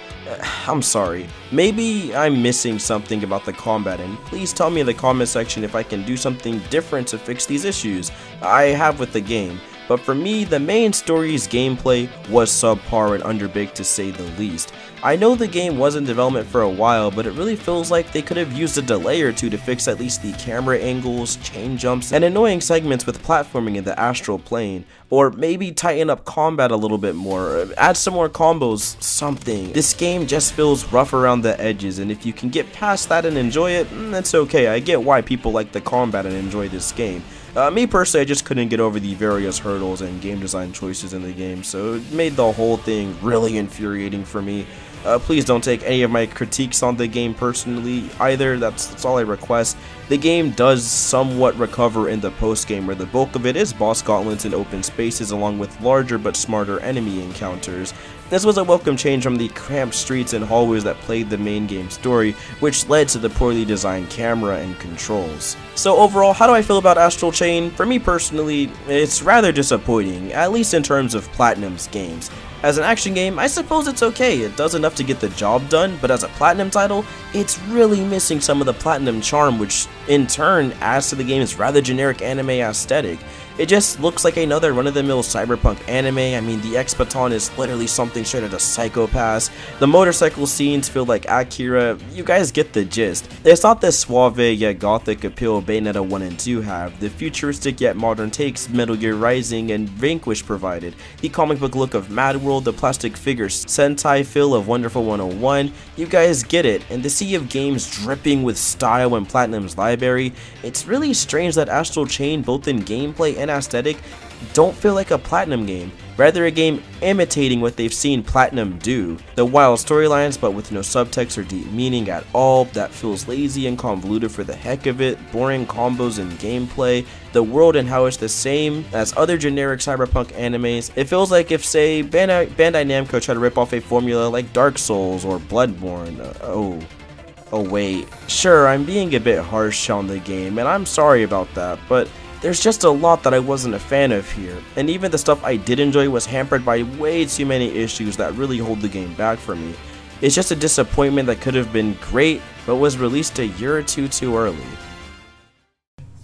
I'm sorry, maybe I'm missing something about the combat, and please tell me in the comment section if I can do something different to fix these issues I have with the game. But for me, the main story's gameplay was subpar and underbaked to say the least. I know the game was in development for a while, but it really feels like they could have used a delay or two to fix at least the camera angles, chain jumps, and annoying segments with platforming in the astral plane. Or maybe tighten up combat a little bit more, add some more combos, something. This game just feels rough around the edges, and if you can get past that and enjoy it, that's okay. I get why people like the combat and enjoy this game. Me personally, I just couldn't get over the various hurdles and game design choices in the game, so it made the whole thing really infuriating for me. Please don't take any of my critiques on the game personally either, that's all I request. The game does somewhat recover in the post-game, where the bulk of it is boss gauntlets and open spaces along with larger but smarter enemy encounters. This was a welcome change from the cramped streets and hallways that played the main game story, which led to the poorly designed camera and controls. So overall, how do I feel about Astral Chain? For me personally, it's rather disappointing, at least in terms of Platinum's games. As an action game, I suppose it's okay, it does enough to get the job done, but as a Platinum title, it's really missing some of the Platinum charm, which in turn adds to the game's rather generic anime aesthetic. It just looks like another run-of-the-mill cyberpunk anime. I mean, the X-Baton is literally something straight out of Psycho Pass. The motorcycle scenes feel like Akira. You guys get the gist. It's not the suave yet gothic appeal Bayonetta 1 and 2 have, the futuristic yet modern takes Metagear Rising and Vanquish provided, the comic book look of Mad World, the plastic figure Sentai feel of Wonderful 101. You guys get it, and the sea of games dripping with style in Platinum's library. It's really strange that Astral Chain, both in gameplay and aesthetic, don't feel like a Platinum game, rather a game imitating what they've seen Platinum do. The wild storylines but with no subtext or deep meaning at all, that feels lazy and convoluted for the heck of it, boring combos and gameplay, the world and how it's the same as other generic cyberpunk animes. It feels like if, say, Bandai Namco tried to rip off a formula like Dark Souls or Bloodborne. Oh wait, sure, I'm being a bit harsh on the game, and I'm sorry about that, but there's just a lot that I wasn't a fan of here, and even the stuff I did enjoy was hampered by way too many issues that really hold the game back for me. It's just a disappointment that could have been great, but was released a year or two too early.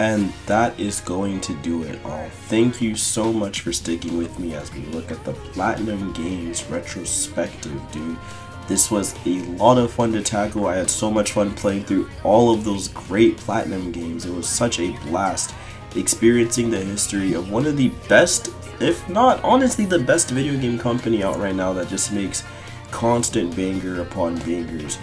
And that is going to do it all. Thank you so much for sticking with me as we look at the Platinum Games retrospective, dude. This was a lot of fun to tackle. I had so much fun playing through all of those great Platinum games. It was such a blast experiencing the history of one of the best, if not honestly the best video game company out right now that just makes constant banger upon bangers.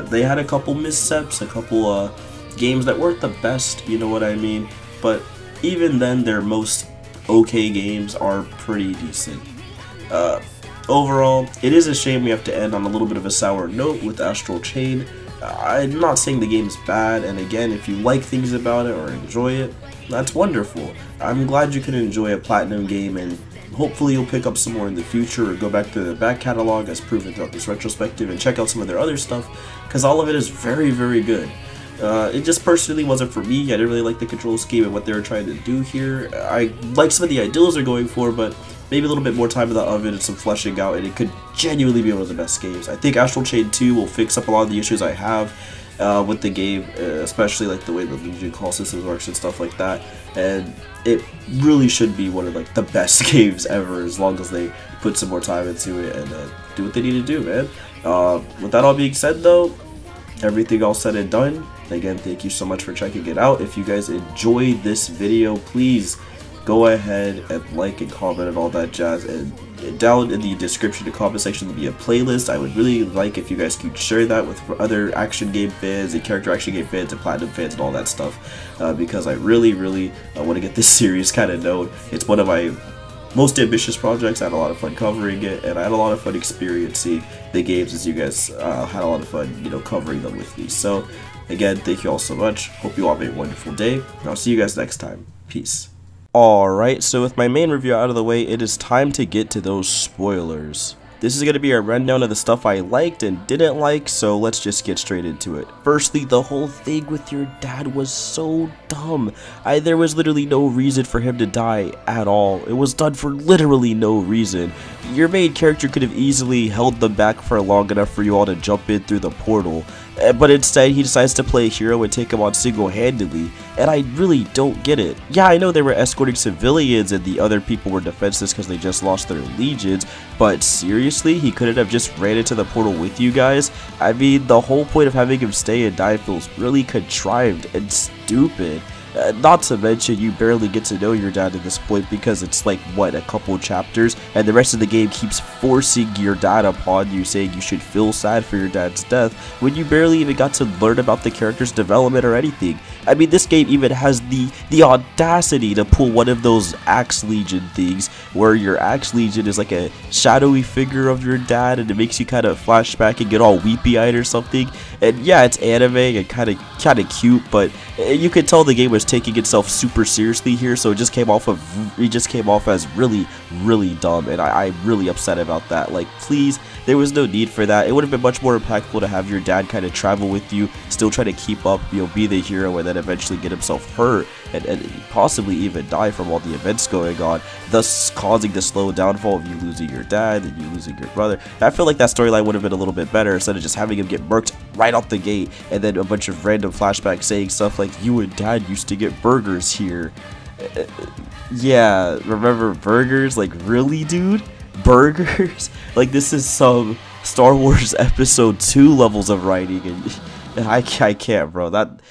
They had a couple missteps, a couple games that weren't the best, you know what I mean, but even then their most okay games are pretty decent. Overall, it is a shame we have to end on a little bit of a sour note with Astral Chain. I'm not saying the game's bad, and again, if you like things about it or enjoy it, that's wonderful. I'm glad you can enjoy a Platinum game, and hopefully you'll pick up some more in the future or go back to the back catalog as proven throughout this retrospective and check out some of their other stuff, because all of it is very, very good. It just personally wasn't for me. I didn't really like the control scheme and what they were trying to do here. I like some of the ideals they're going for, but maybe a little bit more time in the oven and some fleshing out, and it could genuinely be one of the best games. I think Astral Chain 2 will fix up a lot of the issues I have with the game, especially like the way the Legion call system works and stuff like that. And it really should be one of like the best games ever, as long as they put some more time into it and do what they need to do, man. With that all being said, though, everything all said and done, again, thank you so much for checking it out. If you guys enjoyed this video, please go ahead and like and comment and all that jazz, and down in the description and comment section will be a playlist. I would really like if you guys could share that with other action game fans and character action game fans and Platinum fans and all that stuff, because I really want to get this series kind of known. It's one of my most ambitious projects. I had a lot of fun covering it, and I had a lot of fun experiencing the games as you guys had a lot of fun, you know, covering them with me. So again, thank you all so much. Hope you all have a wonderful day, and I'll see you guys next time. Peace. Alright, so with my main review out of the way, it is time to get to those spoilers. This is going to be a rundown of the stuff I liked and didn't like, so let's just get straight into it. Firstly, the whole thing with your dad was so dumb. There was literally no reason for him to die at all. It was done for literally no reason. Your main character could have easily held them back for long enough for you all to jump in through the portal, but instead he decides to play a hero and take him on single-handedly, and I really don't get it. Yeah, I know they were escorting civilians and the other people were defenseless because they just lost their legions, but seriously, he couldn't have just ran into the portal with you guys? I mean, the whole point of having him stay and die feels really contrived and stupid. Not to mention, you barely get to know your dad at this point because it's like, what, a couple chapters, and the rest of the game keeps forcing your dad upon you, saying you should feel sad for your dad's death, when you barely even got to learn about the character's development or anything. I mean, this game even has the audacity to pull one of those Axe Legion things, where your Axe Legion is like a shadowy figure of your dad, and it makes you kind of flashback and get all weepy-eyed or something. And yeah, it's anime and kind of cute, but you could tell the game was taking itself super seriously here, so it just came off as really dumb, and I'm really upset about that. Like, please, there was no need for that. It would have been much more impactful to have your dad kind of travel with you, still try to keep up, you know, be the hero, and then eventually get himself hurt and possibly even die from all the events going on, thus causing the slow downfall of you losing your dad and you losing your brother. And I feel like that storyline would have been a little bit better instead of just having him get murked right out the gate and then a bunch of random flashbacks saying stuff like, you and dad used to get burgers here. Yeah, remember burgers? Like, really, dude? Burgers? Like, this is some Star Wars Episode 2 levels of writing, and I can't, bro. That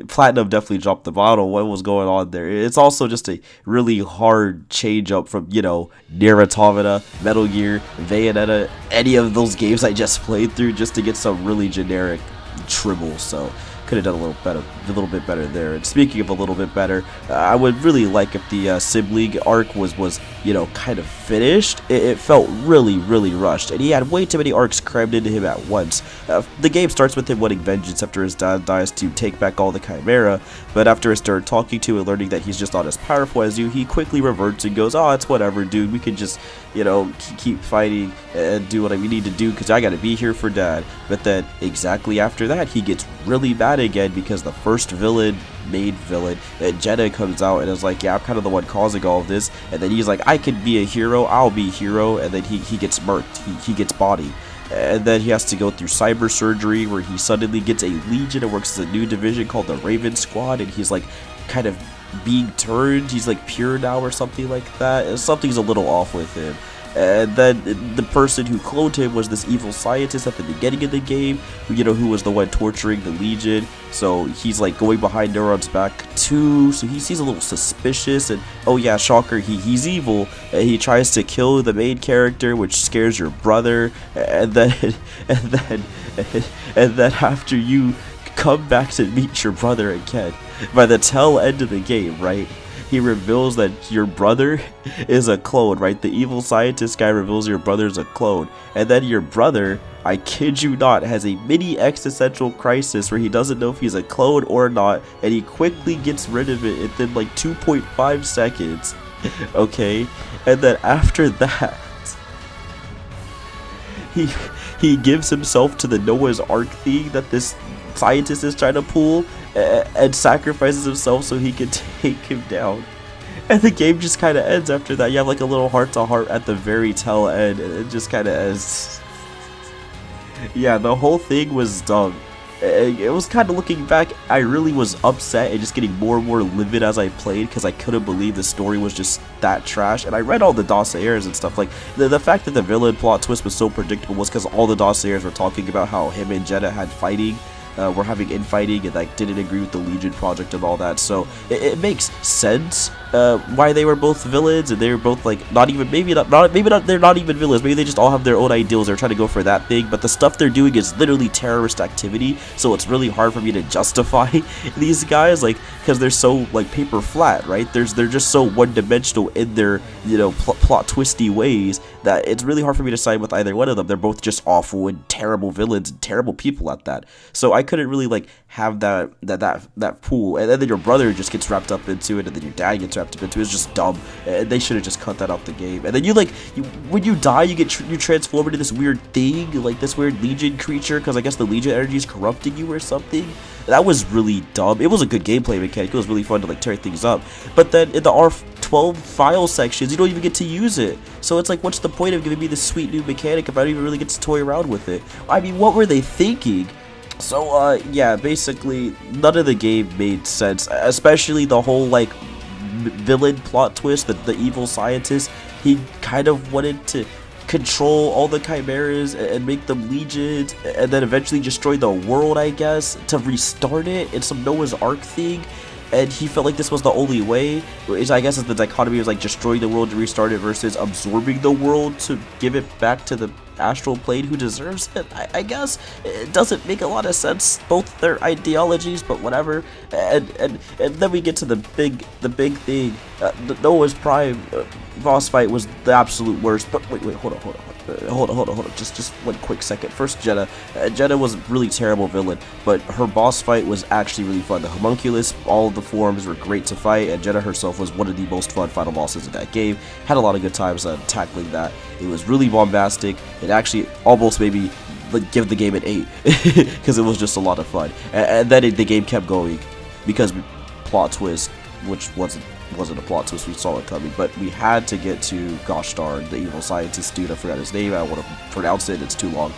Platinum definitely dropped the bottle. What was going on there? It's also just a really hard change up from, you know, Nier Automata, Metal Gear, Bayonetta, any of those games I just played through, just to get some really generic tribble. So could have done a little bit better there. And speaking of a little bit better, I would really like if the Sim League arc was you know, kind of finished. It felt really rushed, and he had way too many arcs crammed into him at once. The game starts with him wanting vengeance after his dad dies to take back all the Chimera, but after I started talking to and learning that he's just not as powerful as you, he quickly reverts and goes, oh, it's whatever, dude, we can just, you know, keep fighting and do what we need to do because I gotta be here for dad. But then exactly after that, he gets really bad again because the first main villain, Jenna, comes out and is like, yeah, I'm kind of the one causing all of this, and then he's like, I can be a hero, I'll be hero, and then he gets murked, he gets bodied. And then he has to go through cyber surgery where he suddenly gets a legion and works as a new division called the Raven Squad, and he's like kind of being turned, he's like pure now or something like that. Something's a little off with him. And then the person who cloned him was this evil scientist at the beginning of the game, who was the one torturing the Legion. So he's like going behind Neuron's back too, so he's a little suspicious, and oh yeah, shocker, he's evil, and he tries to kill the main character, which scares your brother, and then after you come back to meet your brother again, by the tail end of the game, right? He reveals that your brother is a clone, right? The evil scientist guy reveals your brother's a clone. And then your brother, I kid you not, has a mini existential crisis where he doesn't know if he's a clone or not, and he quickly gets rid of it within like 2.5 seconds. Okay? And then after that, he gives himself to the Noah's Ark thing that this scientist is trying to pull, and sacrifices himself so he can take him down. And the game just kind of ends after that. You have like a little heart-to-heart at the very tail end, and it just kind of ends. Yeah, the whole thing was dumb. It was kind of, looking back, I really was upset and just getting more and more livid as I played because I couldn't believe the story was just that trash. And I read all the dossiers and stuff. Like, the fact that the villain plot twist was so predictable was because all the dossiers were talking about how him and Jenna had fighting. Were having infighting and like didn't agree with the Legion project and all that, so it makes sense why they were both villains, and they were both like maybe not they're not even villains, maybe they just all have their own ideals, they're trying to go for that thing, but the stuff they're doing is literally terrorist activity, so it's really hard for me to justify these guys, like, because they're so like paper flat, right? They're just so one-dimensional in their, you know, plot twisty ways that it's really hard for me to side with either one of them. They're both just awful and terrible villains and terrible people at that, so I couldn't really like have that pool. And then your brother just gets wrapped up into it, and then your dad gets wrapped up into it. It's just dumb, and they should have just cut that out the game. And then when you die, you transform into this weird thing, like this weird Legion creature, because I guess the Legion energy is corrupting you or something. That was really dumb. It was a good gameplay mechanic. It was really fun to like tear things up, but then in the R12 file sections, you don't even get to use it. So it's like, what's the point of giving me this sweet new mechanic if I don't even really get to toy around with it? I mean, what were they thinking? So, yeah, basically, none of the game made sense, especially the whole, like, villain plot twist, the evil scientist. He kind of wanted to control all the chimeras and make them legions, and then eventually destroy the world, I guess, to restart it in some Noah's Ark thing. and he felt like this was the only way, which I guess is the dichotomy of like destroying the world to restart it versus absorbing the world to give it back to the astral plane who deserves it. I guess it doesn't make a lot of sense, both their ideologies, but whatever. And then we get to the big thing. The Noah's Prime boss fight was the absolute worst. But wait, hold on. Just 1 quick second. First, Jenna. Jenna was a really terrible villain, but her boss fight was actually really fun. The homunculus, all of the forms were great to fight, and Jenna herself was one of the most fun final bosses in that game. Had a lot of good times tackling that. It was really bombastic. It actually almost made me give the game an 8 because it was just a lot of fun. And then the game kept going because plot twist, which wasn't a plot twist, we saw it coming, but we had to get to, gosh darn, the evil scientist dude. I forgot his name, I don't want to pronounce it, it's too long.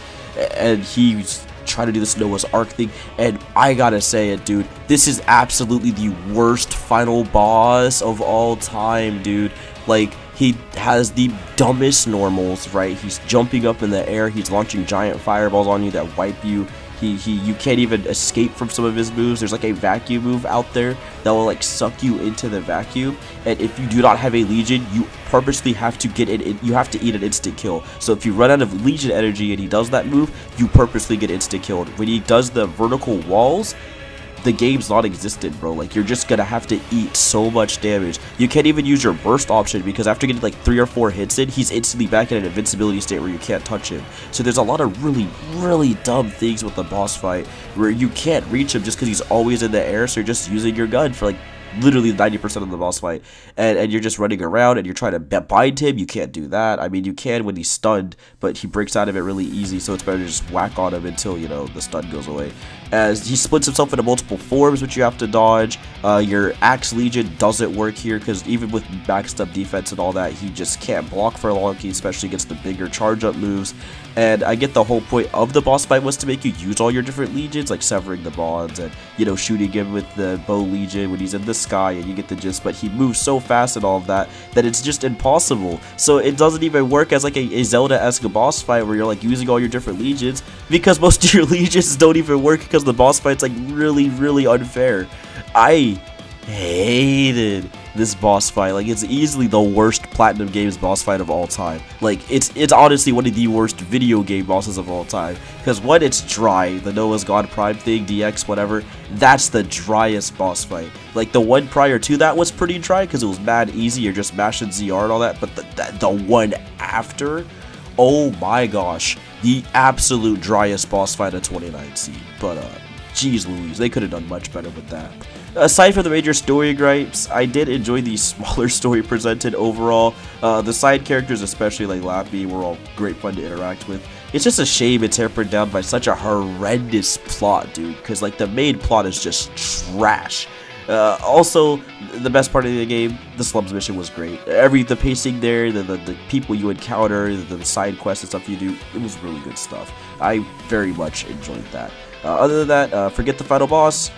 And he's trying to do this Noah's Ark thing, and I gotta say it, dude, this is absolutely the worst final boss of all time, dude. Like, he has the dumbest normals, right? He's jumping up in the air, he's launching giant fireballs on you that wipe you. You can't even escape from some of his moves. There's like a vacuum move out there that will like suck you into the vacuum, and if you do not have a Legion, you purposely have to get it. You have to eat an instant kill. So if you run out of Legion energy and he does that move, you purposely get instant killed. When he does the vertical walls, the game's non-existent, bro. Like, you're just gonna have to eat so much damage. You can't even use your burst option because after getting like 3 or 4 hits in, he's instantly back in an invincibility state where you can't touch him. So there's a lot of really dumb things with the boss fight where you can't reach him just because he's always in the air, so you're just using your gun for like literally 90% of the boss fight, and you're just running around and you're trying to bind him. You can't do that. I mean, you can when he's stunned, but he breaks out of it really easy, so it's better to just whack on him until, you know, the stun goes away. As he splits himself into multiple forms, which you have to dodge. Your Axe Legion doesn't work here because even with maxed up defense and all that, he just can't block for long, especially against the bigger charge up moves. And I get the whole point of the boss fight was to make you use all your different legions, like severing the bonds and, you know, shooting him with the bow legion when he's in the sky, and you get the gist. But he moves so fast and all of that it's just impossible. So it doesn't even work as like a Zelda-esque boss fight where you're like using all your different legions, because most of your legions don't even work because the boss fight's like really unfair. I hated this boss fight. Like, it's easily the worst Platinum Games boss fight of all time. Like, it's honestly one of the worst video game bosses of all time, because one, it's dry. The Noah's God Prime thing, DX, whatever, that's the driest boss fight. Like, the one prior to that was pretty dry because it was mad easy, you're just mashing ZR and all that, but the one after, oh my gosh, the absolute driest boss fight of 2019. But jeez Louise, they could have done much better with that. Aside from the major story gripes, I did enjoy the smaller story presented overall. The side characters, especially like Lappy, were all great fun to interact with. It's just a shame it's hampered down by such a horrendous plot, dude, because like the main plot is just trash. Also, the best part of the game, the slums mission was great. The pacing there, the people you encounter, the side quests and stuff you do, it was really good stuff. I very much enjoyed that. Other than that, forget the final boss.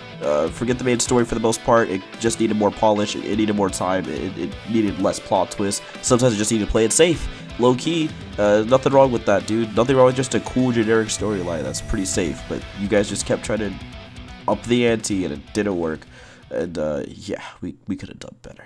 Forget the main story for the most part. It just needed more polish. It needed more time. It needed less plot twists. Sometimes you just need to play it safe, low key. Nothing wrong with that, dude. Nothing wrong with just a cool generic storyline. That's pretty safe. But you guys just kept trying to up the ante, and it didn't work. And yeah, we could have done better.